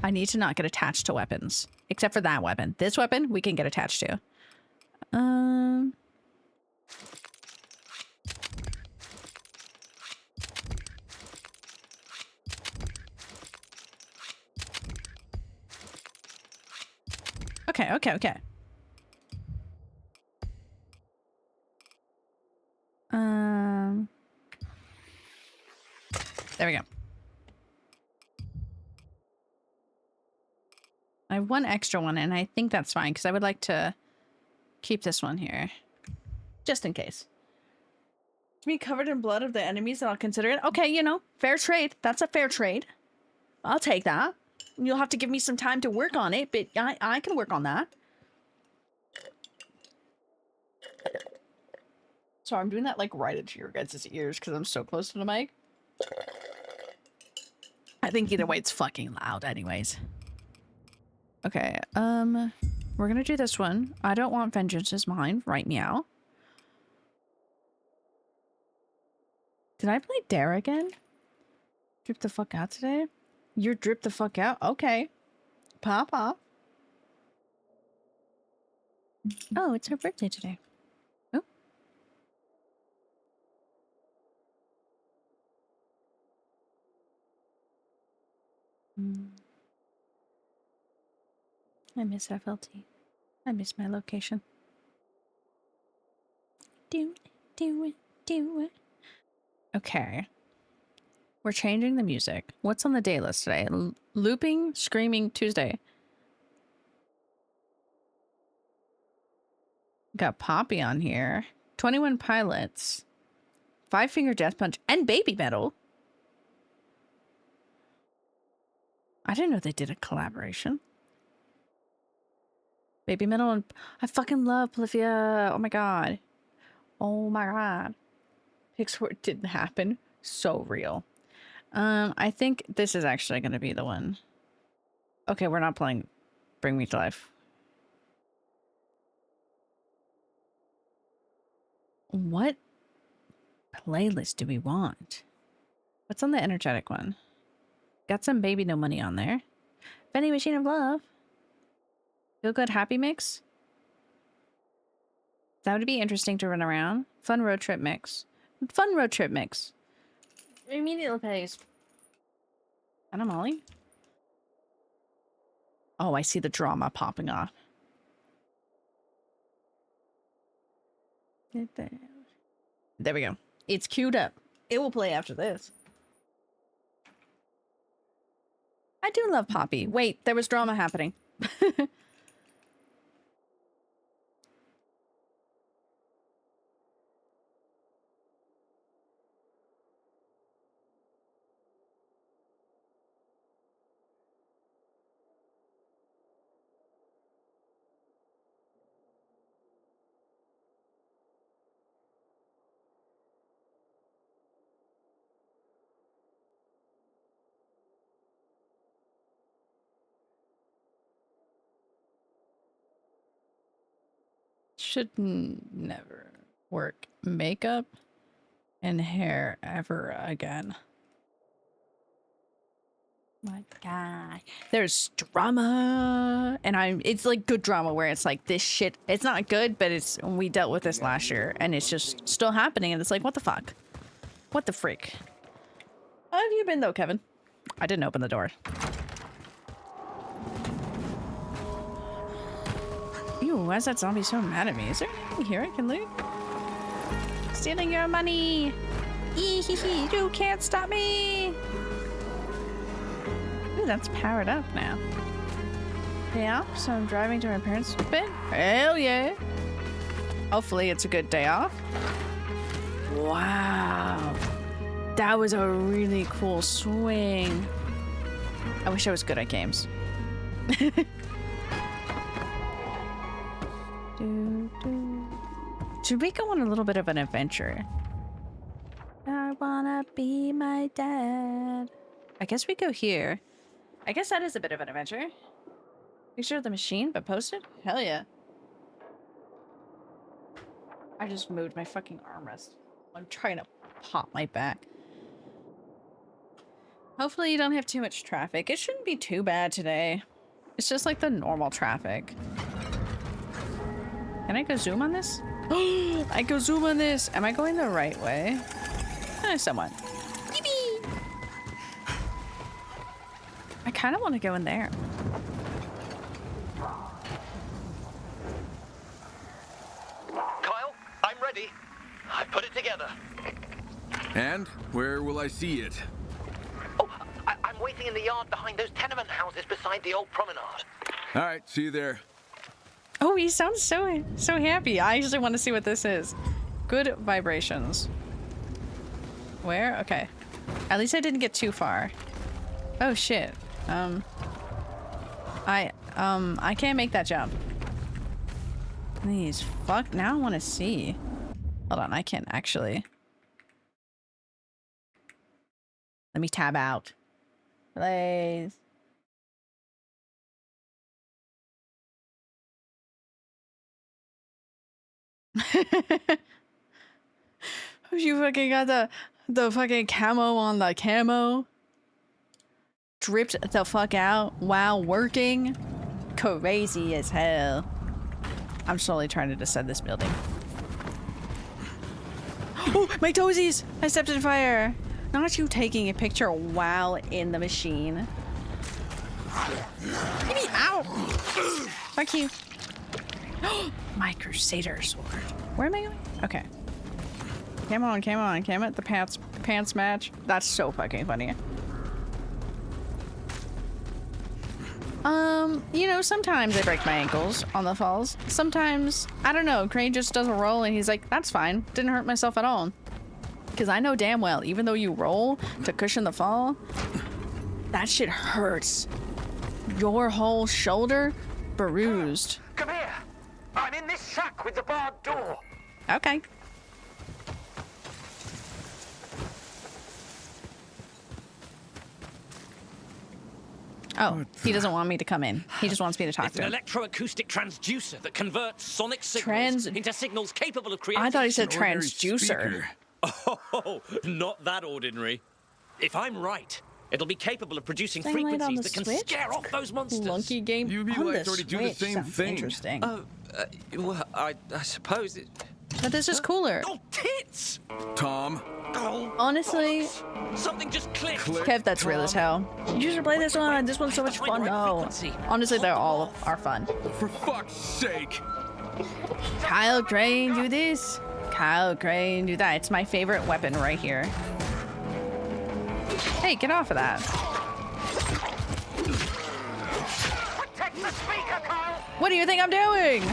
I need to not get attached to weapons. Except for that weapon. This weapon, we can get attached to. Okay, okay, okay. There we go. I have one extra one, and I think that's fine, because I would like to keep this one here. Just in case. To be covered in blood of the enemies, and I'll consider it. Okay, you know, fair trade. That's a fair trade. I'll take that. You'll have to give me some time to work on it, but I can work on that. So I'm doing that like right into your guys' ears because I'm so close to the mic. I think either way it's fucking loud anyways. Okay, we're gonna do this one. I don't want vengeance is mine right now. Did I play Dare again? Drip the fuck out today? You're drip the fuck out? Okay. Pop off. Oh, it's her birthday today. Oh. I miss FLT. I miss my location. Do it. Okay. We're changing the music. What's on the day list today? Looping, Screaming Tuesday. Got Poppy on here. 21 Pilots. Five Finger Death Punch and Baby Metal. I didn't know they did a collaboration. Baby Metal and I fucking love Polyphia. Oh my god. Oh my god. Pixar didn't happen. So real. I think this is actually going to be the one. Okay, we're not playing Bring Me to Life. What playlist do we want? What's on the energetic one? Got some Baby No Money on there. Vending Machine of Love. Feel Good Happy Mix. That would be interesting to run around. Fun Road Trip Mix. Fun Road Trip Mix. Immediately plays. Anna Molly? Oh, I see the drama popping off. There we go. It's queued up. It will play after this. I do love Poppy. Wait, there was drama happening. Should never work makeup and hair ever again. My god. There's drama. And it's like good drama where it's like this shit. It's not good, but we dealt with this last year and it's just still happening. And it's like, what the fuck? What the freak? How have you been though, Kevin? I didn't open the door. Ew, why is that zombie so mad at me? Is there anything here I can loot? Stealing your money! Eehehe, you can't stop me! Ooh, that's powered up now. Day off, so I'm driving to my parents' bed? Hell yeah! Hopefully it's a good day off. Wow. That was a really cool swing. I wish I was good at games. Should we go on a little bit of an adventure? I wanna be my dad. I guess we go here. I guess that is a bit of an adventure. Picture of the machine, but posted? Hell yeah. I just moved my fucking armrest. I'm trying to pop my back. Hopefully you don't have too much traffic. It shouldn't be too bad today. It's just like the normal traffic. Can I go zoom on this? I can zoom on this. Am I going the right way? Somewhat. I kind of want to go in there. Kyle, I'm ready. I put it together. And where will I see it? Oh, I'm waiting in the yard behind those tenement houses beside the old promenade. All right, see you there. Oh, he sounds so happy. I actually want to see what this is. Good vibrations. Where? Okay. At least I didn't get too far. Oh shit. I can't make that jump. Please, fuck. Now I want to see. Hold on, I can't actually. Let me tab out. Please. You fucking got the fucking camo on the camo. Dripped the fuck out while working. Crazy as hell. I'm slowly trying to descend this building. Oh, my toesies! I stepped in fire. Not you taking a picture while in the machine. Give me out! Fuck you. My Crusader sword. Where am I going? Okay. Came on, came on, came at the pants match. That's so fucking funny. You know, sometimes I break my ankles on the falls. Sometimes, I don't know, Crane just does a roll and he's like, that's fine. Didn't hurt myself at all. Because I know damn well, even though you roll to cushion the fall, that shit hurts. Your whole shoulder bruised. Come here. I'm in this shack with the barred door. Okay. Oh, he doesn't want me to come in. He just wants me to talk It's to an him. electroacoustic transducer that converts sonic signals into signals capable of creating... I thought he said An ordinary transducer. speaker. Oh, not that ordinary. If I'm right, it'll be capable of producing Thing light on frequencies the that can Switch? scare off those monsters. Lunky game UV on the lights already do the Switch. same Sounds thing. interesting. Well, I suppose it... But this is cooler. Oh, tits! Tom. Oh, Honestly, something just clicked. Kev, that's real as hell. You should play this one. This one's so much fun. No. Honestly, they're all are fun. For fuck's sake. Kyle Crane, do this. Kyle Crane, do that. It's my favorite weapon right here. Hey, get off of that. Protect the speaker, Kyle. What do you think I'm doing?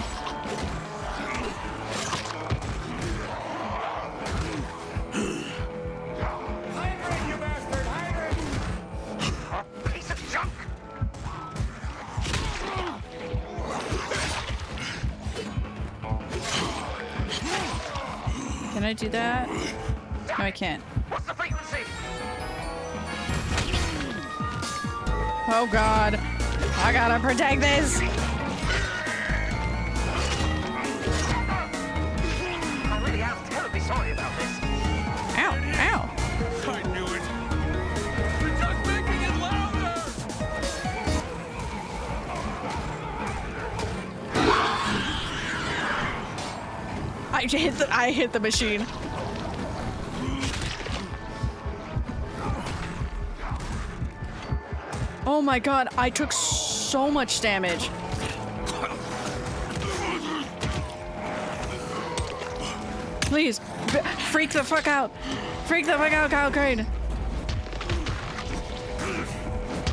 Hydrate, you bastard! Hydrate! A piece of junk. Can I do that? No, I can't. What's the frequency? Oh god. I gotta protect this. I really am terribly sorry about this. Ow, ow. I knew it. We're just making it louder. I hit the machine. Oh my god, I took so much damage. Please, freak the fuck out. Freak the fuck out, Kyle Crane.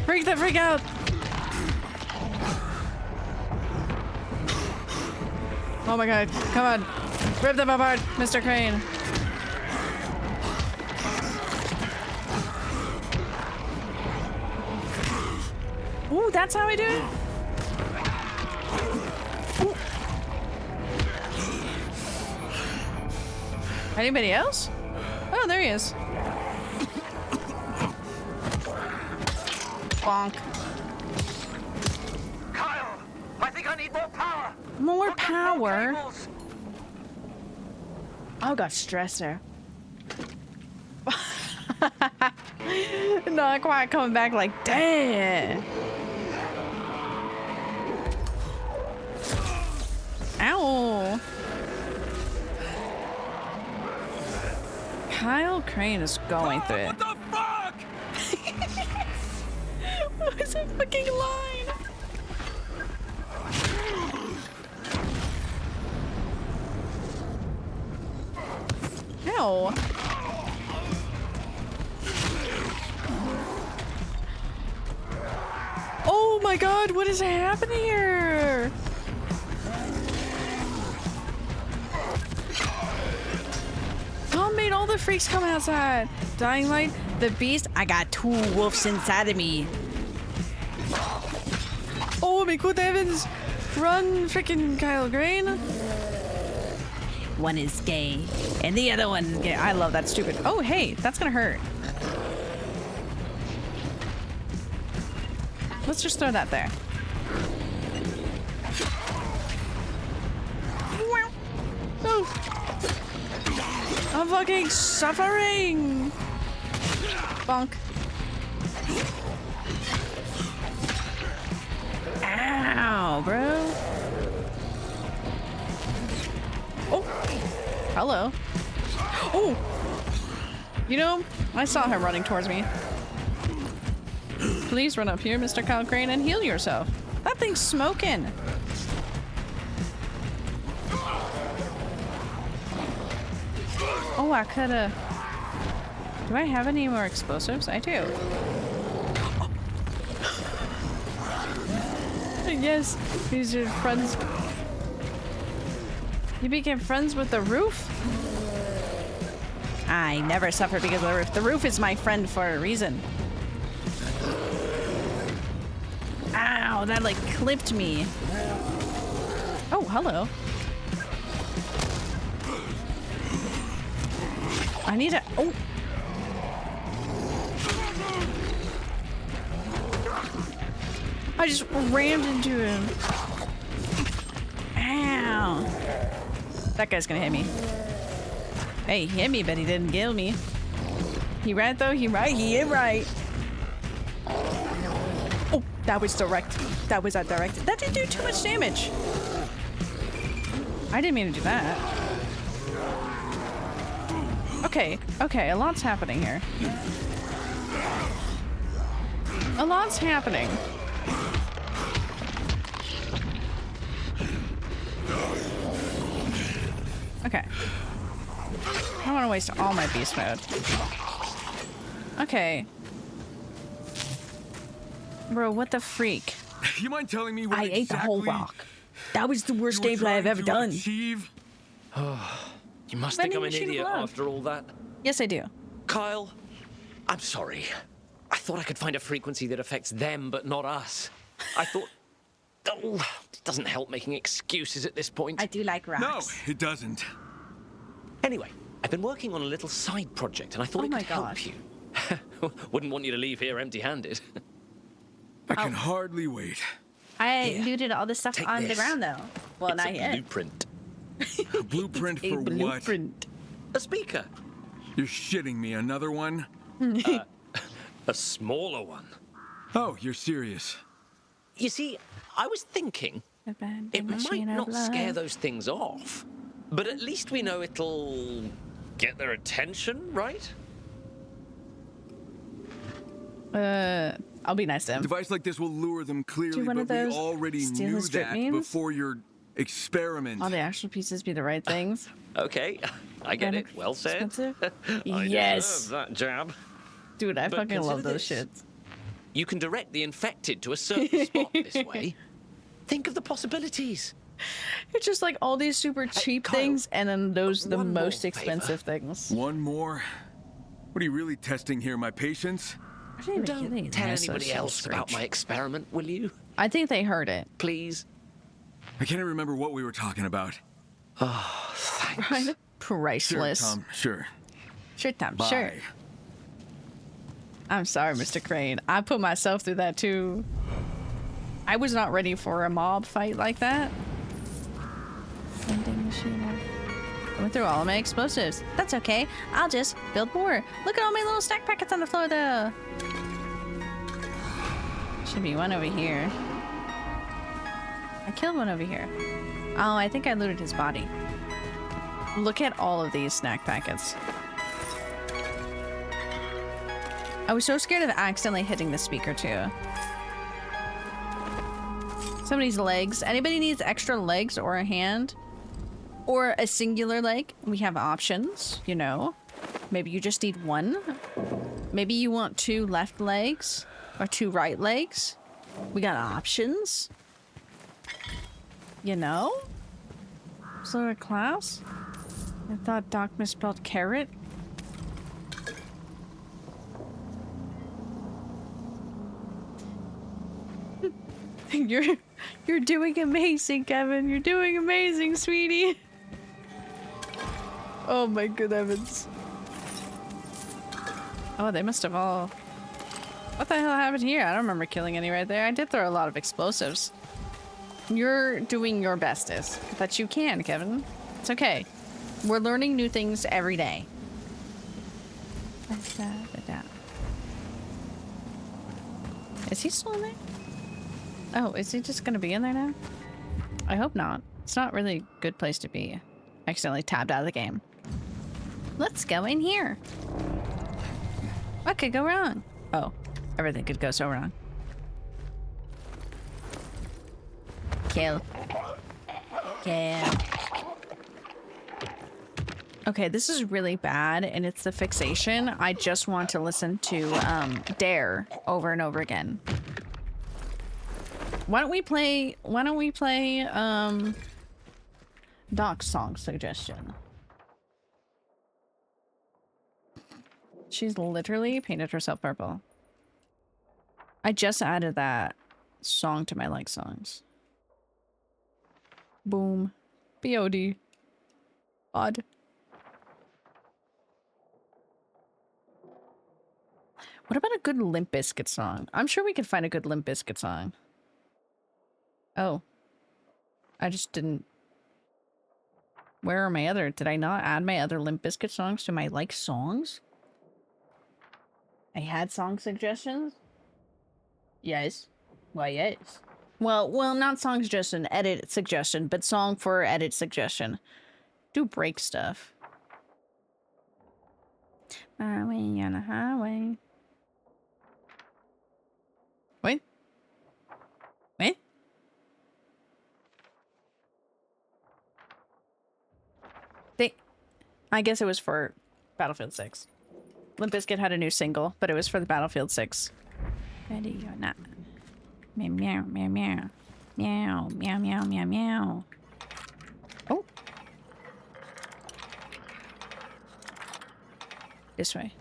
Freak the freak out. Oh my god, come on. Rip them apart, Mr. Crane. Ooh, that's how I do it? Ooh. Anybody else? Oh, there he is. Bonk. Kyle, I think I need more power. More Look at power? cables. Oh, got stressor. Not quite coming back like, damn. Ow. Kyle Crane is going through it. What the fuck? What was that fucking line? Ow. Oh my god, what is happening here? Tom made all the freaks come outside. Dying Light, the Beast, I got 2 wolves inside of me. Oh my good heavens! Run, freaking Kyle Crane. One is gay, and the other one is gay. I love that stupid. Oh, hey, that's gonna hurt. Let's just throw that there. Oh. I'm fucking suffering. Bonk. Ow, bro. Oh, hello. Oh, you know, I saw him running towards me. Please run up here, Mr. Kyle Crane, and heal yourself. That thing's smoking. Oh, I coulda. Do I have any more explosives? I do. Yes, these are friends. You became friends with the roof? I never suffer because of the roof. The roof is my friend for a reason. Ow, that like clipped me. Oh, hello. I need to. Oh. I just rammed into him. Ow. That guy's gonna hit me. Hey, he hit me, but he didn't kill me. He right though? He right? He hit right. Oh, that was direct. That was that direct. That didn't do too much damage. I didn't mean to do that. Okay, okay, a lot's happening here. A lot's happening. Okay. I don't want to waste all my beast mode. Okay. Bro, what the freak? You mind telling me what I ate the whole rock. That was the worst gameplay I've ever done. You must think I'm an idiot after all that. Yes, I do. Kyle, I'm sorry. I thought I could find a frequency that affects them, but not us. I thought... Oh, it doesn't help making excuses at this point. I do like rocks. No, it doesn't. Anyway, I've been working on a little side project, and I thought it could help you. Wouldn't want you to leave here empty-handed. I can hardly wait. I looted all this stuff on the ground, though. Well, It's not a yet. blueprint. A blueprint for what? Blueprint. A speaker. You're shitting me. Another one? A smaller one. Oh, you're serious. You see, I was thinking it might not scare those things off, but at least we know it'll get their attention, right? I'll be nice to him. A device like this will lure them clearly, one but of those we already steal knew his drip that memes? before your experiment. All the actual pieces be the right things. Okay, I get it. Well said. Expensive? I Yes. deserve that jab. Dude, I But fucking love consider those this. shits. You can direct the infected to a certain spot this way. Think of the possibilities. It's just like all these super cheap Kyle, things, and then those the one more most favor. expensive things. One more? What are you really testing here, my patience? I didn't even Don't kill tell these anybody assholes, else about Screech. my experiment, will you? I think they heard it. Please? I can't remember what we were talking about. Oh, thanks. Right? Priceless. Sure, Tom, sure. Sure, Tom. Bye. Sure. I'm sorry, Mr. Crane. I put myself through that too. I was not ready for a mob fight like that. Vending machine. I went through all of my explosives. That's okay. I'll just build more. Look at all my little snack packets on the floor, though. Should be one over here. I killed one over here. Oh, I think I looted his body. Look at all of these snack packets. I was so scared of accidentally hitting the speaker too. Somebody's legs. Anybody needs extra legs or a hand? Or a singular leg? We have options, you know. Maybe you just need one. Maybe you want 2 left legs or 2 right legs. We got options. You know? Is there a class? I thought Doc misspelled carrot. You're doing amazing, Kevin. You're doing amazing, sweetie. Oh my good heavens. Oh, they must have all... What the hell happened here? I don't remember killing any right there. I did throw a lot of explosives. You're doing your bestest that you can, Kevin. It's okay. We're learning new things every day. Is he still in there? Oh, is he just gonna be in there now? I hope not. It's not really a good place to be. I accidentally tabbed out of the game. Let's go in here. What could go wrong? Oh, everything could go so wrong. Kill. Kill. Okay, this is really bad, and it's the fixation. I just want to listen to Dare over and over again. Why don't we play Doc's song suggestion? She's literally painted herself purple. I just added that song to my like songs. Boom. VOD. Odd. What about a good Limp Bizkit song? I'm sure we could find a good Limp Bizkit song. Oh. I just didn't... Where are my other... Did I not add my other Limp Bizkit songs to my like songs? I had song suggestions? Yes. Why, yes. Well, not song suggestion, edit suggestion, but song for edit suggestion. Do break stuff. My way on the highway. Wait. Wait. I guess it was for Battlefield 6. Limp Bizkit had a new single, but it was for the Battlefield 6. Ready or not. Meow, meow, meow, meow. Meow, meow, meow, meow, meow. Oh. This way.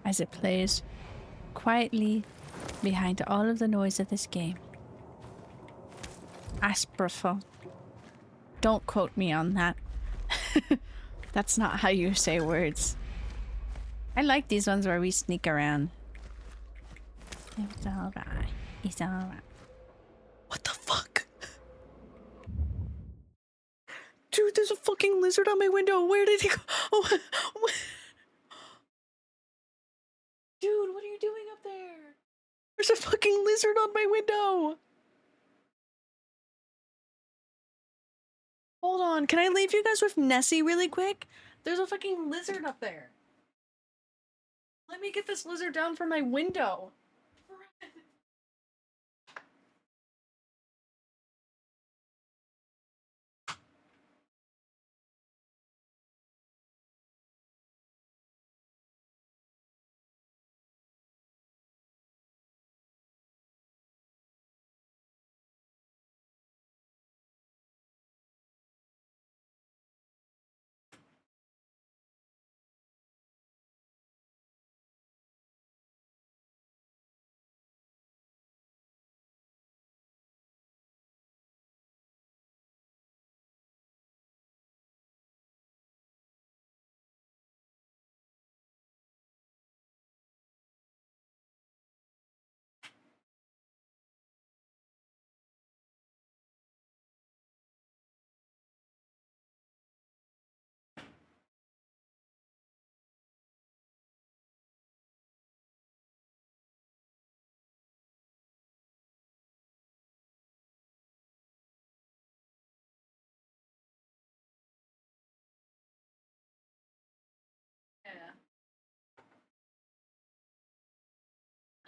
As it plays quietly behind all of the noise of this game. Asperful. Don't quote me on that. That's not how you say words. I like these ones where we sneak around. It's alright. It's alright. What the fuck? Dude, there's a fucking lizard on my window. Where did he go? Oh, dude, what are you doing up there? There's a fucking lizard on my window. Hold on, can I leave you guys with Nessie really quick? There's a fucking lizard up there. Let me get this lizard down from my window.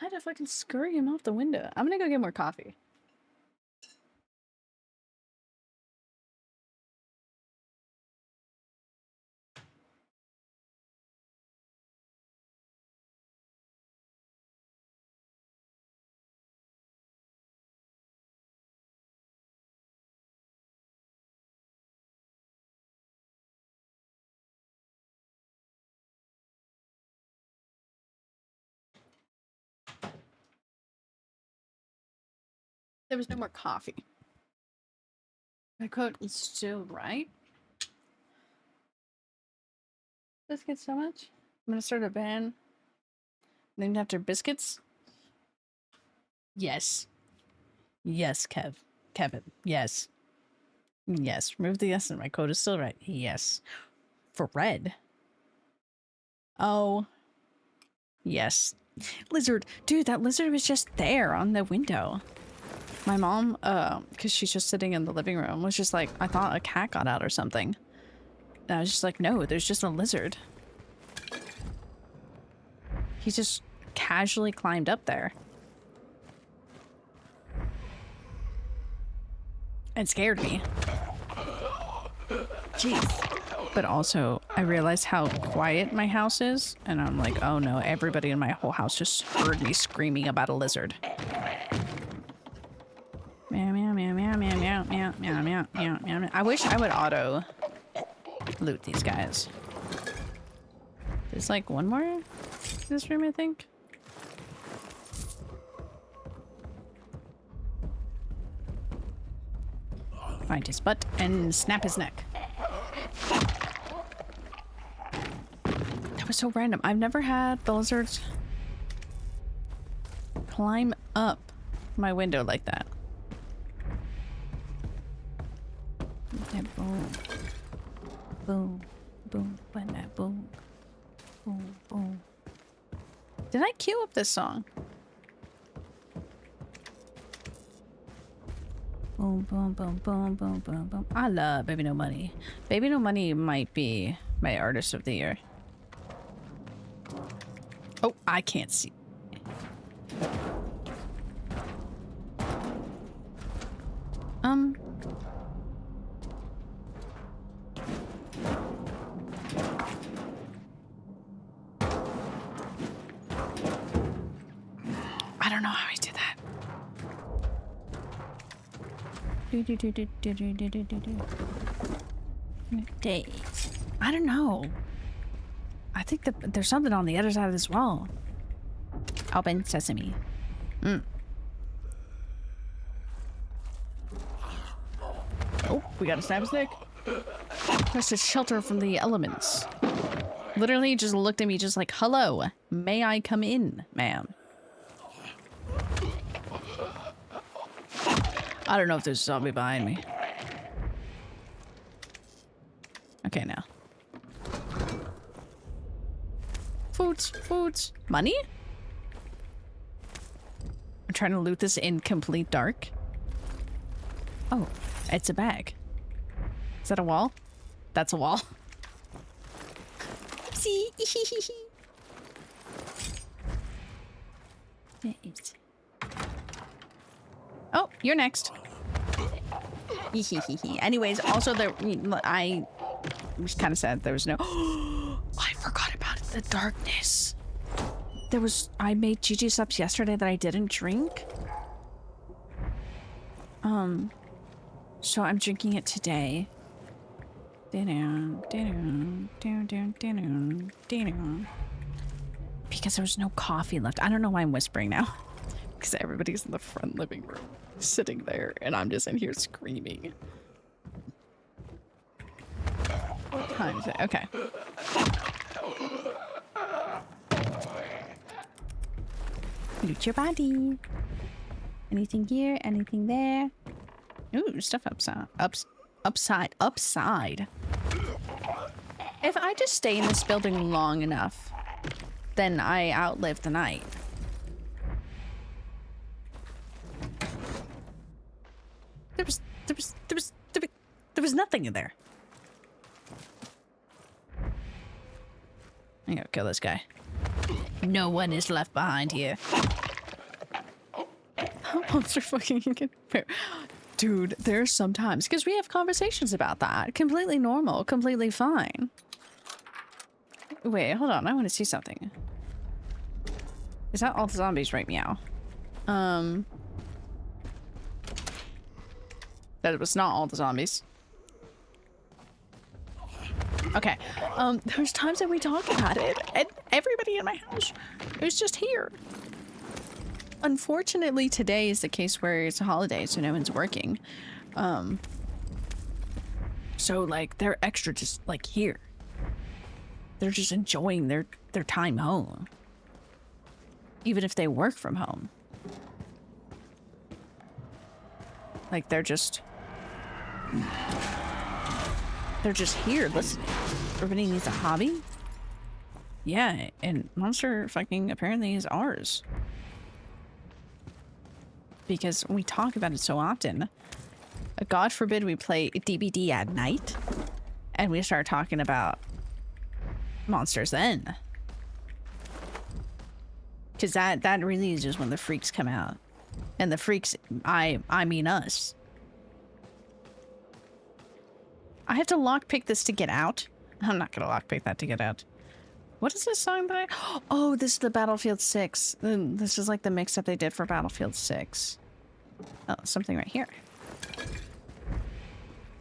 I had to fucking scurry him out the window. I'm gonna go get more coffee. There was no more coffee. My coat is still right. Biscuits so much. I'm gonna start a band named after biscuits. Yes. Yes, Kevin. Yes. Yes. Remove the S and my code is still right. Yes. For red. Oh. Yes. Lizard. Dude, that lizard was just there on the window. My mom, because she's just sitting in the living room, was just like, I thought a cat got out or something. And I was just like, no, there's just a lizard. He just casually climbed up there. It scared me. Jeez. But also, I realized how quiet my house is, and I'm like, oh no, everybody in my whole house just heard me screaming about a lizard. Meow, meow, meow, meow, meow, meow, meow, meow, meow, meow, meow. I wish I would auto loot these guys. There's like one more in this room, I think. Find his butt and snap his neck. That was so random. I've never had the lizards climb up my window like that. Boom. Boom. Boom. Boom. Boom. Boom. Did I queue up this song? Boom, boom, boom, boom, boom, boom, boom. I love Baby No Money. Baby No Money might be my artist of the year. Oh, I can't see. I don't know how I did that. I don't know. I think that there's something on the other side of this wall. Open sesame. Oh, we got a snap snake. That's to shelter from the elements. Literally just looked at me just like, hello, may I come in, ma'am? I don't know if there's a zombie behind me. Okay, now. Foods. Money? I'm trying to loot this in complete dark. Oh, it's a bag. Is that a wall? That's a wall. See? Oh, you're next. Anyways, also I was kind of sad there was no. I forgot about the darkness. I made Gigi subs yesterday that I didn't drink. So I'm drinking it today. Because there was no coffee left. I don't know why I'm whispering now. Because everybody's in the front living room, sitting there, and I'm just in here screaming. What time is it? Okay. Loot your body. Anything here? Anything there? Ooh, stuff upside. Upside. If I just stay in this building long enough, then I outlive the night. There was nothing in there. I gotta kill this guy. No one is left behind here. Monster fucking dude, there's sometimes because we have conversations about that. Completely normal, completely fine. Wait, hold on, I want to see something. Is that all the zombies right meow? That was not all the zombies. Okay. There's times that we talk about it, and everybody in my house is just here. Unfortunately, today is the case where it's a holiday, so no one's working. So like they're extra just like here. They're just enjoying their time home. Even if they work from home. Like they're just here listening. Everybody needs a hobby. Yeah, and Monster fucking apparently is ours. Because we talk about it so often. God forbid we play DBD at night and we start talking about monsters then. Because that really is just when the freaks come out. And the freaks, I mean us. I have to lockpick this to get out. I'm not gonna lockpick that to get out. What is this song by? Oh, this is the Battlefield 6. This is like the mix-up they did for Battlefield 6. Oh, something right here.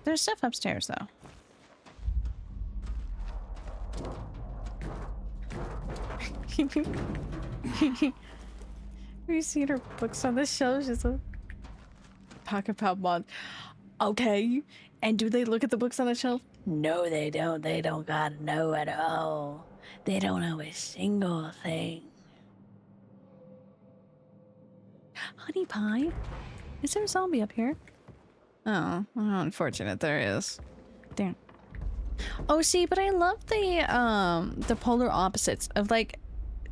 There's stuff upstairs, though. We've seen her books on the shelf. Just talk about mod. Okay. And do they look at the books on the shelf? No, they don't. They don't gotta know at all. They don't know a single thing. Honey pie? Is there a zombie up here? Oh, unfortunate there is. Damn. Oh, see, but I love the polar opposites of like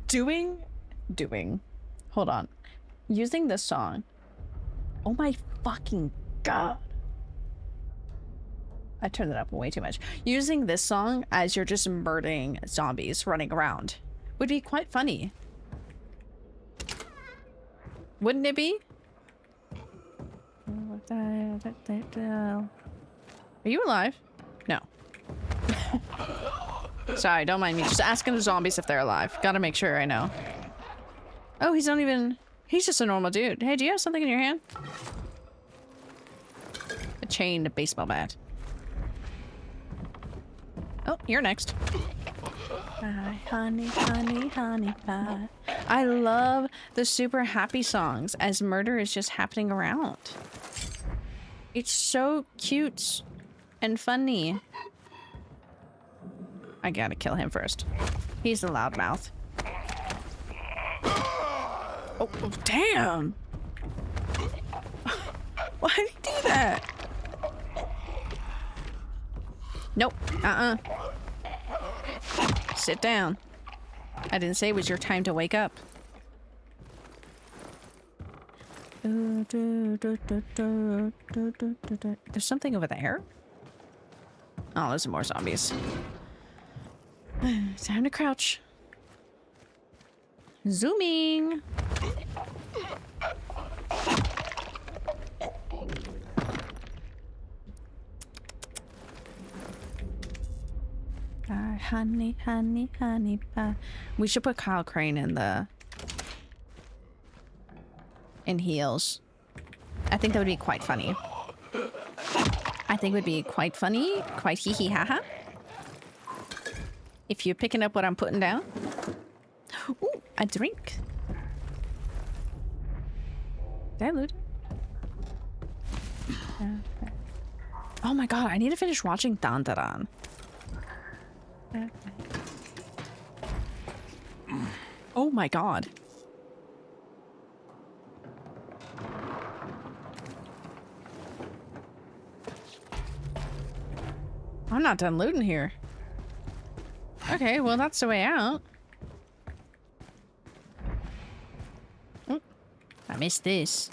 doing. Hold on. Using this song. Oh my fucking god. I turned it up way too much. Using this song as you're just murdering zombies running around would be quite funny. Wouldn't it be? Are you alive? No. Sorry, don't mind me. Just asking the zombies if they're alive. Gotta make sure I know. Oh, he's not even... He's just a normal dude. Hey, do you have something in your hand? A chained baseball bat. Oh, you're next. Hi, honey, honey, honey pie. I love the super happy songs as murder is just happening around. It's so cute and funny. I gotta kill him first. He's a loudmouth. Oh, damn! Why did he do that? Nope. Sit down. I didn't say it was your time to wake up. There's something over there? Oh, there's some more zombies. Time to crouch. Zooming. Honey, honey, honey pie. We should put Kyle Crane in heels. I think that would be quite funny. I think it would be quite funny, quite hee hee ha ha. If you're picking up what I'm putting down. Ooh, a drink. Did I loot it? Oh my god, I need to finish watching Dandaran. Oh my god. I'm not done looting here. Okay, well that's the way out. Oh, I missed this.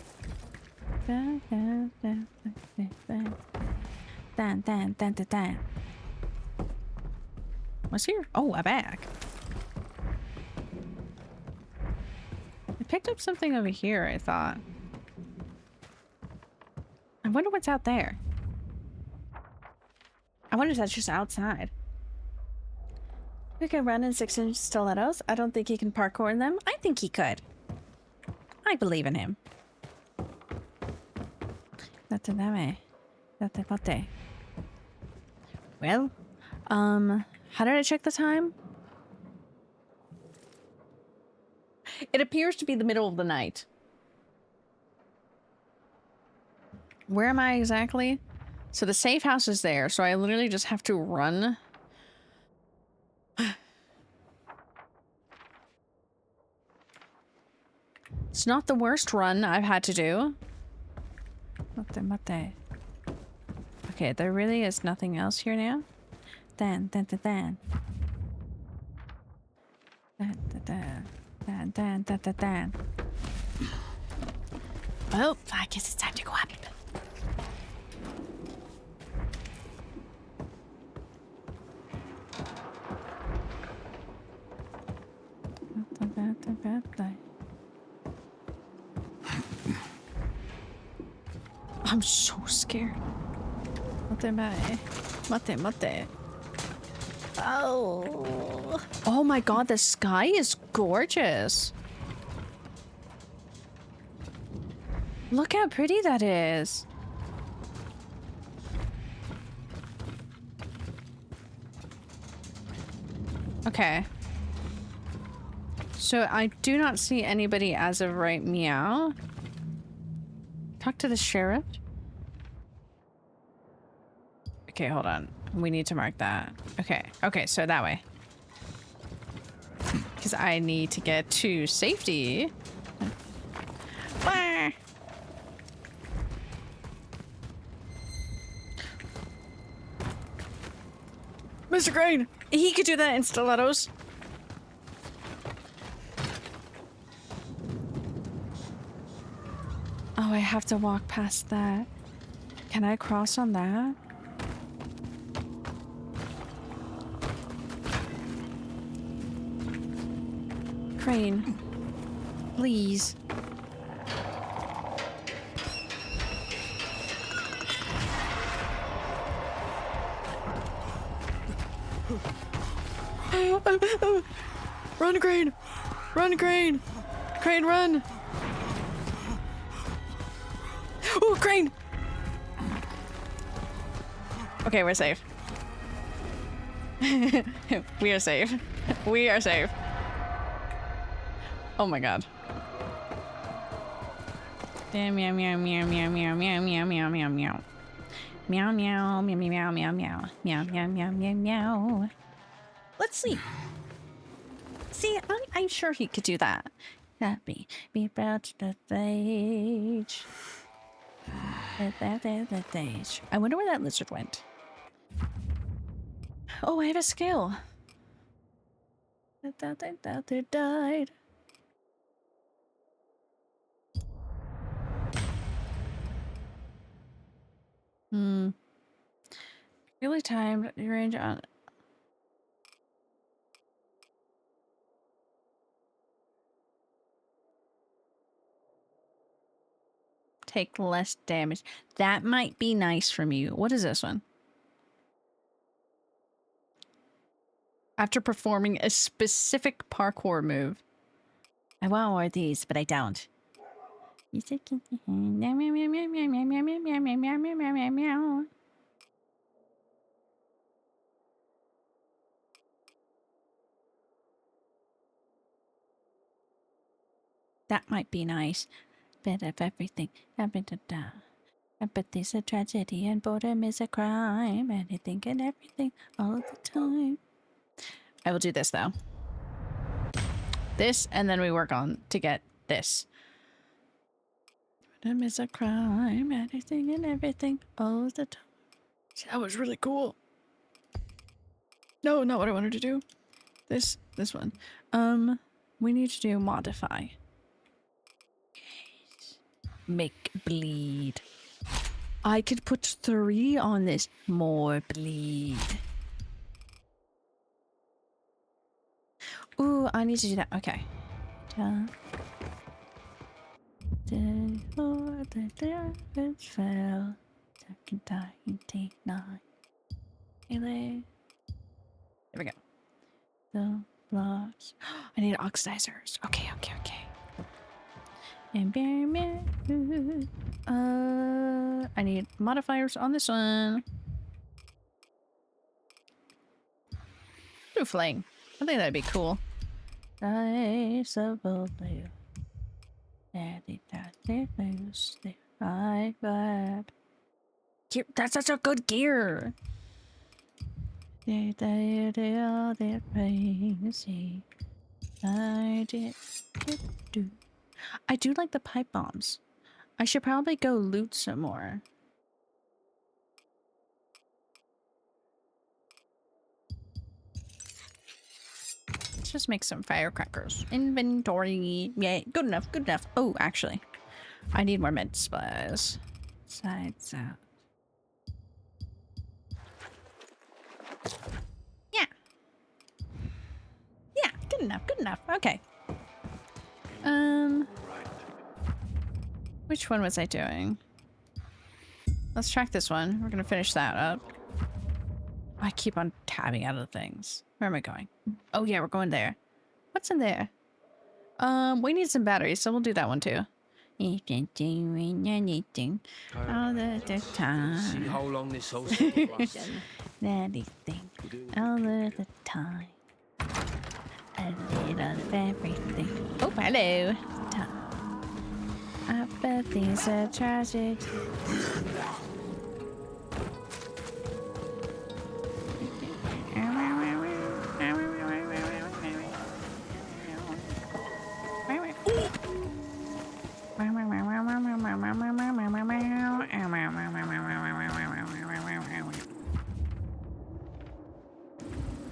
What's here? Oh, a bag. I picked up something over here, I thought. I wonder what's out there. I wonder if that's just outside. Who can run in 6-inch stilettos? I don't think he can parkour in them. I think he could. I believe in him. Well, how did I check the time? It appears to be the middle of the night. Where am I exactly? So the safe house is there, so I literally just have to run. It's not the worst run I've had to do. Okay, there really is nothing else here now. Dan. Oh, I guess it's time to go up. I'm so scared. Mate. Oh. Oh my god, the sky is gorgeous. Look how pretty that is. Okay. So I do not see anybody as of right meow. Talk to the sheriff. Okay, hold on. We need to mark that. Okay, so that way. Because I need to get to safety. Ah. Mr. Crane! He could do that in stilettos. Oh, I have to walk past that. Can I cross on that? Crane, please. Run, Crane! Run, Crane! Crane, run! Oh, Crane! Okay, we're safe. We are safe. We are safe. Oh my god. Meow meow meow meow meow meow meow meow meow meow meow. Meow meow meow meow meow meow meow meow meow meow meow. Let's see. See, I'm sure he could do that. That be proud to the stage. The stage. I wonder where that lizard went. Oh, I have a skill. They died. Really timed range on. Take less damage. That might be nice from you. What is this one? After performing a specific parkour move. I want more of these, but I don't. You said meow meow meow meow meow meow meow meow meow meow meow meow meow meow. That might be nice. Bit of everything. Empathy's a tragedy and boredom is a crime. Anything and everything all the time. I will do this though. This, and then we work on to get this. Boredom is a crime. Anything and everything all the time. See, that was really cool. No, not what I wanted to do. This one. We need to do modify. Make bleed. I could put 3 on this. More bleed. Ooh, I need to do that. Okay. More the darkness fell. There we go. The blocks. I need oxidizers. Okay. And I need modifiers on this one. Blue flame. I think that'd be cool. That's such a good gear. I do like the pipe bombs. I should probably go loot some more. Let's just make some firecrackers. Inventory. Yeah, good enough. Oh, actually, I need more med supplies. Sides out. Yeah, good enough. Okay. Which one was I doing? Let's track this one. We're gonna finish that up. I keep on tabbing out of things. Where am I going? Oh yeah, we're going there. What's in there? We need some batteries, so we'll do that one too. All the time. See how long this whole cycle lasts. All the time. A little of everything. Oh, hello. I bet these are tragic.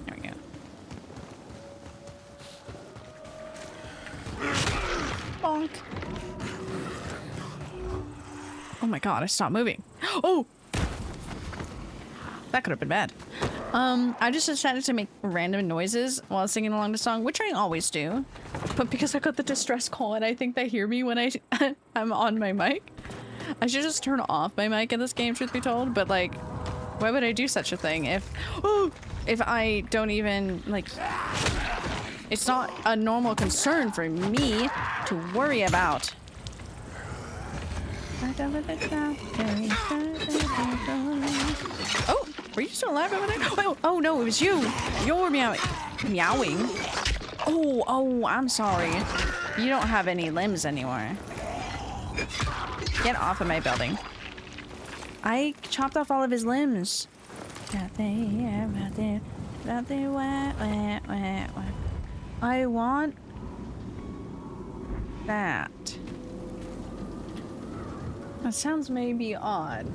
There we go. Bonk. Oh my god, I stopped moving. Oh! That could have been bad. I just decided to make random noises while singing along the song, which I always do. But because I got the distress call and I think they hear me when I'm on my mic, I should just turn off my mic in this game, truth be told. But like, why would I do such a thing if I don't even, like, it's not a normal concern for me to worry about. Oh, were you still alive over there? Oh no, it was you. You're meowing. Oh, I'm sorry. You don't have any limbs anymore. Get off of my building. I chopped off all of his limbs. I want that. That sounds maybe odd.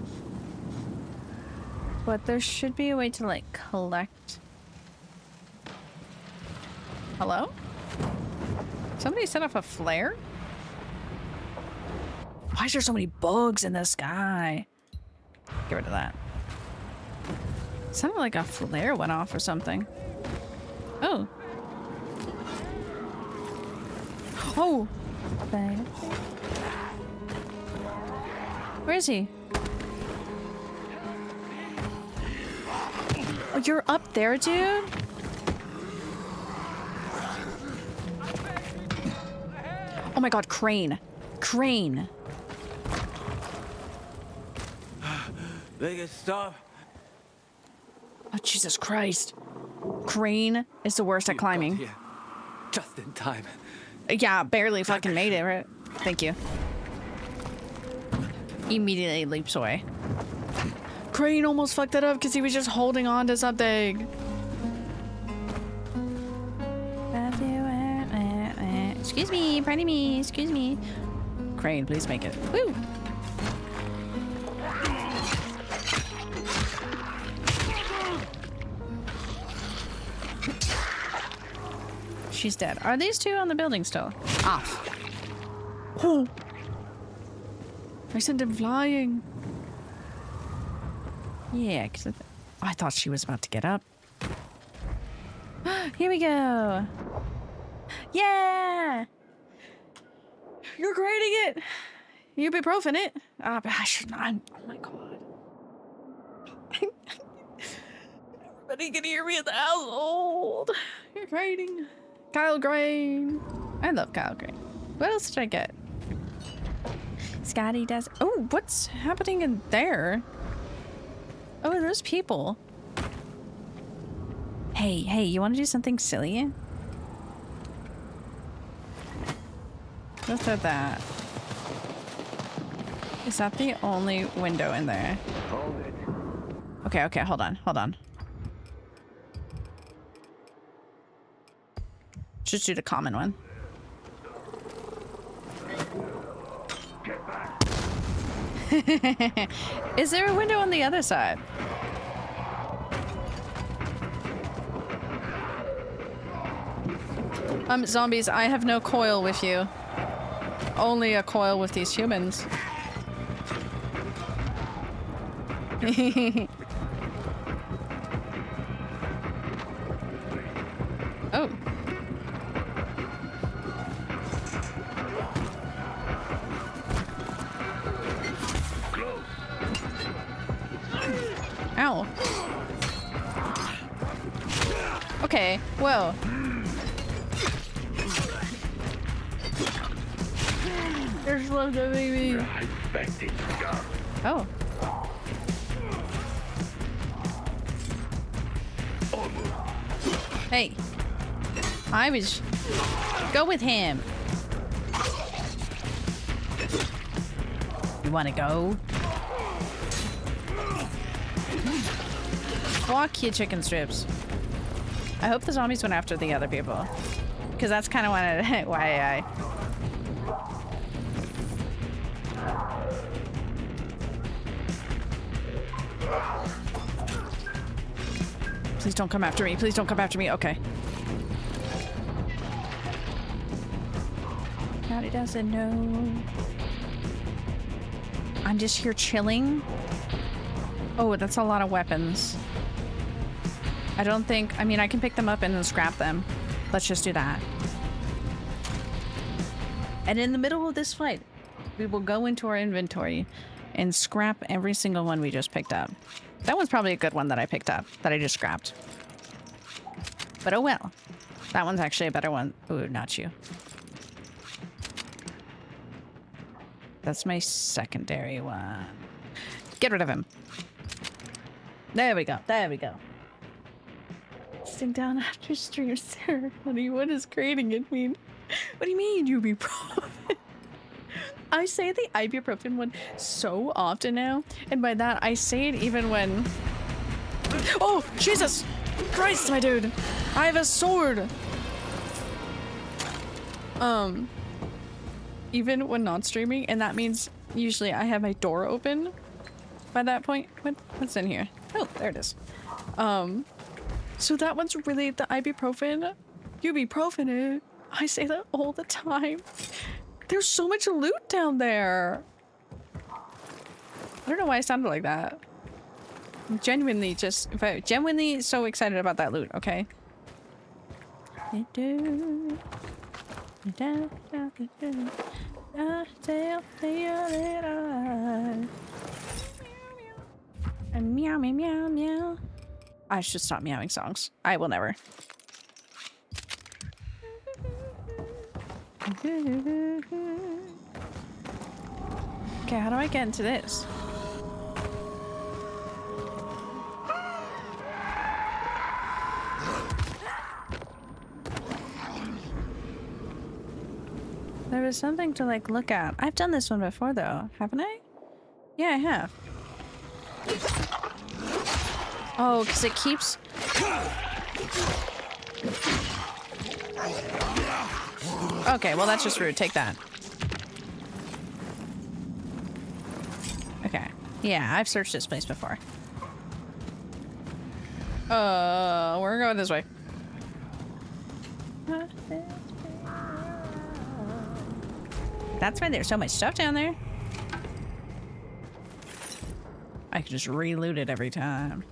But there should be a way to, like, collect. Hello? Somebody set off a flare? Why is there so many bugs in the sky? Get rid of that. It sounded like a flare went off or something. Oh. Oh! Where is he? Oh, you're up there, dude? Oh my god, crane. Crane. Make it stop. Oh, Jesus Christ. Crane is the worst at climbing. Here. Just in time. Yeah, barely fucking made it, right? Thank you. Immediately leaps away. Crane almost fucked it up because he was just holding on to something. Excuse me, pardon me, excuse me. Crane, please make it. Woo! She's dead. Are these two on the building still? Off. Oh! I sent him flying. Yeah, because I thought she was about to get up. Here we go. Yeah! You're grading it! Ibuprofen it. Ah, but I should not. Oh my god. Everybody can hear me in the household. You're writing. Kyle Grain. I love Kyle Grain. What else did I get? Scotty does. Oh, what's happening in there? Oh, there's people. Hey, hey, you want to do something silly? Let's do that. Is that the only window in there? Hold it. Okay, okay, hold on, hold on. Just do the common one. Is there a window on the other side? Zombies, I have no coil with you. Only a coil with these humans. Oh. Ow. Okay, whoa. There's loads of baby. Oh. Hey. I was... Go with him. You wanna go? Fuck you, chicken strips. I hope the zombies went after the other people. Because that's kind of why I... Please don't come after me. Please don't come after me. Okay. Howdy doesn't know. I'm just here chilling. Oh, that's a lot of weapons. I don't think... I mean, I can pick them up and then scrap them. Let's just do that. And in the middle of this fight, we will go into our inventory and scrap every single one we just picked up. That one's probably a good one that I picked up, that I just scrapped. But oh well. That one's actually a better one. Ooh, not you. That's my secondary one. Get rid of him. There we go. There we go. Sitting down after stream, Sarah, honey, what does creating it mean? What do you mean, ibuprofen? I say the ibuprofen one so often now, and by that I say it even when... Oh, Jesus Christ, my dude! I have a sword! Even when not streaming, and that means usually I have my door open by that point. What's in here? Oh, there it is. So that one's really the ibuprofen. Ibuprofen it. I say that all the time. There's so much loot down there. I don't know why I sounded like that. I'm genuinely genuinely so excited about that loot, okay? Meow, meow, meow, meow. I should stop meowing songs. I will never. Okay, how do I get into this? There was something to like look at. I've done this one before though, haven't I? Yeah, I have. Oh, because it keeps... Okay, well that's just rude. Take that. Okay. Yeah, I've searched this place before. We're going this way. That's why there's so much stuff down there. I can just re-loot it every time.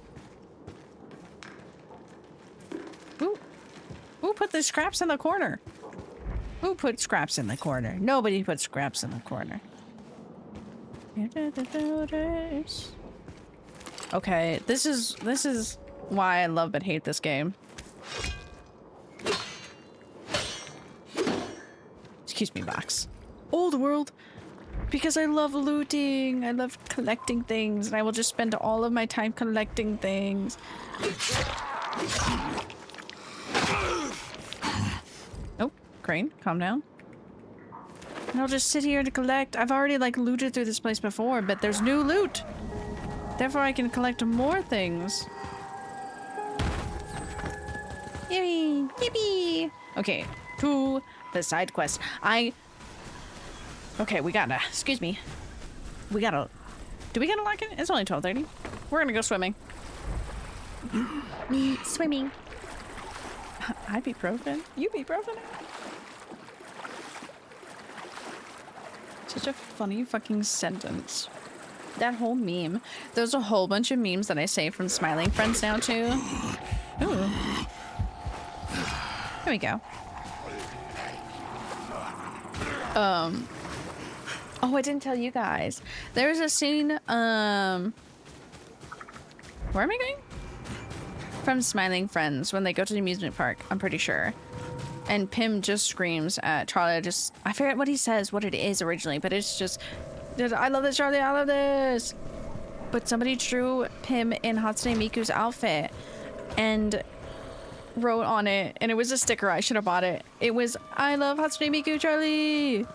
Who put the scraps in the corner? Who put scraps in the corner? Nobody put scraps in the corner. Okay, this is why I love but hate this game. Excuse me, box. Old world. Because I love looting. I love collecting things, and I will just spend all of my time collecting things. Oh, Crane, calm down. And I'll just sit here to collect. I've already like looted through this place before, but there's new loot. Therefore, I can collect more things. Yippee! Yippee! Okay, to the side quest. Okay, we gotta. Excuse me. We gotta. Do we gotta lock in? It's only 12:30. We're gonna go swimming. Me swimming. Ibuprofen? Ibuprofen? Such a funny fucking sentence. That whole meme. There's a whole bunch of memes that I say from Smiling Friends now too. Ooh. Here we go. Oh, I didn't tell you guys. There's a scene, where am I going? From Smiling Friends when they go to the amusement park, I'm pretty sure. And Pim just screams at Charlie. I forget what he says, what it is originally, but it's just, I love this, Charlie, I love this. But somebody drew Pim in Hatsune Miku's outfit and wrote on it, and it was a sticker. I should have bought it. It was, I love Hatsune Miku, Charlie.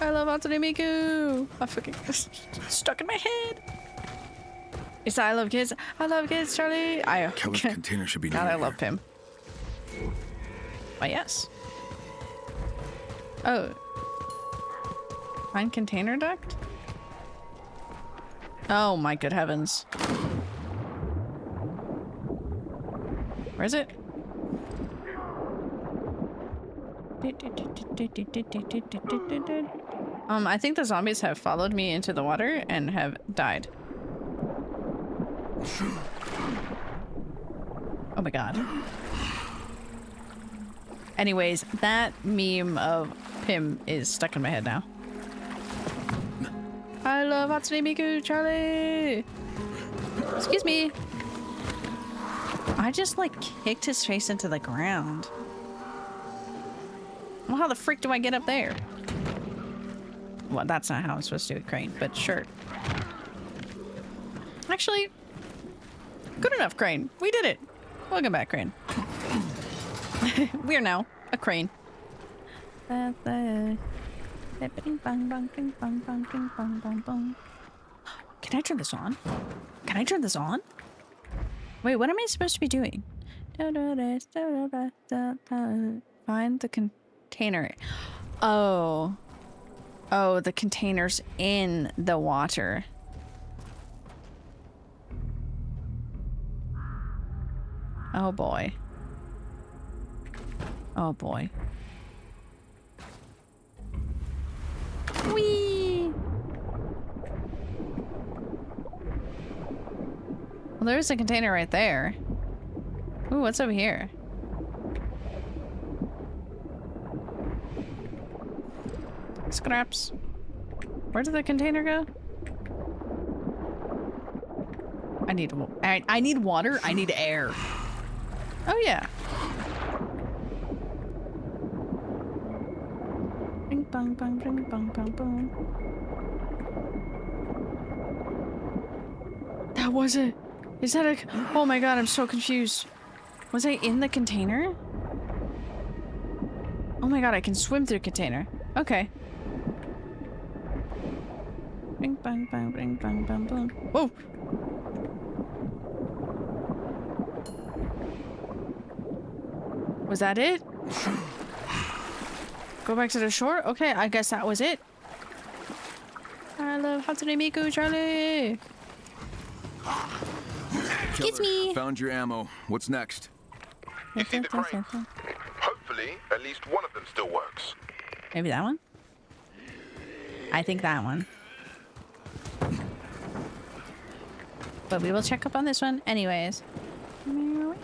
I love Hatsune Miku. I fucking stuck in my head. It's I love kids. I love kids, Charlie. Kelly's container should be God, I near love Pim. Why, yes. Oh. Find container duct? Oh my good heavens. Where is it? I think the zombies have followed me into the water and have died. Oh my god. Anyways, that meme of Pim is stuck in my head now. I love Hatsune Miku, Charlie! Excuse me. I just like kicked his face into the ground. Well, how the freak do I get up there? Well, that's not how I'm supposed to do it, Crane, but sure. Actually, good enough, Crane. We did it. Welcome back, Crane. We are now a crane. Can I turn this on? Can I turn this on? Wait, what am I supposed to be doing? Find the container. Oh. Oh, the container's in the water. Oh boy. Oh boy. Whee! Well, there's a container right there. Ooh, what's over here? Scraps. Where did the container go? I need water. I need air. Oh yeah. Bing bong bong bing bong bong bong. That was it. Is that a? Oh my god, I'm so confused. Was I in the container? Oh my god, I can swim through the container. Okay. Bing bang bang bing bang bang boom. Whoa! Was that it? Go back to the shore? Okay, I guess that was it. I love Hatsune Miku, Charlie! Excuse me! Found your ammo. What's next? You see the crane? Hopefully, at least one of them still works. Maybe that one? I think that one. But we will check up on this one anyways. I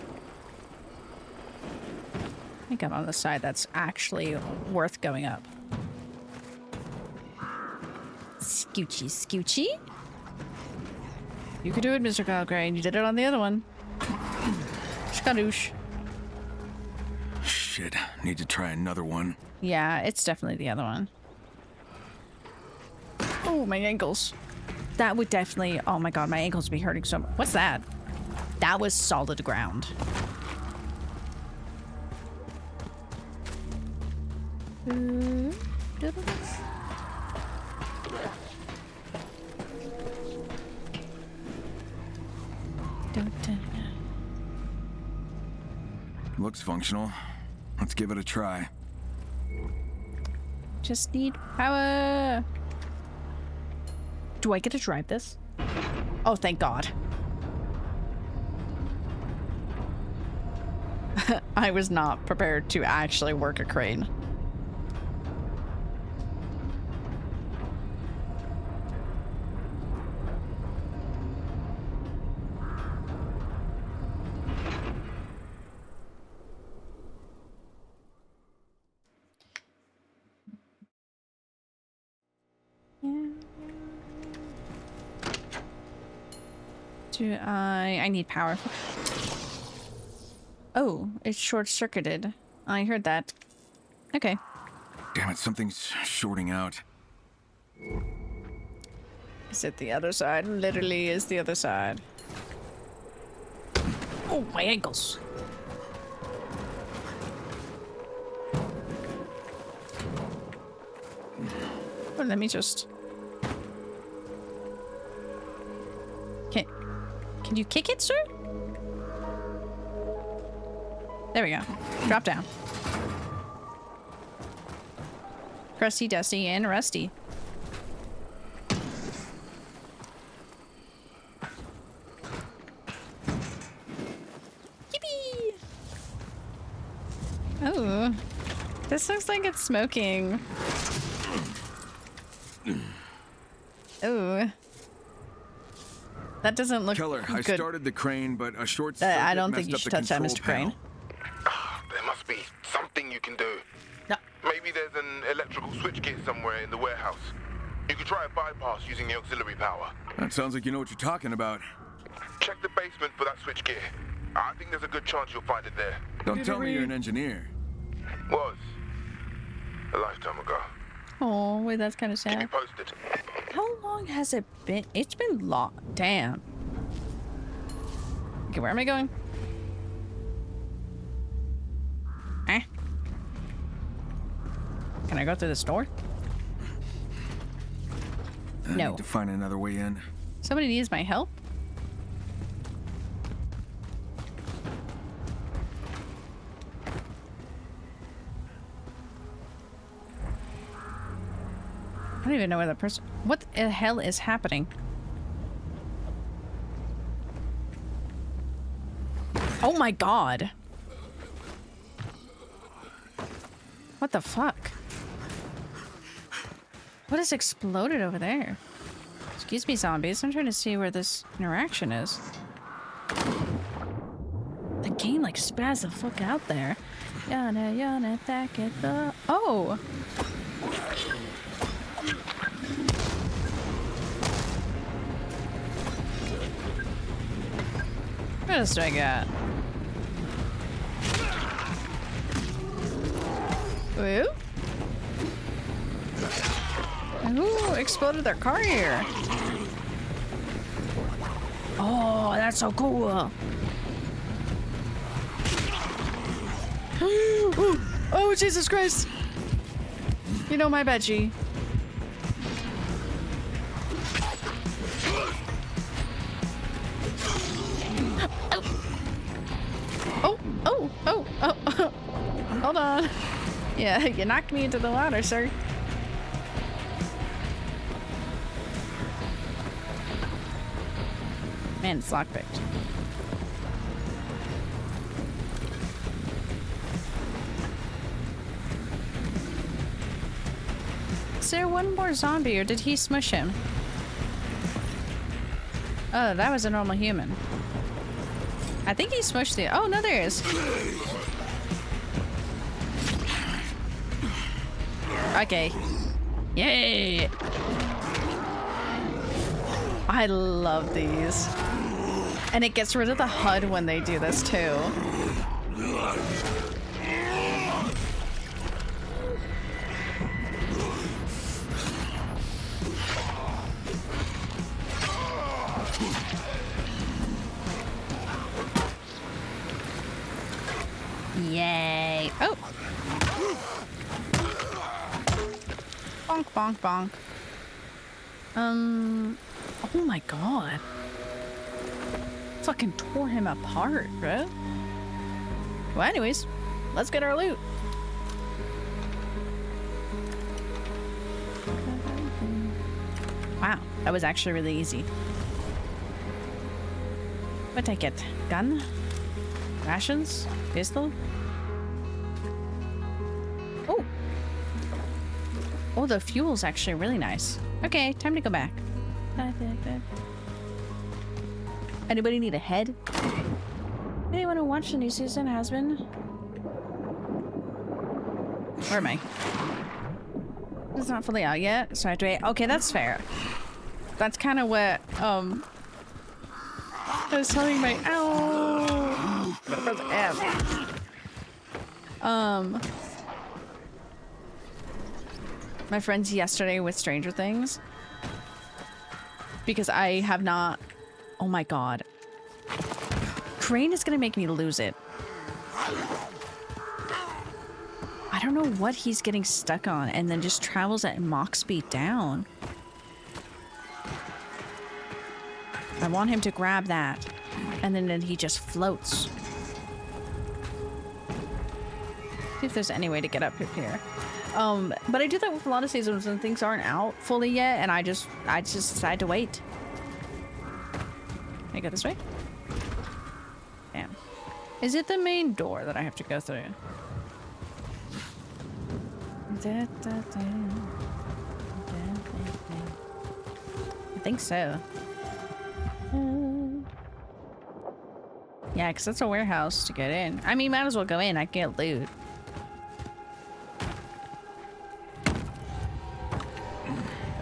think I'm on the side that's actually worth going up. Scoochy, scoochy. You could do it, Mr. Kyle Crane. You did it on the other one. Skadoosh. Shit, need to try another one. Yeah, it's definitely the other one. Oh, my ankles. That would definitely... Oh my god, my ankles would be hurting so much. What's that? That was solid ground. Looks functional. Let's give it a try. Just need power. Do I get to drive this? Oh, thank God. I was not prepared to actually work a crane. I need power. Oh, it's short-circuited. I heard that. Okay. Damn it, something's shorting out. Is it the other side? Literally is the other side. Oh, my ankles. Oh, let me just... Can you kick it, sir? There we go. Drop down. Crusty, dusty, and rusty. Yippee! Oh. This looks like it's smoking. Oh. That doesn't look Keller, good. I started the crane, but a short circuit I don't messed think you up should the touch that, control Mr. Crane. There must be something you can do. No. Maybe there's an electrical switchgear somewhere in the warehouse. You could try a bypass using the auxiliary power. That sounds like you know what you're talking about. Check the basement for that switchgear. I think there's a good chance you'll find it there. Don't tell me you're an engineer. Was. A lifetime ago. Oh, wait, that's kind of Keep me sad. posted. How long has it been? It's been long. Damn. Okay, where am I going? Eh? Can I go through this door? I No. need to find another way in. Somebody needs my help? I don't even know where the person... What the hell is happening? Oh my god! What the fuck? What has exploded over there? Excuse me, zombies. I'm trying to see where this interaction is. The game like spazzed the fuck out there. Yana, yana, attack it the... Oh! What else do I got? Ooh. Who exploded their car here? Oh, that's so cool. Oh, Jesus Christ. You know my veggie. Oh. Hold on. Yeah, you knocked me into the water, sir. Man, it's lockpicked. Is there one more zombie, or did he smush him? Oh, that was a normal human. I think he smushed the... Oh, no, there is. Okay. Yay! I love these. And it gets rid of the HUD when they do this too. Yay. Oh. Bonk, bonk, bonk. Oh my god. Fucking tore him apart, bro. Well, anyways, let's get our loot. Wow, that was actually really easy. What take it? Gun? Rations? Pistol? Oh! Oh, the fuel's actually really nice. Okay, time to go back. Anybody need a head? Anyone who watched the new season has been? Where am I? It's not fully out yet, so I have to wait. Okay, that's fair. That's kind of what, I was telling my, ow! Press F. My friends yesterday with Stranger Things. Because I have not, oh my god. Crane is gonna make me lose it. I don't know what he's getting stuck on and then just travels at Mach speed down. I want him to grab that and then he just floats. See if there's any way to get up here. But I do that with a lot of seasons when things aren't out fully yet and I just decide to wait. Can I go this way? Damn. Is it the main door that I have to go through? I think so. Yeah, because that's a warehouse to get in. I mean, might as well go in. I can get loot.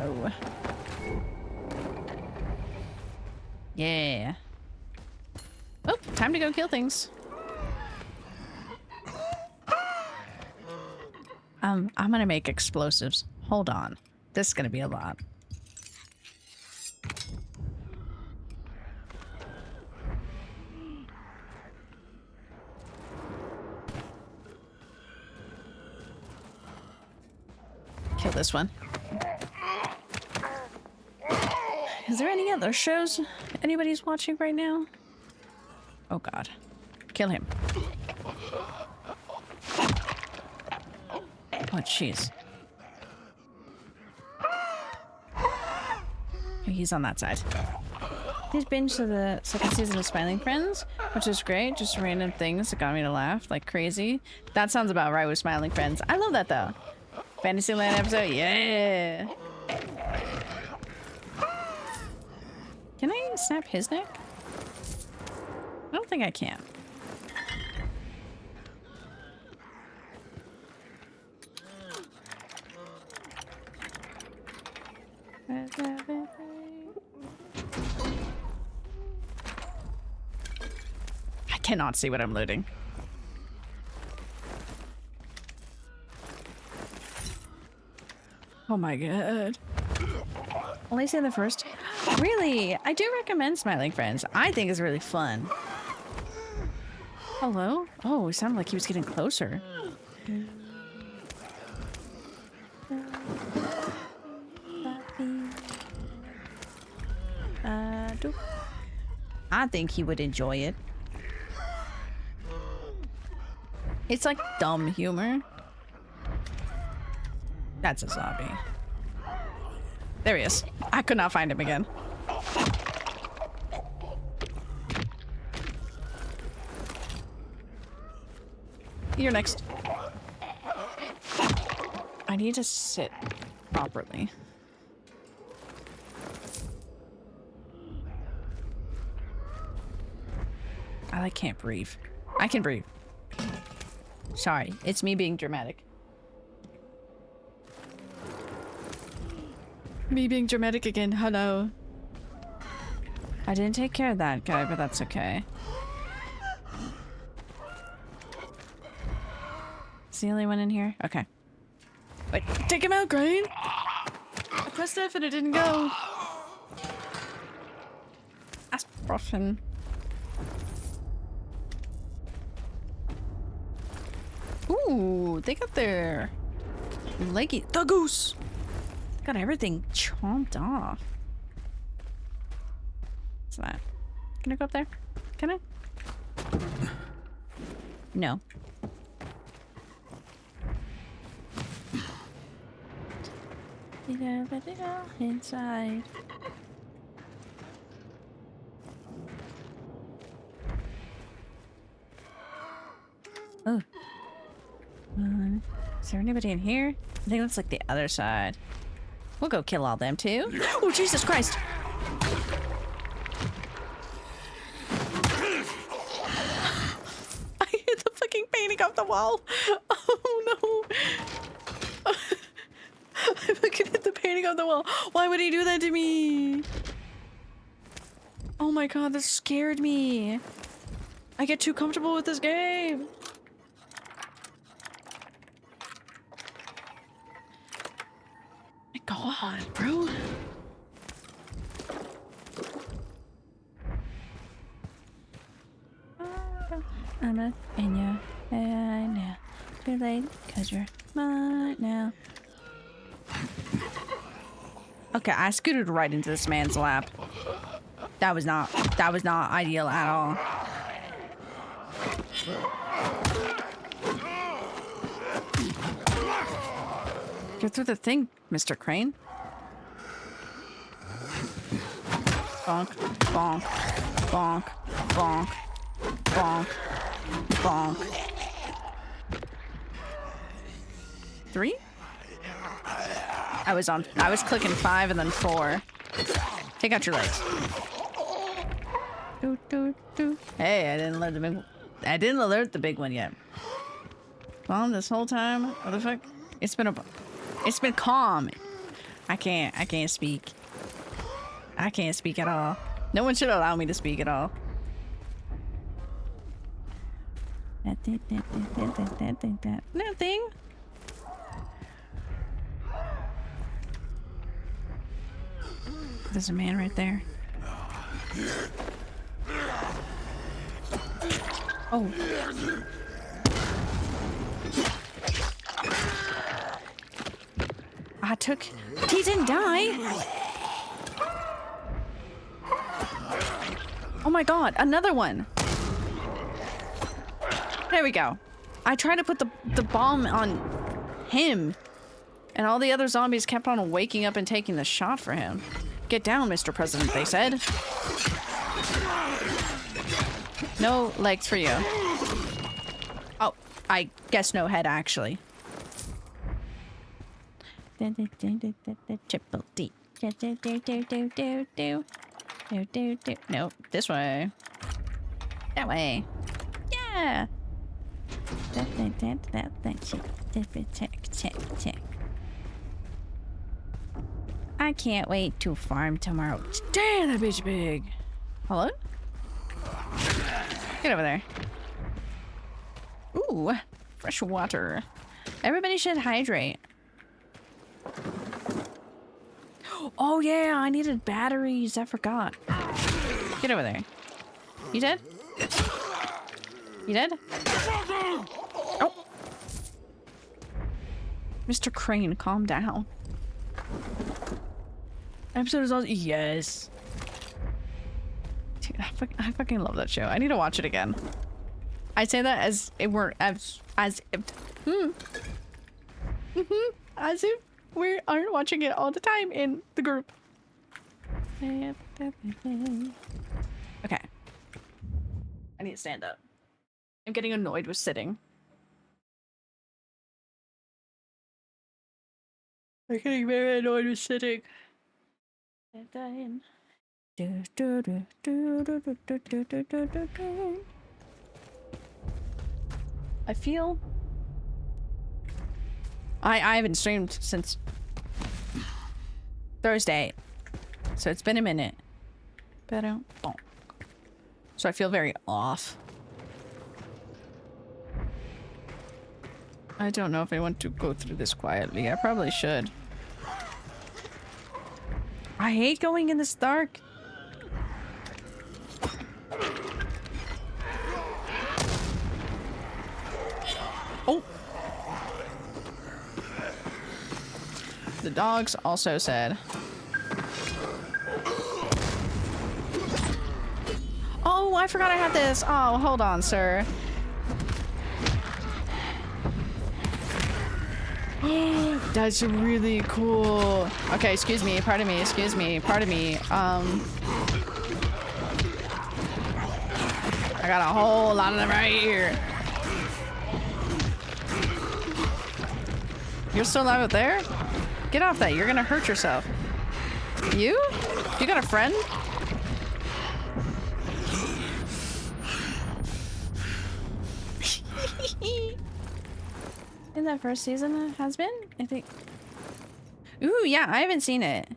Oh. Yeah. Oh, time to go kill things. I'm gonna make explosives. Hold on. This is gonna be a lot. Kill this one. Is there any other shows anybody's watching right now? Oh god. Kill him. Oh jeez. Okay, he's on that side. He's binged to the second season of Smiling Friends, which is great. Just random things that got me to laugh like crazy. That sounds about right with Smiling Friends. I love that though. Fantasyland episode, yeah. Can I snap his neck? I don't think I can. I cannot see what I'm looting. Oh my god. Only seen the first. Really? I do recommend Smiling Friends. I think it's really fun. Hello? Oh, it sounded like he was getting closer. I think he would enjoy it. It's like dumb humor. That's a zombie. There he is. I could not find him again. You're next. I need to sit properly. I can't breathe. I can breathe. Sorry, it's me being dramatic. Me being dramatic again, hello. I didn't take care of that guy, but that's okay. Is the only one in here? Okay. Wait, take him out, Crane! I pressed F and it didn't go. Aspiration. Ooh, they got their leggy. The goose! Got everything chomped off. What's that? Can I go up there? Can I? No. Inside. Oh. Is there anybody in here? I think that's like the other side. We'll go kill all them too. Oh, Jesus Christ! I hit the fucking painting off the wall. Oh no! I fucking hit the painting on the wall. Why would he do that to me? Oh my god, that scared me. I get too comfortable with this game. My god, bro. I'm not in your head now. Too late, cause you're mine now. Okay, I scooted right into this man's lap. That was not ideal at all. Get through the thing, Mr. Crane. Bonk, bonk, bonk, bonk, bonk, bonk. 3? I was clicking 5 and then 4. Take out your legs. Do, do, do. Hey, I didn't alert the big one yet. Well, this whole time, what the fuck? It's been calm. I can't speak. I can't speak at all. No one should allow me to speak at all. Nothing. There's a man right there. Oh. He didn't die. Oh my god, another one. There we go. I tried to put the bomb on him, and all the other zombies kept on waking up and taking the shot for him. Get down, Mr. President, they said. No legs for you. Oh, I guess no head, actually. Triple D. No, this way. That way. Yeah. I can't wait to farm tomorrow. Damn, that bitch big. Hello? Get over there. Ooh, fresh water. Everybody should hydrate. Oh yeah, I needed batteries. I forgot. Get over there. You dead? You dead? Oh. Mr. Crane, calm down. Episode is all yes. Dude, I fucking love that show. I need to watch it again. I say that as if we're as if we aren't watching it all the time in the group. Okay. I need to stand up. I'm getting annoyed with sitting. I'm getting very annoyed with sitting. I feel I haven't streamed since Thursday, so it's been a minute. Better. So I feel very off. I don't know if I want to go through this quietly. I probably should. I hate going in this dark. Oh! The dog's also said. Oh, I forgot I had this. Oh, hold on, sir. That's really cool. Okay, excuse me, pardon me, excuse me, pardon me. I got a whole lot of them right here. You're still alive up there? Get off that, you're gonna hurt yourself. You? You got a friend? In that first season has been, I think. Ooh, yeah, I haven't seen it.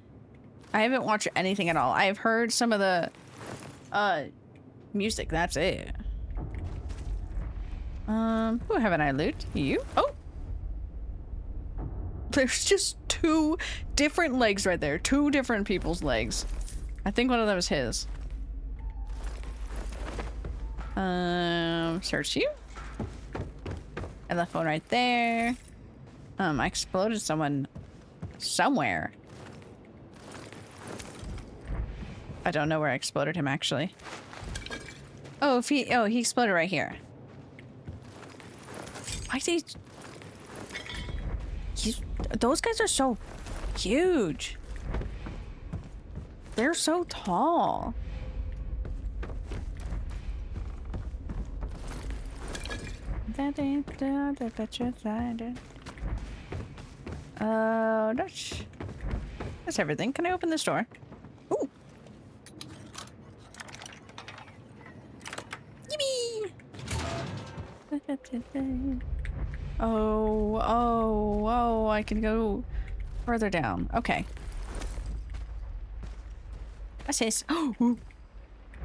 I haven't watched anything at all. I've heard some of the music, that's it. Who haven't I loot? You? Oh! There's just 2 different legs right there. 2 different people's legs. I think one of them is his. Search you? I left one right there. I exploded someone somewhere. I don't know where I exploded him actually. Oh, he exploded right here. Why is those guys are so huge. They're so tall. That's everything. Can I open this door? Ooh. Yippee! Oh, I can go further down. Okay. What's this? Oh,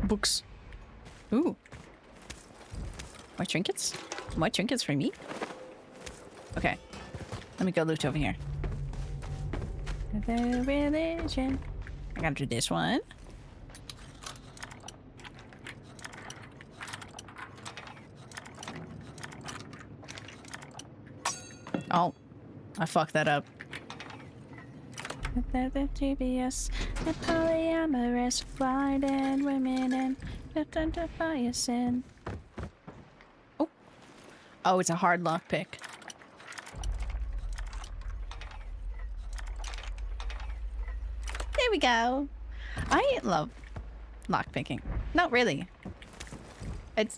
books. Ooh. More trinkets? More trinkets for me? Okay. Let me go loot over here. The religion. I gotta do this one. Oh, I fucked that up. The TBS, the polyamorous, blinded women, and identify a sin. Oh, oh, it's a hard lockpick. There we go. I love lockpicking. Not really. It's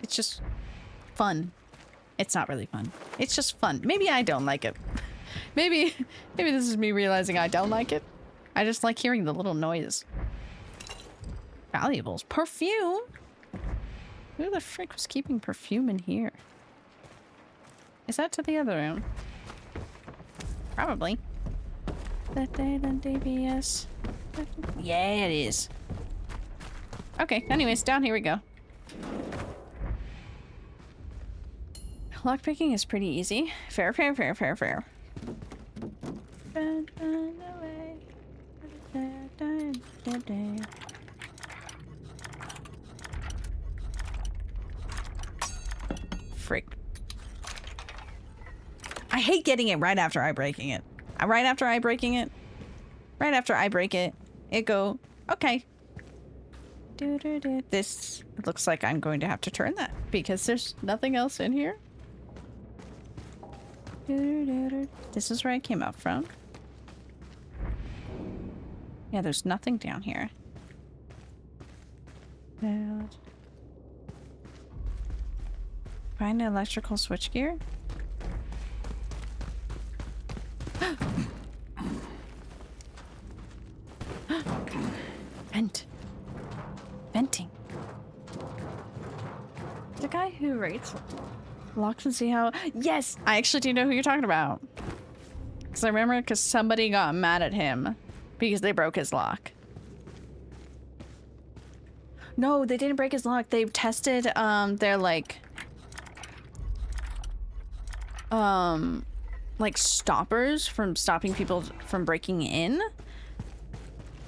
just fun. It's not really fun. It's just fun. Maybe I don't like it. Maybe this is me realizing I don't like it. I just like hearing the little noise. Valuables. Perfume? Who the frick was keeping perfume in here? Is that to the other room? Probably. That day, then DBS. Yeah, it is. Okay, anyways, down here we go. Lockpicking is pretty easy. Fair. Frick. I hate getting it right after I breaking it. Right after I break it, it go, okay. This looks like I'm going to have to turn that because there's nothing else in here. This is where I came up from. Yeah, there's nothing down here. Find an electrical switchgear. Venting. The guy who rates locks and see how. Yes, I actually do know who you're talking about. Because I remember somebody got mad at him because they broke his lock. No, they didn't break his lock. They tested their like stoppers from stopping people from breaking in.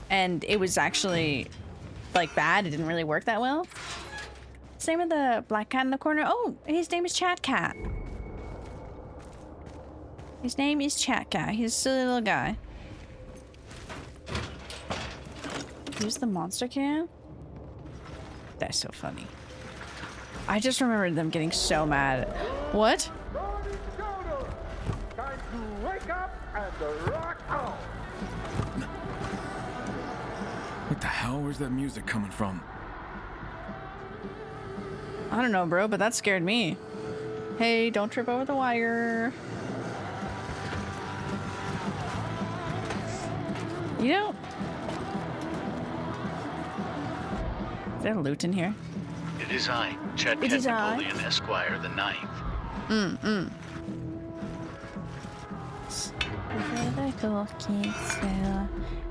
And it was actually like bad. It didn't really work that well. Same with the black cat in the corner. Oh, his name is Chat Cat. His name is Chat Cat. He's a silly little guy. Use the monster can? That's so funny. I just remembered them getting so mad. What? Time to wake up and rock on. What the hell? Where's that music coming from? I don't know, bro, but that scared me. Hey, don't trip over the wire. You know... Is there loot in here? It is I, Chet It is I. Napoleon Esquire the Ninth. The cool kids,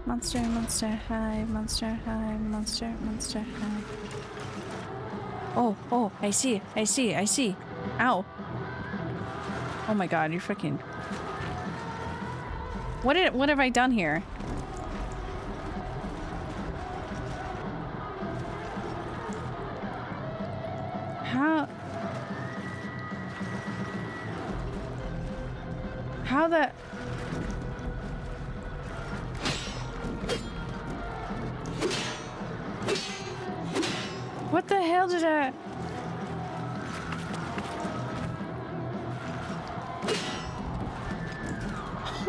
monster, monster high, monster high, monster, monster high. Oh, I see. Ow. Oh my god, you freaking... What have I done here? How the... What the hell did I...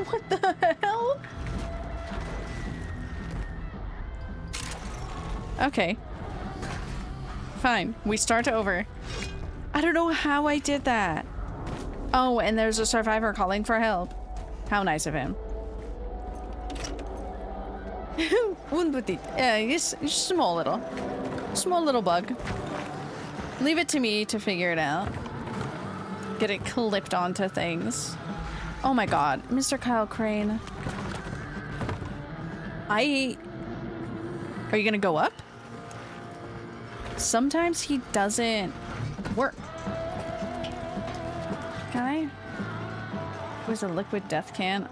What the hell? Okay. Fine. We start over. I don't know how I did that. Oh, and there's a survivor calling for help. How nice of him. Just small little bug. Leave it to me to figure it out. Get it clipped onto things. Oh my god, Mr. Kyle Crane. Are you gonna go up? Sometimes he doesn't work. Can I? Where's a liquid death can?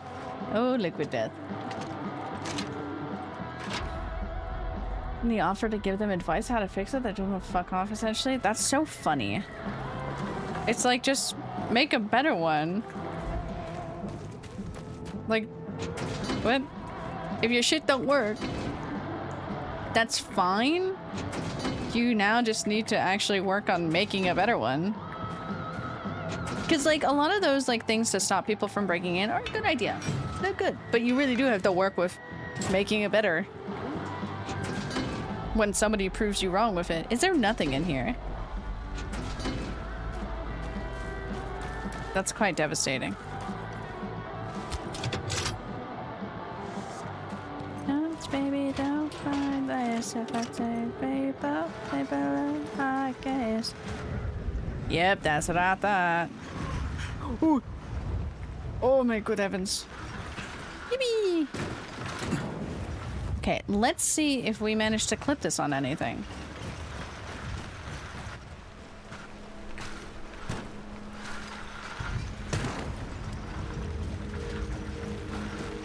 Oh, liquid death. And he offered to give them advice how to fix it. They're doing a fuck off, essentially. That's so funny. It's like, just make a better one. Like, what? If your shit don't work, that's fine. You now just need to actually work on making a better one. Because, like, a lot of those, like, things to stop people from breaking in are a good idea. They're good. But you really do have to work with making it better. When somebody proves you wrong with it. Is there nothing in here? That's quite devastating. Don't, baby, don't find this if I take paper, I guess. Yep, that's what I thought. Ooh. Oh my good heavens. Yippee! Okay, let's see if we manage to clip this on anything.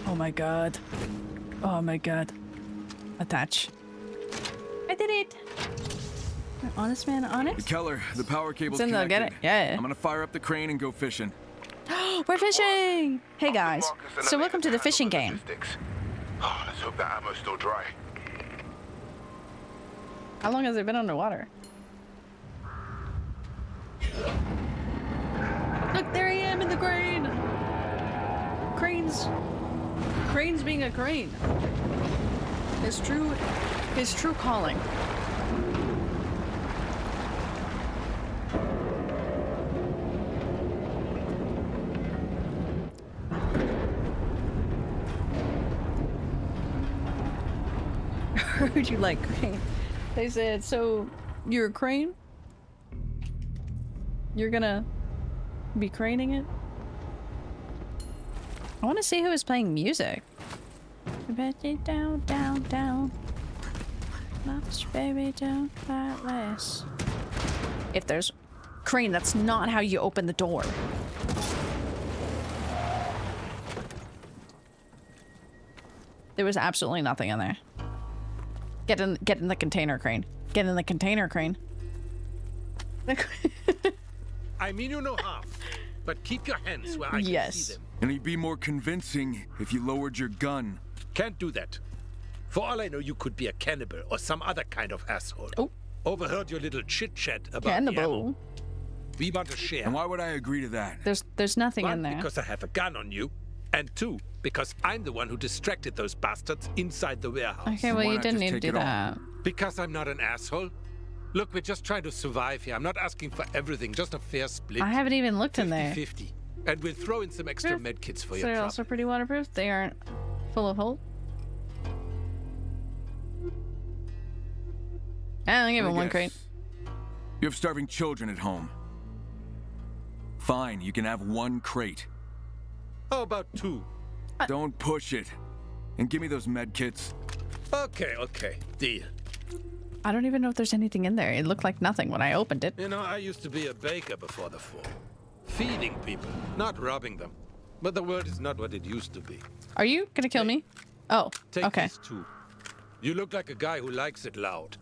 Oh my god. Oh my god. Attach. I did it! Honest man, honest? Keller, the power cable's Then they'll connected. get it. Yeah. I'm gonna fire up the crane and go fishing. We're fishing! Hey guys, so welcome to the fishing game. Oh, let's hope that ammo's still dry. How long has it been underwater? Look, there I am in the crane! Crane's being a crane. His true calling. Heard you like crane. They said, so you're a crane? You're gonna be craning it? I want to see who is playing music. Down, down, down. Much, baby, don't fight less. If there's... Crane, that's not how you open the door. There was absolutely nothing in there. Get in the container, Crane. Get in the container, Crane. I mean you no harm, but keep your hands where I can see them. And you'd be more convincing if you lowered your gun. Can't do that. For all I know, you could be a cannibal or some other kind of asshole. Oh. Overheard your little chit-chat about Cannibal. We want to share. And why would I agree to that? There's nothing One, in there. because I have a gun on you. And two, because I'm the one who distracted those bastards inside the warehouse. Okay, well, you didn't need to do that. Because I'm not an asshole. Look, we're just trying to survive here. I'm not asking for everything, just a fair split. I haven't even looked in there. 50-50. And we'll throw in some extra med kits for your They're trouble. also pretty waterproof. They aren't full of holes. I'll give him one crate. You have starving children at home. Fine, you can have one crate. How about two? Don't push it. And give me those med kits. Okay, deal. I don't even know if there's anything in there. It looked like nothing when I opened it. You know, I used to be a baker before the fall. Feeding people, not robbing them. But the world is not what it used to be. Are you gonna kill me? Oh, Take okay. these two. You look like a guy who likes it loud.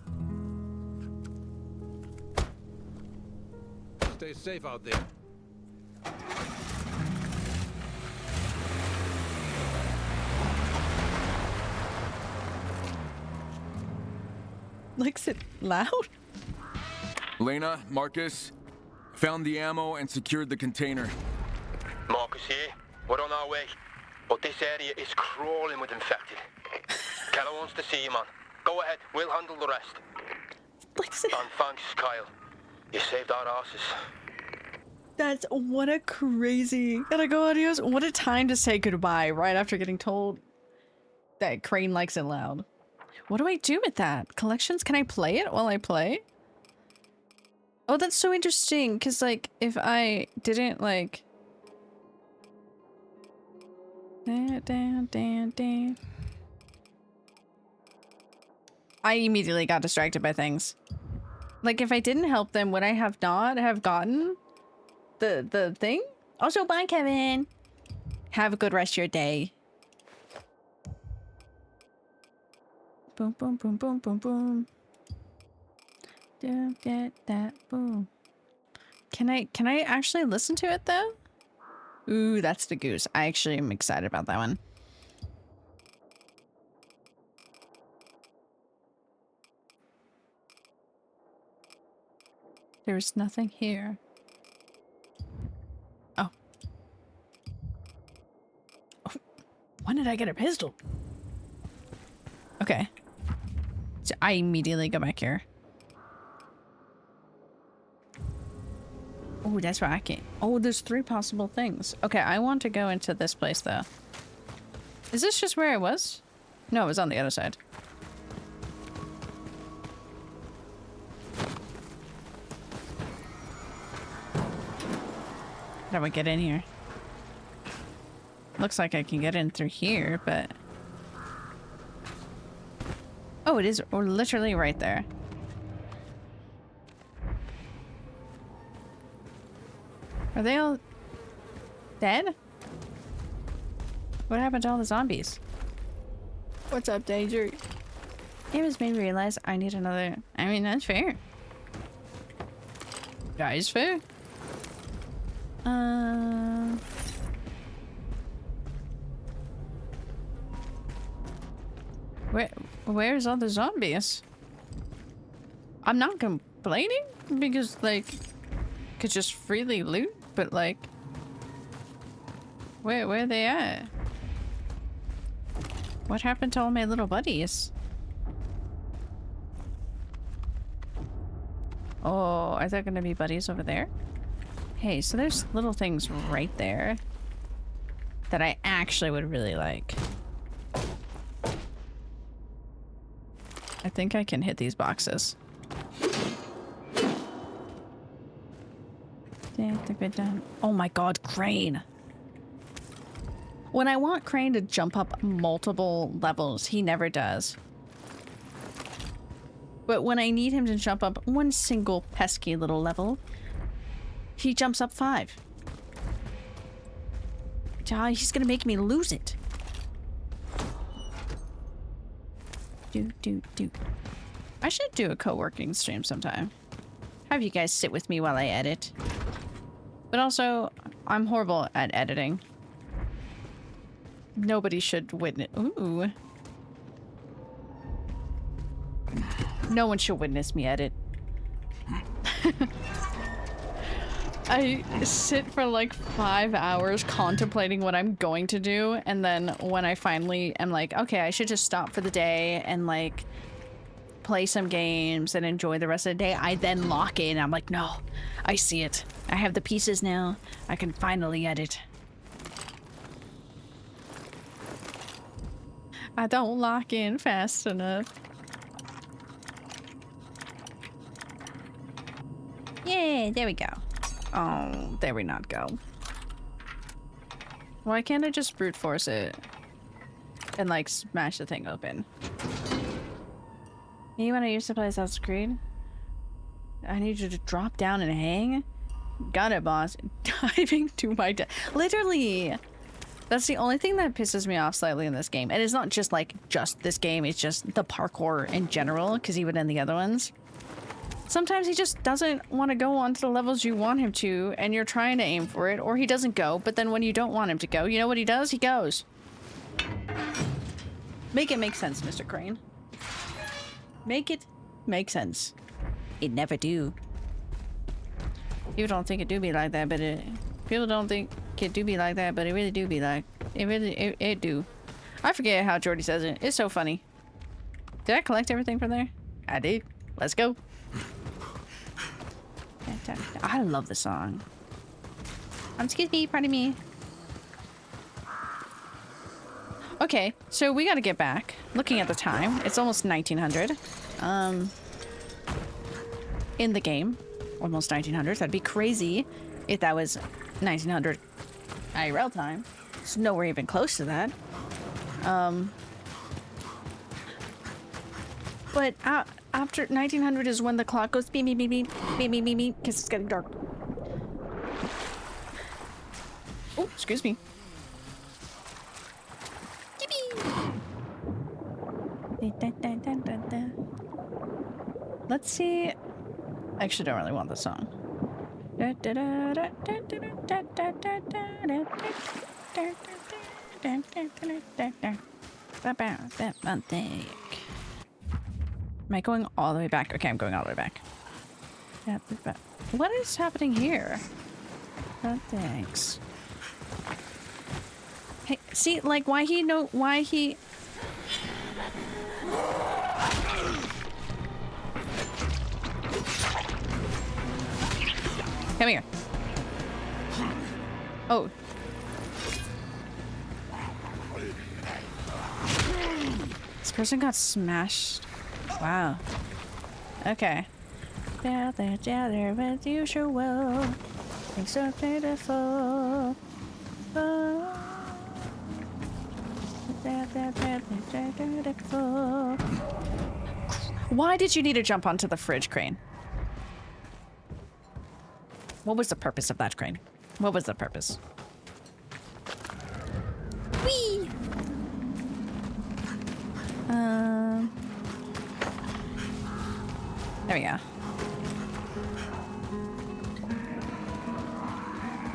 Stay safe out there. Likes it loud? Lena, Marcus, found the ammo and secured the container. Marcus here. We're on our way. But this area is crawling with infected. Keller wants to see you, man. Go ahead. We'll handle the rest. Likes it. And thanks, Kyle. You saved our asses. That's what a crazy. Gotta go, adios. What a time to say goodbye right after getting told that Crane likes it loud. What do I do with that? Collections? Can I play it while I play? Oh, that's so interesting. Because, like, if I didn't, like... I immediately got distracted by things. Like, if I didn't help them, would I have not have gotten the thing? Also, bye, Kevin. Have a good rest of your day. Boom, boom, boom, boom, boom, boom. Don't get that boom. Can I actually listen to it though? Ooh, that's the goose. I actually am excited about that one. There's nothing here. Oh. When did I get a pistol? Okay. So I immediately go back here. Oh, that's where I can. Oh, there's 3 possible things. Okay, I want to go into this place though. Is this just where I was? No, it was on the other side. How do I get in here? Looks like I can get in through here, but... Oh, it is literally right there. Are they all dead? What happened to all the zombies? What's up, Danger? It was made me realize I need another... I mean, that's fair. That is fair. Where's all the zombies? I'm not complaining because, like, could just freely loot, but like, where are they at? What happened to all my little buddies? Oh, are there gonna be buddies over there? Hey, so there's little things right there that I actually would really like. I think I can hit these boxes. Oh my god, Crane. When I want Crane to jump up multiple levels, he never does. But when I need him to jump up one single pesky little level, he jumps up 5. He's gonna make me lose it. I should do a co-working stream sometime. Have you guys sit with me while I edit. But also, I'm horrible at editing. Nobody should witness. Ooh. No one should witness me edit. I sit for like 5 hours contemplating what I'm going to do, and then when I finally am like, okay, I should just stop for the day and like play some games and enjoy the rest of the day, I then lock in. I'm like, no, I see it. I have the pieces now. I can finally edit. I don't lock in fast enough. Yeah, there we go. Oh, there we not go. Why can't I just brute force it and like smash the thing open? You want to use to play Assassin's Creed? I need you to drop down and hang? Got it, boss. Diving to my death. Literally! That's the only thing that pisses me off slightly in this game. And it's not just like just this game, it's just the parkour in general, because even in the other ones. Sometimes he just doesn't want to go on to the levels you want him to, and you're trying to aim for it, or he doesn't go, but then when you don't want him to go, you know what he does? He goes. Make it make sense, Mr. Crane. Make it make sense. It never do. People don't think it do be like that, but people don't think it do be like that, but it really do be like, it do. I forget how Jordy says it. It's so funny. Did I collect everything from there? I did. Let's go. I love the song. Excuse me, pardon me. Okay, so we gotta get back. Looking at the time, it's almost 1900. In the game, almost 1900. That'd be crazy if that was 1900 IRL time. It's nowhere even close to that. But after 1900 is when the clock goes beep beep beep beep beep beep beep beep because it's getting dark. Oh, excuse me. Let's see. I actually don't really want the song. Am I going all the way back? Okay, I'm going all the way back. What is happening here? Oh, thanks. Hey, see, like, why he... Come here. Oh. This person got smashed. Wow. Okay. Gather as usual. Things so beautiful. Why did you need to jump onto the fridge, Crane? What was the purpose of that, Crane? What was the purpose? Whee! There we go.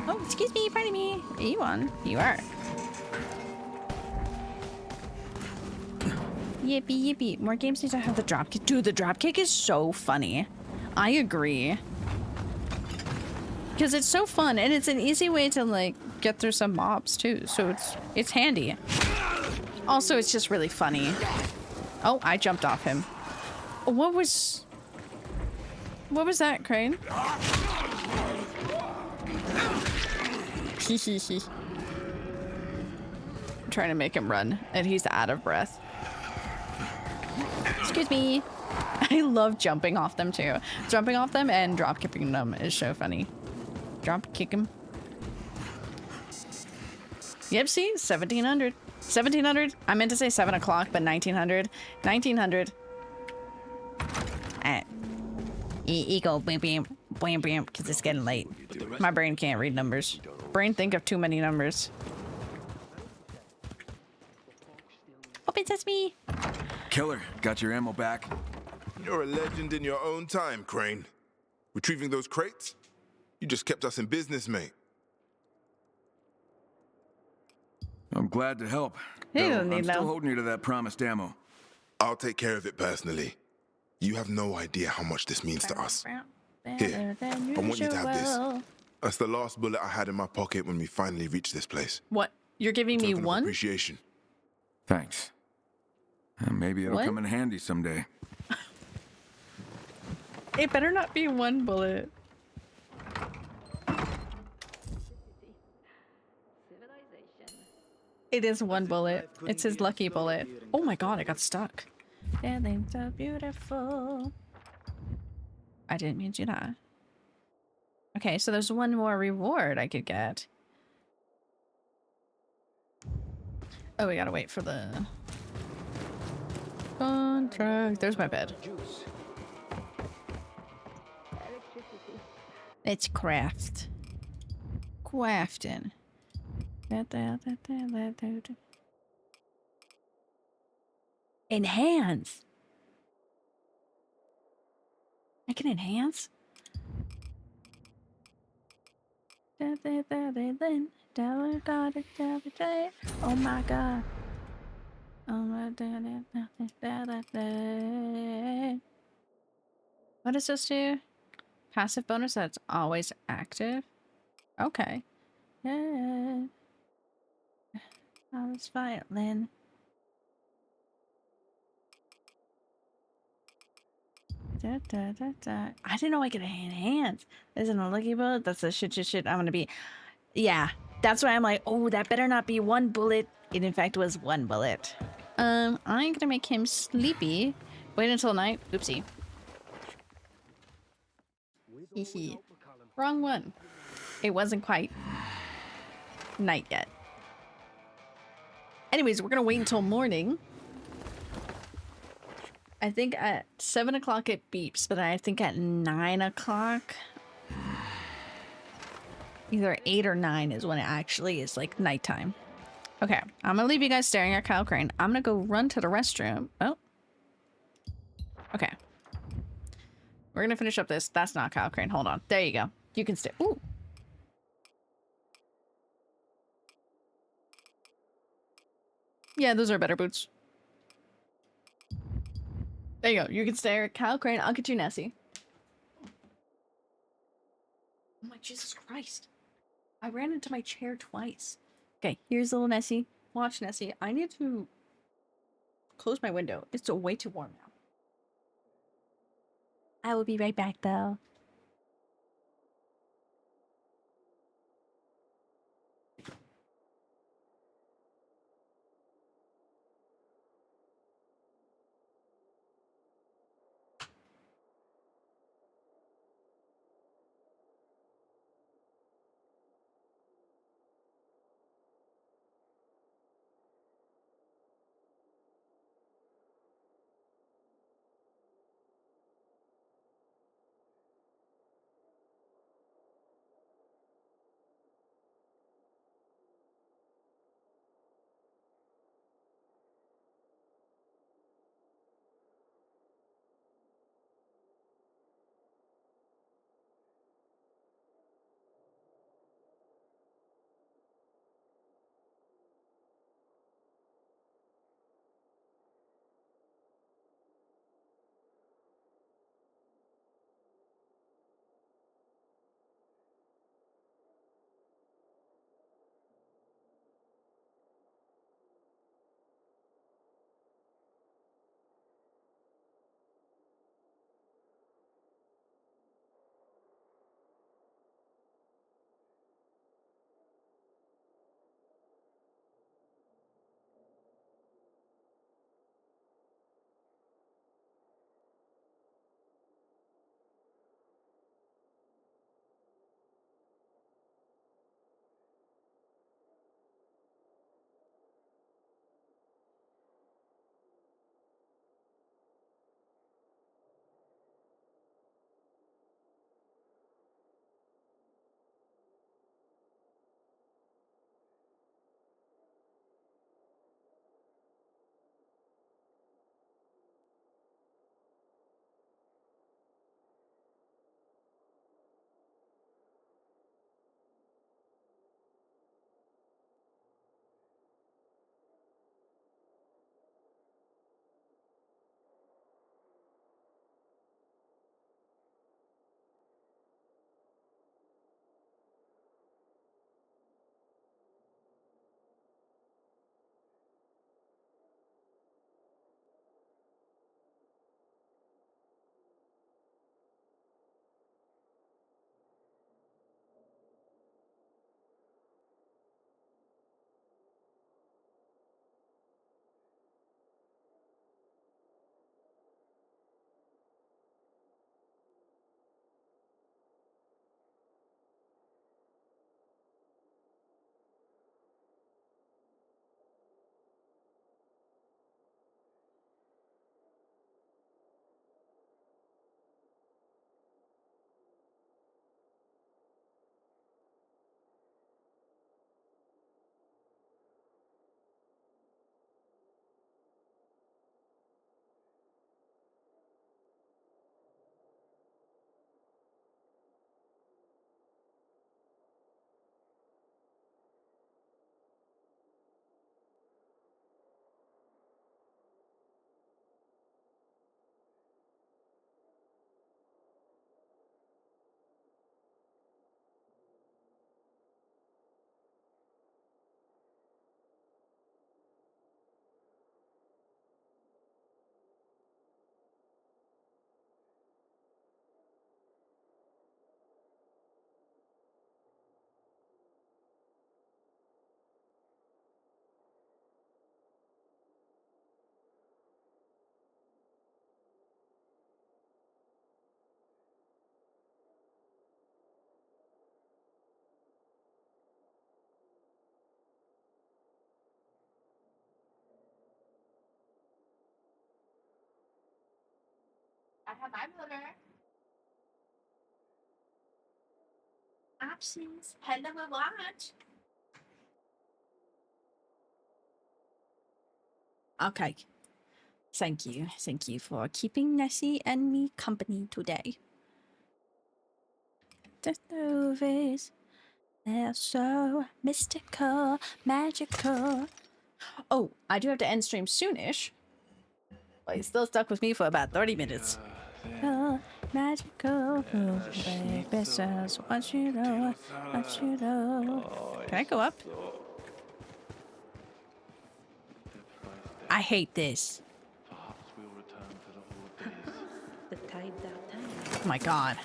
Oh, excuse me, pardon me. Are you on? You are. Yippee, yippee. More games need to have the dropkick. Dude, the dropkick is so funny. I agree. Because it's so fun, and it's an easy way to, like, get through some mobs, too. So it's handy. Also, it's just really funny. Oh, I jumped off him. What was that, Crane? Hehehe. I'm trying to make him run, and he's out of breath. Excuse me. I love jumping off them, too. Jumping off them and drop kicking them is so funny. Drop kick him. Yep, see? 1700. 1700. I meant to say 7 o'clock, but 1900. 1900. Ego, bam, bam, bam, bam, because it's getting late. My brain can't read numbers. Brain think of too many numbers. Open sesame. Killer, got your ammo back? You're a legend in your own time, Crane. Retrieving those crates? You just kept us in business, mate. I'm glad to help. He though doesn't need I'm still no. holding you to that promised ammo. I'll take care of it personally. You have no idea how much this means to us. Here, I want you to have this. That's the last bullet I had in my pocket when we finally reached this place. What? You're giving me Token of one? appreciation. Thanks. Maybe it'll What? come in handy someday. It better not be one bullet. It is one bullet. It's his lucky bullet. Oh my god, I got stuck. Feelings so beautiful. I didn't mean to do that. Okay, so there's one more reward I could get. Oh, we gotta wait for the contract. There's my bed. It's craft. Crafting. Enhance. I can enhance. Oh my god. Oh my god. What does this do? Passive bonus that's always active. Okay. Yeah. I was violin. I didn't know I could enhance. Isn't a lucky bullet? That's a shit. I'm gonna be. Yeah, that's why I'm like, oh, that better not be one bullet. It in fact was one bullet. I'm gonna make him sleepy. Wait until night. Oopsie. Hehe. Wrong one. It wasn't quite night yet. Anyways, we're gonna wait until morning. I think at 7 o'clock it beeps, but I think at 9 o'clock, either 8 or 9 is when it actually is like nighttime. Okay, I'm gonna leave you guys staring at Kyle Crane. I'm gonna go run to the restroom. Oh. Okay. We're gonna finish up this. That's not Kyle Crane. Hold on. There you go. You can stay. Ooh. Yeah, those are better boots. There you go. You can stare at Kyle Crane. I'll get you Nessie. Oh my Jesus Christ. I ran into my chair twice. Okay, here's little Nessie. Watch Nessie. I need to close my window. It's way too warm now. I will be right back though. I have my motor. Options. Head number watch. Okay. Thank you. Thank you for keeping Nessie and me company today. The movies, they're so mystical, magical. Oh, I do have to end stream soonish. But he's still stuck with me for about 30 minutes. Oh, magical, baby says, what you know, what you know. Can I go up? I hate this. Oh my god.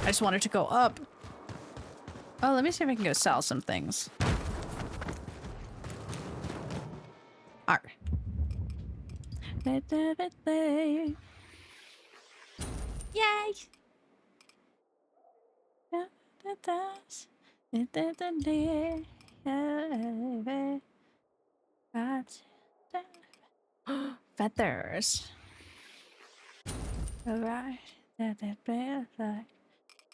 I just wanted to go up. Oh, let me see if I can go sell some things. Alright. Yay! Feathers. Alright.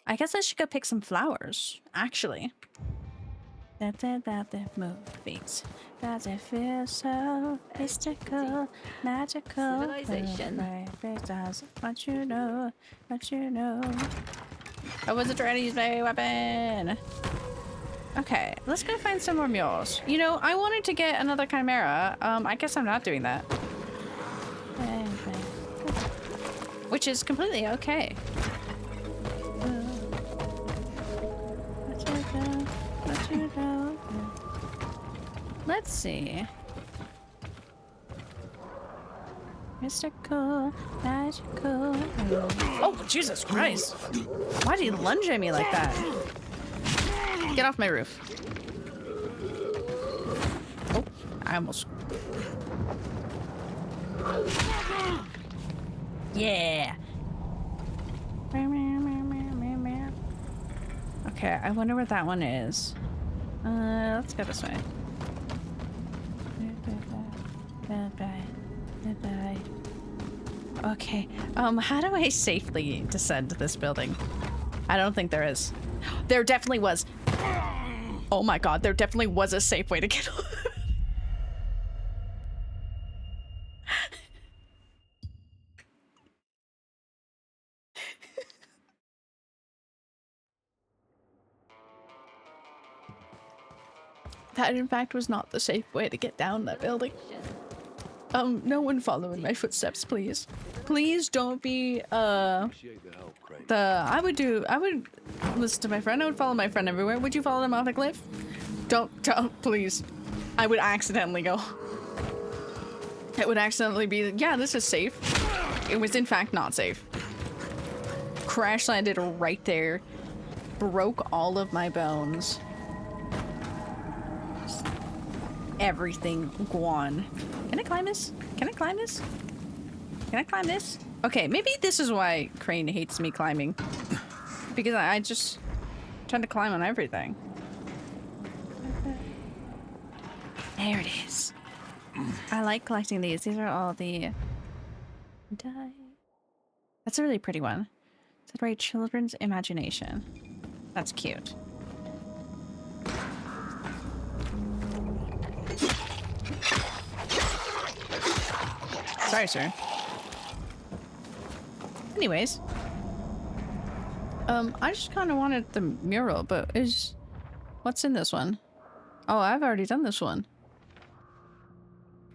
I guess I should go pick some flowers, actually. Movies. Does it feel so mystical, magical? Civilization. What you know, what you know. I wasn't trying to use my weapon. Okay, let's go find some more mules. You know, I wanted to get another chimera. I guess I'm not doing that. Which is completely okay. Let's see. Mystical, magical. Oh, Jesus Christ. Why did he lunge at me like that? Get off my roof. Oh, I almost... Yeah. Okay, I wonder what that one is. Let's go this way. Okay, how do I safely descend this building? I don't think there is. There definitely was. Oh my god, there definitely was a safe way to get over. That, in fact, was not the safe way to get down that building. No one follow in my footsteps, please. Please don't be, I would listen to my friend. I would follow my friend everywhere. Would you follow them off the cliff? Don't, please. I would accidentally go. It would accidentally be, yeah, this is safe. It was, in fact, not safe. Crash landed right there. Broke all of my bones. Everything gone. Can I climb this? Can I climb this? Can I climb this? Okay, maybe this is why Crane hates me climbing. Because I just tend to climb on everything. There it is. I like collecting these. These are all the... That's a really pretty one. Celebrate children's imagination. That's cute. Sorry, sir. Anyways. I just kind of wanted the mural, but what's in this one? Oh, I've already done this one.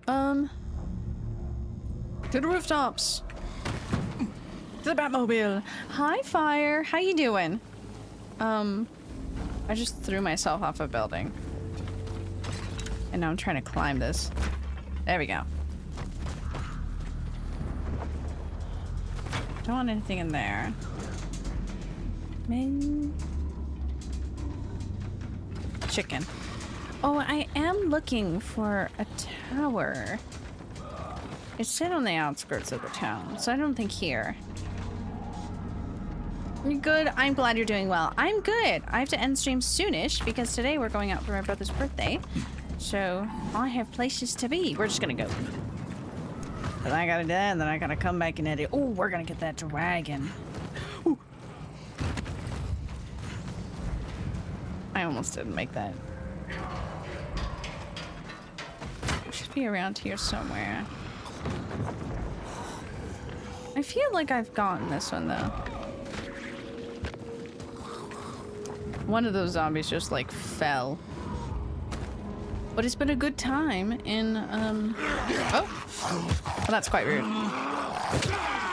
To the rooftops. To the Batmobile. Hi, Fire. How you doing? I just threw myself off a building. And now I'm trying to climb this. There we go. Don't want anything in there. Chicken. Oh, I am looking for a tower. It's set on the outskirts of the town, so I don't think here. You're good. I'm glad you're doing well. I'm good. I have to end stream soonish because today we're going out for my brother's birthday. So I have places to be. We're just gonna go. Then I gotta do that, and then I gotta come back and edit. Oh, we're gonna get that dragon. Ooh. I almost didn't make that. It should be around here somewhere. I feel like I've gotten this one, though. One of those zombies just, like, fell. But it's been a good time in, Oh! Well, that's quite rude.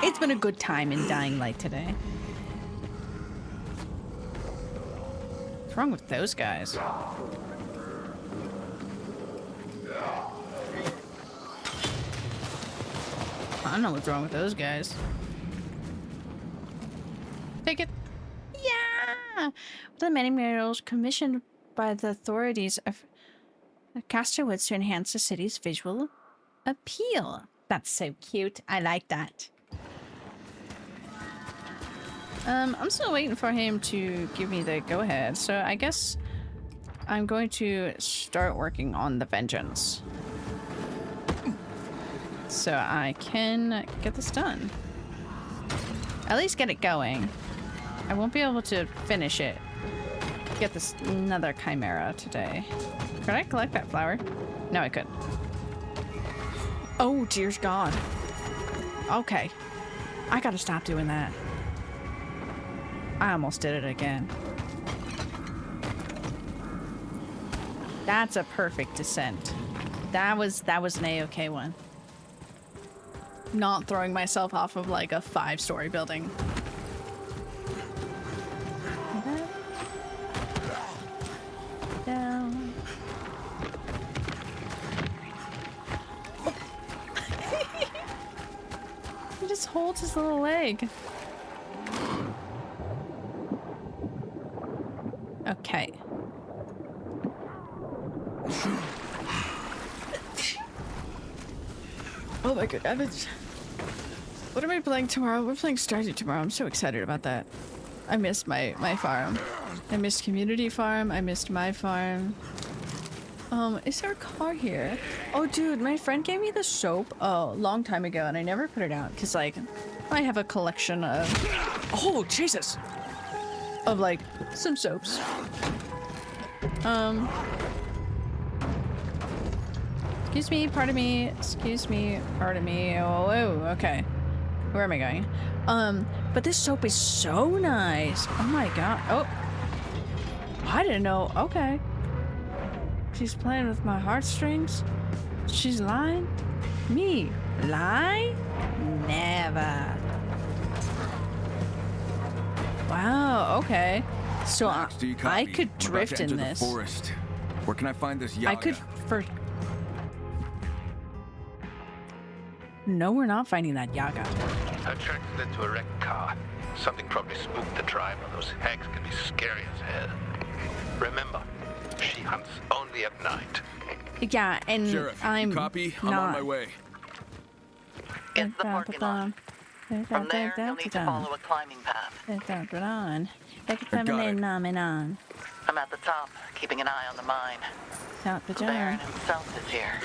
It's been a good time in Dying Light today. What's wrong with those guys? I don't know what's wrong with those guys. Take it. Yeah! The many murals commissioned by the authorities of Casterwoods to enhance the city's visual appeal. That's so cute. I like that. I'm still waiting for him to give me the go-ahead, so I guess I'm going to start working on the vengeance. So I can get this done. At least get it going. I won't be able to finish it. Get this another chimera today. Could I collect that flower? No, I couldn't. Oh, dear God. Okay. I gotta stop doing that. I almost did it again. That's a perfect descent. That was an A-okay one. Not throwing myself off of like a 5-story building. Down. Oh. He just holds his little leg. Okay. Oh my goodness. What am I playing tomorrow? We're playing Stardew tomorrow. I'm so excited about that. I missed my farm. I missed community farm. I missed my farm. Is there a car here? Oh, dude, my friend gave me the soap a long time ago, and I never put it out because, like, I have a collection of. Oh, Jesus! Of like some soaps. Excuse me, pardon me. Excuse me, pardon me. Oh, okay. Where am I going? But this soap is so nice. Oh my God. Oh. I didn't know. Okay. She's playing with my heartstrings. She's lying? Me? Lie? Never. Wow, okay. So I could drift in this. Forest. Where can I find this yaga? I could No, we're not finding that yaga. Her tracks led to a wrecked car. Something probably spooked the driver. Those hags can be scary as hell. Remember, she hunts only at night. Yeah, and Sheriff, I'm copy. not. I'm on my way. It's the parking lot. From there, you'll need to follow a climbing path. I'm I'm at the top, keeping an eye on the mine. The Baron himself is here.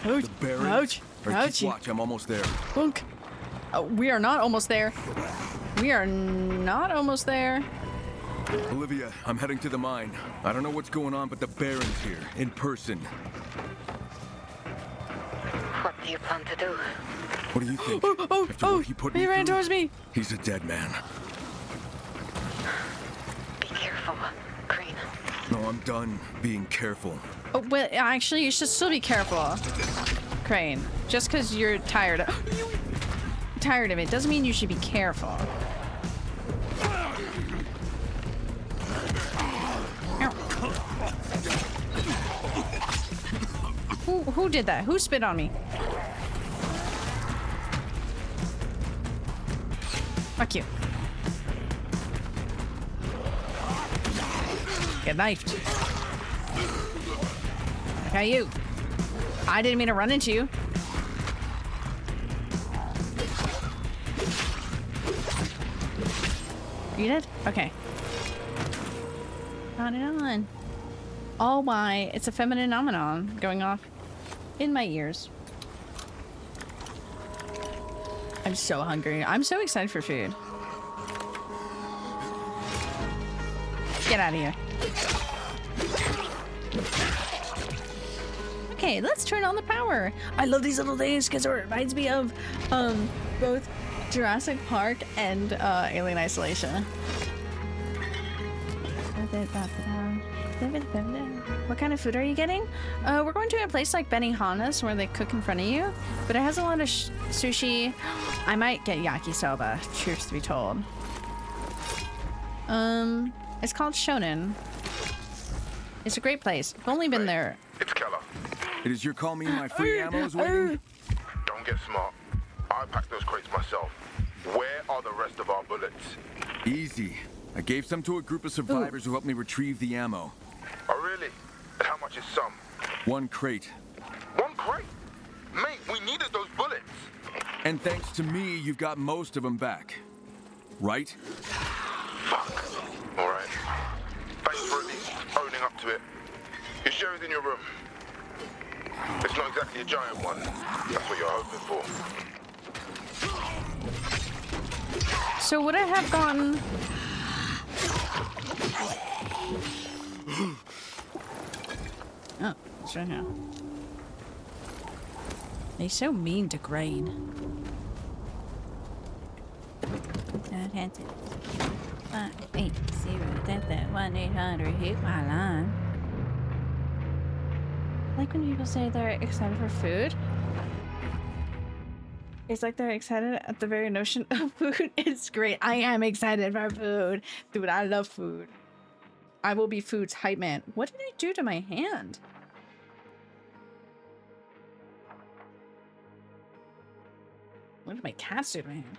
The Baron? Ouch. Keep watch, I'm almost there. Bunk. We are not almost there. We are not almost there. Olivia, I'm heading to the mine. I don't know what's going on, but the Baron's here, in person. What do you plan to do? What do you think? He ran towards me. He's a dead man. Be careful, Crane. No, I'm done being careful. Oh, well, actually, you should still be careful, Crane. Just because you're tired of it doesn't mean you should be careful. Who did that? Who spit on me? Fuck you. Get knifed. Okay, you. I didn't mean to run into you. You did? Okay. On and on. Oh my, it's a feminine phenomenon going off in my ears. I'm so hungry. I'm so excited for food. Get out of here. Okay, let's turn on the power. I love these little things because it reminds me of both Jurassic Park and Alien Isolation. What kind of food are you getting? We're going to a place like Benihana's where they cook in front of you, but it has a lot of sushi. I might get yakisoba, truth to be told. It's called Shonen. It's a great place. I've only been there. It's Keller. It is your call me my free ammo is waiting? Don't get smart. I packed those crates myself. Where are the rest of our bullets? Easy. I gave some to a group of survivors who helped me retrieve the ammo. Oh, really? And how much is some? 1 crate. 1 crate? Mate, we needed those bullets. And thanks to me, you've got most of them back. Right? Fuck. All right. Thanks for at least owning up to it. Your share is in your room. It's not exactly a giant one. That's what you're hoping for. So would I have gotten... Oh, it's right here. He's so mean to Crane. 580, that's that 1-800 hit my line. Like when people say they're excited for food. It's like they're excited at the very notion of food. It's great. I am excited for food. Dude, I love food. I will be food's hype man. What did I do to my hand? What did my cats do to my hand?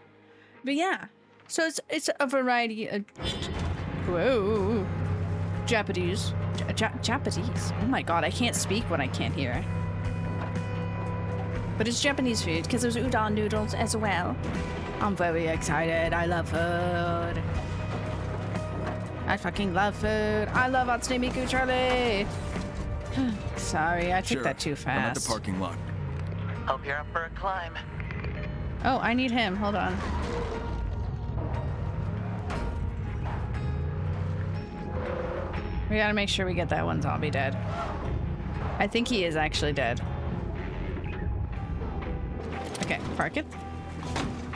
But yeah. So it's a variety of... Whoa. Japanese. Japanese. Oh my god, I can't speak when I can't hear. But it's Japanese food because there's udon noodles as well. I'm very excited. I love food. I fucking love food. I love Hatsune Miku Charlie. Sorry, I took that too fast. I'm at the parking lot. Hope you're up for a climb. Oh, I need him. Hold on. We gotta make sure we get that one zombie dead. I think he is actually dead. Okay, park it.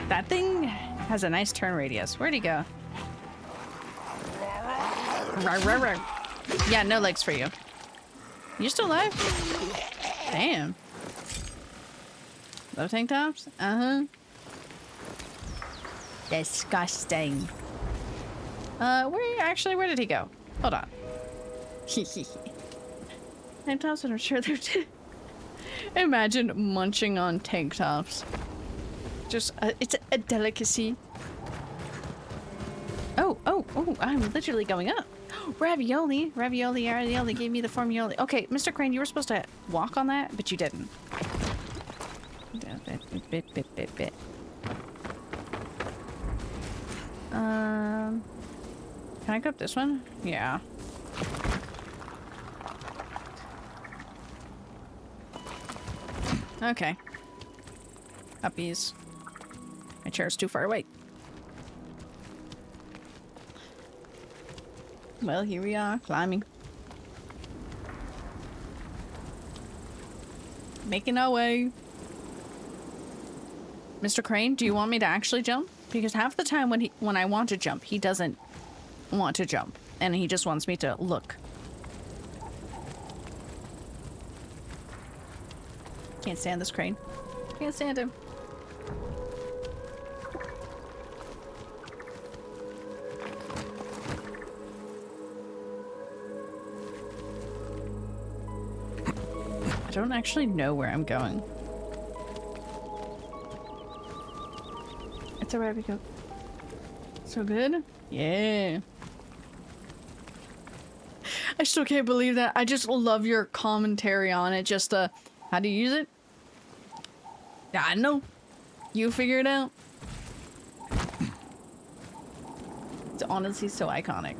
That thing has a nice turn radius. Where'd he go? Rawr, rawr, rawr. Yeah, no legs for you. You still alive? Damn. Low tank tops? Uh-huh. Disgusting. Where did he go? Hold on. Tank tops, and I'm sure they're imagine munching on tank tops. Just, it's a delicacy. Oh, I'm literally going up. Ravioli gave me the formioli. Okay, Mr. Crane, you were supposed to walk on that, but you didn't. Bit. Can I go up this one? Yeah. Okay. Uppies. My chair's too far away. Well, here we are, climbing. Making our way. Mr. Crane, do you want me to actually jump? Because half the time when I want to jump, he doesn't want to jump. And he just wants me to look. Can't stand this Crane. Can't stand him. I don't actually know where I'm going. It's alright, we go. So good? Yeah. I still can't believe that. I just love your commentary on it. Just, how do you use it? I don't know. You figure it out. It's honestly so iconic.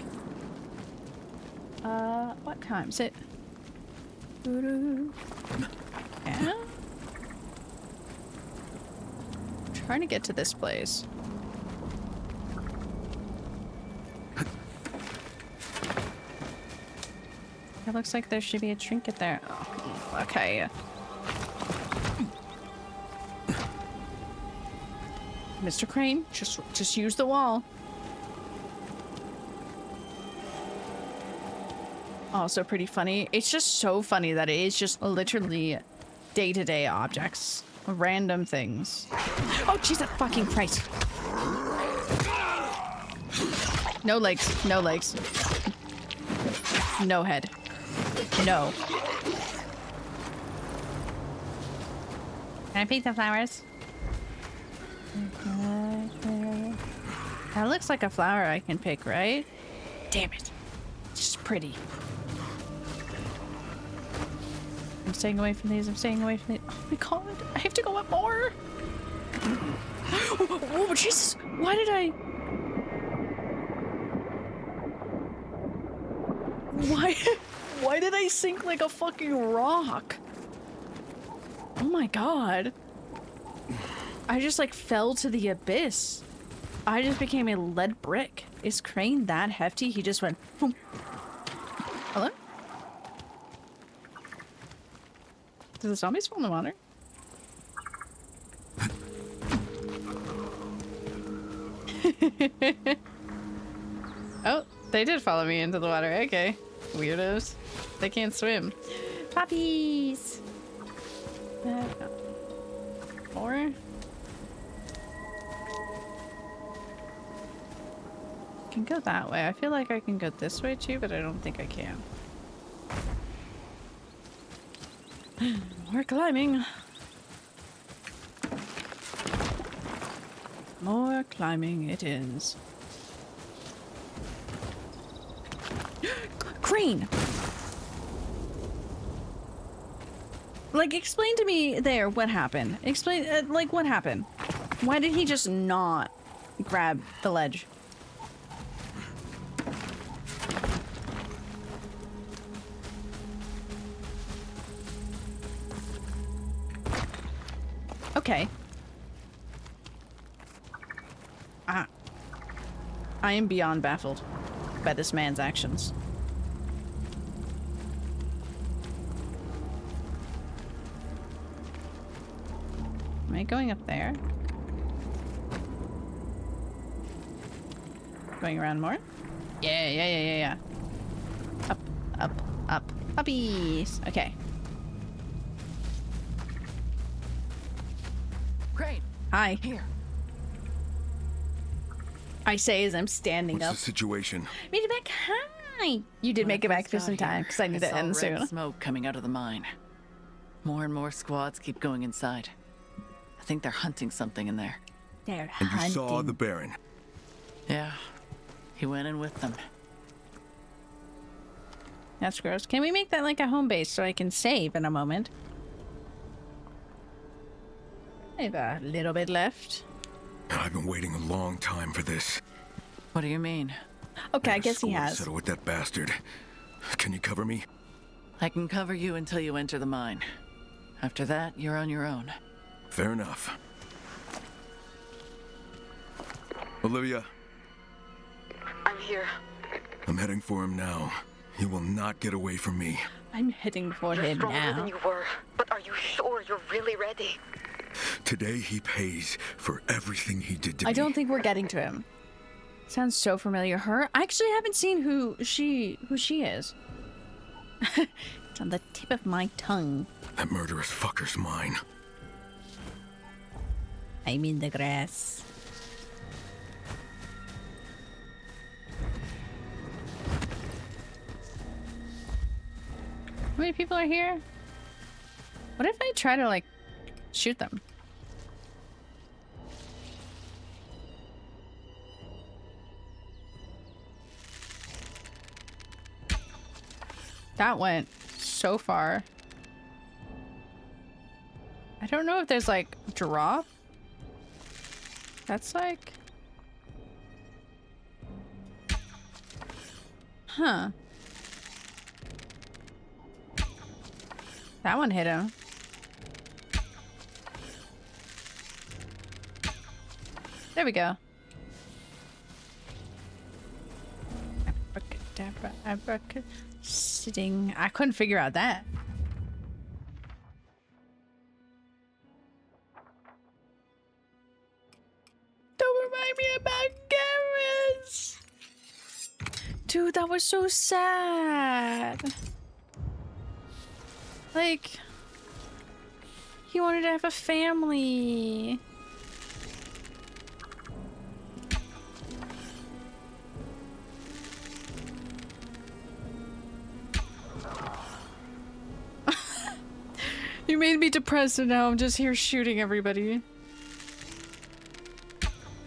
What time is it? Yeah? trying to get to this place. It looks like there should be a trinket there. Oh, okay. Mr. Crane, just use the wall. Also pretty funny. It's just so funny that it is just literally day-to-day objects. Random things. Oh, Jesus fucking Christ. No legs. No legs. No head. No. Can I pick the flowers? That looks like a flower I can pick, right? Damn it. It's just pretty. I'm staying away from these. I'm staying away from these. Oh my god. I have to go up more. Oh, Jesus. Why did I... Why did I sink like a fucking rock? Oh my god. I just like fell to the abyss. I just became a lead brick. Is Crane that hefty? He just went boom. Hello? Do the zombies fall in the water? Oh, they did follow me into the water. Okay. Weirdos. They can't swim. Puppies! More? Can go that way. I feel like I can go this way too, but I don't think I can. More climbing. More climbing it is. Crane! Like, explain to me there what happened. Explain, like, what happened? Why did he just not grab the ledge? Okay. I am beyond baffled by this man's actions. Am I going up there? Going around more? Yeah. Up. Puppies! Okay. Crane! Hi. Here. I say as I'm standing up. What's the situation? Made it back. Hi! You did make it back just in time, because I need to end soon. Smoke coming out of the mine. More and more squads keep going inside. I think they're hunting something in there. They're And hunting. you saw the Baron? Yeah. He went in with them. That's gross. Can we make that like a home base so I can save in a moment? I have a little bit left. I've been waiting a long time for this. What do you mean? Okay, I guess he has. Settle with that bastard. Can you cover me? I can cover you until you enter the mine. After that, you're on your own. Fair enough. Olivia. I'm here. I'm heading for him now. He will not get away from me. I'm heading for him now. Than you were, but are you sure you're really ready? Today he pays for everything he did to me. I don't think we're getting to him. Sounds so familiar. Her? I actually haven't seen who she is. It's on the tip of my tongue. That murderous fucker's mine. I'm in the grass. How many people are here? What if I try to, like, shoot them? That went so far. I don't know if there's, like, drop. That's like... Huh. That one hit him. There we go. Abracadabra, abracadabra. Sitting. I couldn't figure out that. Don't remind me about Garrus. Dude, that was so sad. Like, he wanted to have a family. You made me depressed and now I'm just here shooting everybody.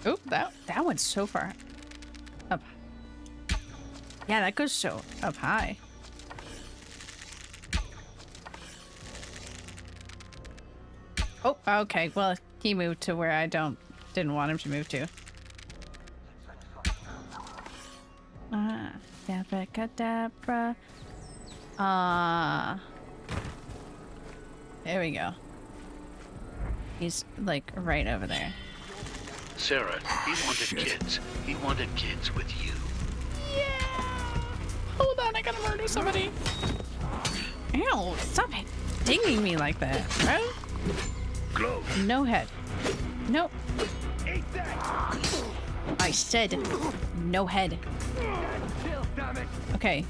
Oh, that went so far up. Yeah, that goes so up high. Oh, okay. Well, he moved to where I didn't want him to move to. Abracadabra. There we go. He's like right over there. Sarah, he wanted kids. He wanted kids with you. Yeah. Hold on, I gotta murder somebody. Ew, stop dinging me like that, right? No head. Nope. I said no head. Okay.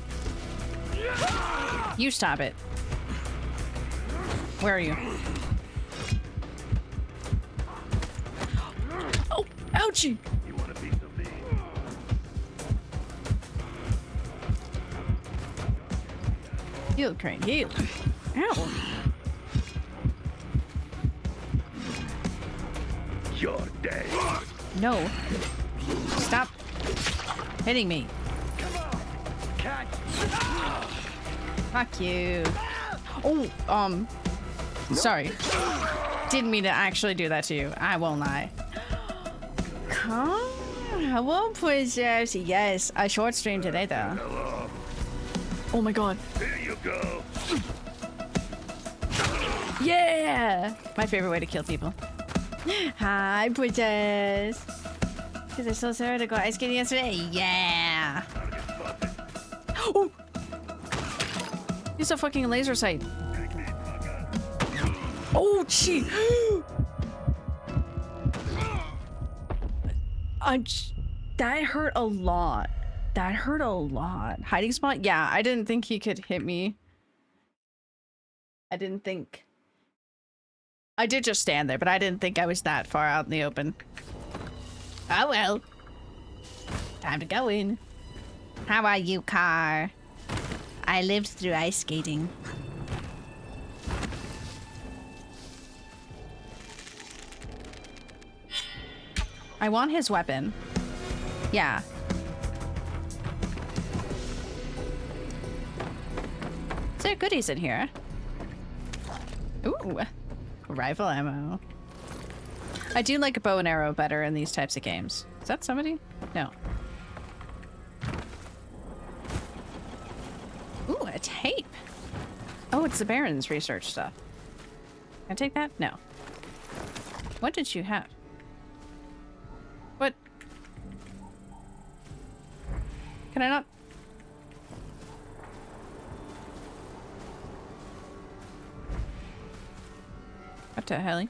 You stop it. Where are you? Oh, ouchie! You want a piece of me? Heal, Crane, heal. Ow. You're dead. No. Stop hitting me. Come on, catch. Fuck you. Oh, sorry. Didn't mean to actually do that to you. I won't lie. Hello, Princess. Yes, I short streamed today though. Hello. Oh my god. Here you go. Yeah! My favorite way to kill people. Hi, Princess. Because I saw Sarah to go ice skating yesterday. Yeah! Oh! He's a fucking laser sight. Oh, gee! That hurt a lot. That hurt a lot. Hiding spot? Yeah, I didn't think he could hit me. I didn't think... I did just stand there, but I didn't think I was that far out in the open. Oh well. Time to go in. How are you, car? I lived through ice skating. I want his weapon. Yeah. Is there goodies in here? Ooh. Rifle ammo. I do like a bow and arrow better in these types of games. Is that somebody? No. Ooh, a tape. Oh, it's the Baron's research stuff. Can I take that? No. What did you have? What? Can I not? Up to heli.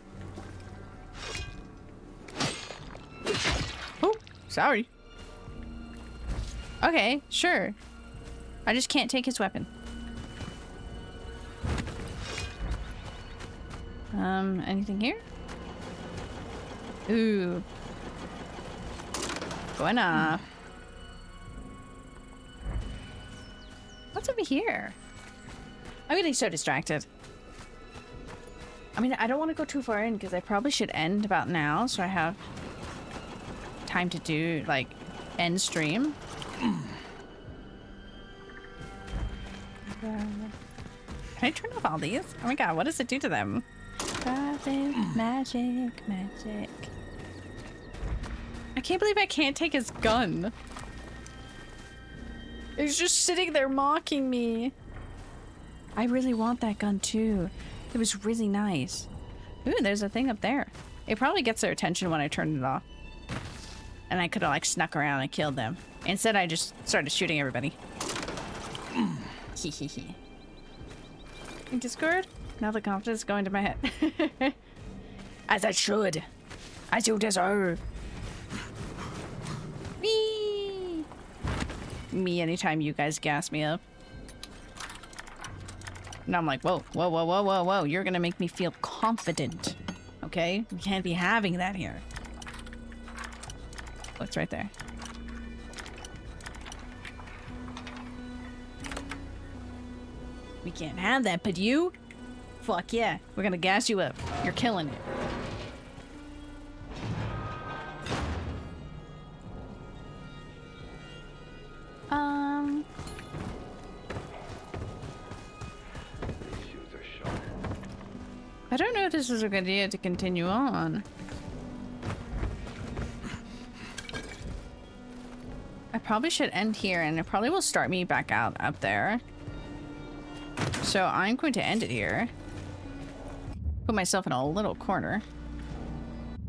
Oh, sorry. Okay, sure. I just can't take his weapon. Anything here? Ooh. Buena. What's over here? I'm getting so distracted. I mean, I don't want to go too far in because I probably should end about now so I have time to do, like, end stream. Can I turn off all these? Oh my god, what does it do to them? Magic. I can't believe I can't take his gun. He's just sitting there mocking me. I really want that gun too. It was really nice. Ooh, there's a thing up there. It probably gets their attention when I turn it off. And I could have like snuck around and killed them. Instead, I just started shooting everybody. Hehehe. Discord? Now the confidence is going to my head. As I should. As you deserve. Me. Me anytime you guys gas me up. And I'm like, whoa, whoa, whoa, whoa, whoa, whoa. You're gonna make me feel confident. Okay? We can't be having that here. What's right there? We can't have that, but you? Fuck yeah. We're gonna gas you up. You're killing it. I don't know if this is a good idea to continue on. I probably should end here, and it probably will start me back out up there. So I'm going to end it here. Put myself in a little corner.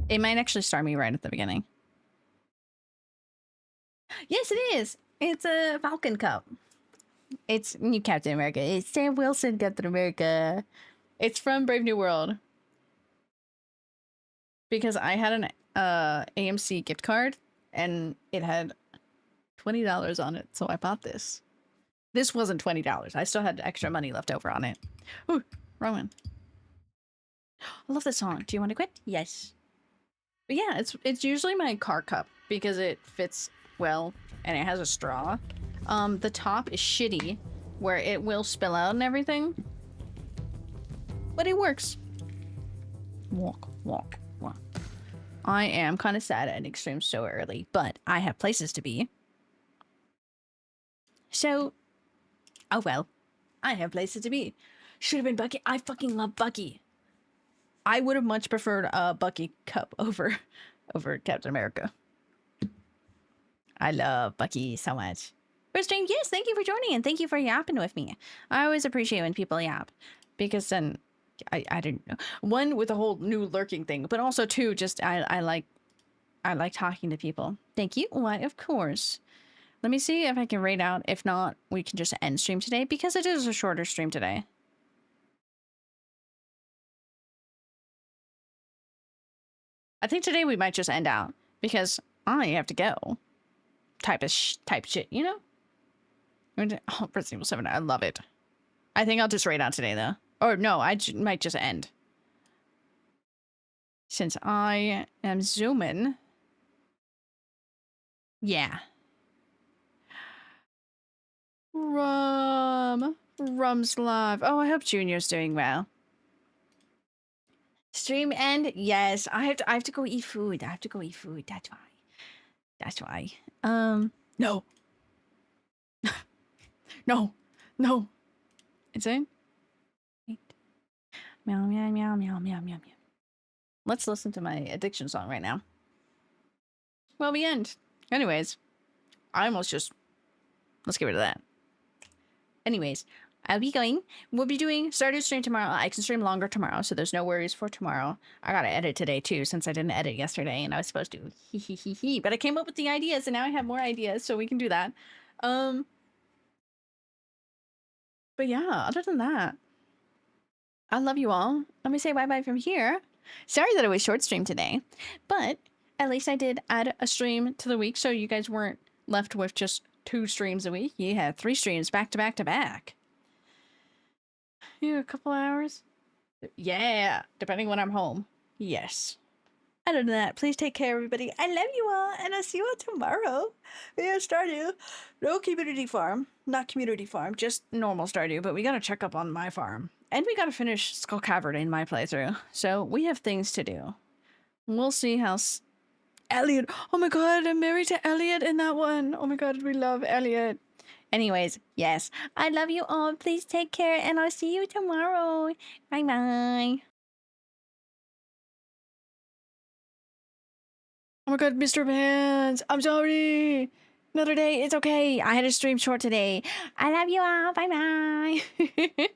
It might actually start me right at the beginning. Yes, it is! It's a Falcon Cup. It's new Captain America. It's Sam Wilson Captain America. It's from Brave New World. Because I had an AMC gift card, and it had $20 on it, so I bought this. This wasn't $20. I still had extra money left over on it. Ooh, wrong one. I love this song. Do you want to quit? Yes. But yeah, it's usually my car cup because it fits well and it has a straw. The top is shitty where it will spill out and everything. But it works. Walk, walk, walk. I am kind of sad at an extreme so early, but I have places to be. So, oh well. I have places to be. Should have been Bucky. I fucking love Bucky. I would have much preferred a Bucky cup over Captain America. I love Bucky so much. First stream, yes, thank you for joining and thank you for yapping with me. I always appreciate when people yap. Because then, I don't know. One, with the whole new lurking thing, but also two, just I like talking to people. Thank you. Why, of course. Let me see if I can rate out. If not, we can just end stream today because it is a shorter stream today. I think today we might just end out because I have to go. Type shit, you know? Oh, Resident Evil 7, I love it. I think I'll just rate out today though. Or no, I might just end. Since I am zooming. Yeah. Rum's live. Oh, I hope Junior's doing well. Stream end? Yes. I have to go eat food. I have to go eat food. That's why. That's why. No. No. No. It's in? Wait. Meow, meow, meow, meow, meow, meow, meow. Let's listen to my addiction song right now. Well, we end. Anyways. I almost just... Let's get rid of that. Anyways. I'll be going. We'll be doing started stream tomorrow. I can stream longer tomorrow, so there's no worries for tomorrow. I gotta edit today too, since I didn't edit yesterday and I was supposed to. But I came up with the ideas and now I have more ideas, so we can do that. But yeah, other than that, I love you all. Let me say bye-bye from here. Sorry that it was short stream today, but at least I did add a stream to the week, so you guys weren't left with just 2 streams a week. You had 3 streams back to back to back. A couple hours? Yeah, depending when I'm home. Yes. Other than that, please take care, everybody. I love you all, and I'll see you all tomorrow. We have Stardew. No community farm. Not community farm, just normal Stardew, but we gotta check up on my farm. And we gotta finish Skull Cavern in my playthrough. So, we have things to do. We'll see how... Elliot! Oh my god, I'm married to Elliot in that one! Oh my god, we love Elliot. Anyways, yes, I love you all. Please take care, and I'll see you tomorrow. Bye-bye. Oh my god, Mr. Vance, I'm sorry. Another day, it's okay. I had a stream short today. I love you all. Bye-bye.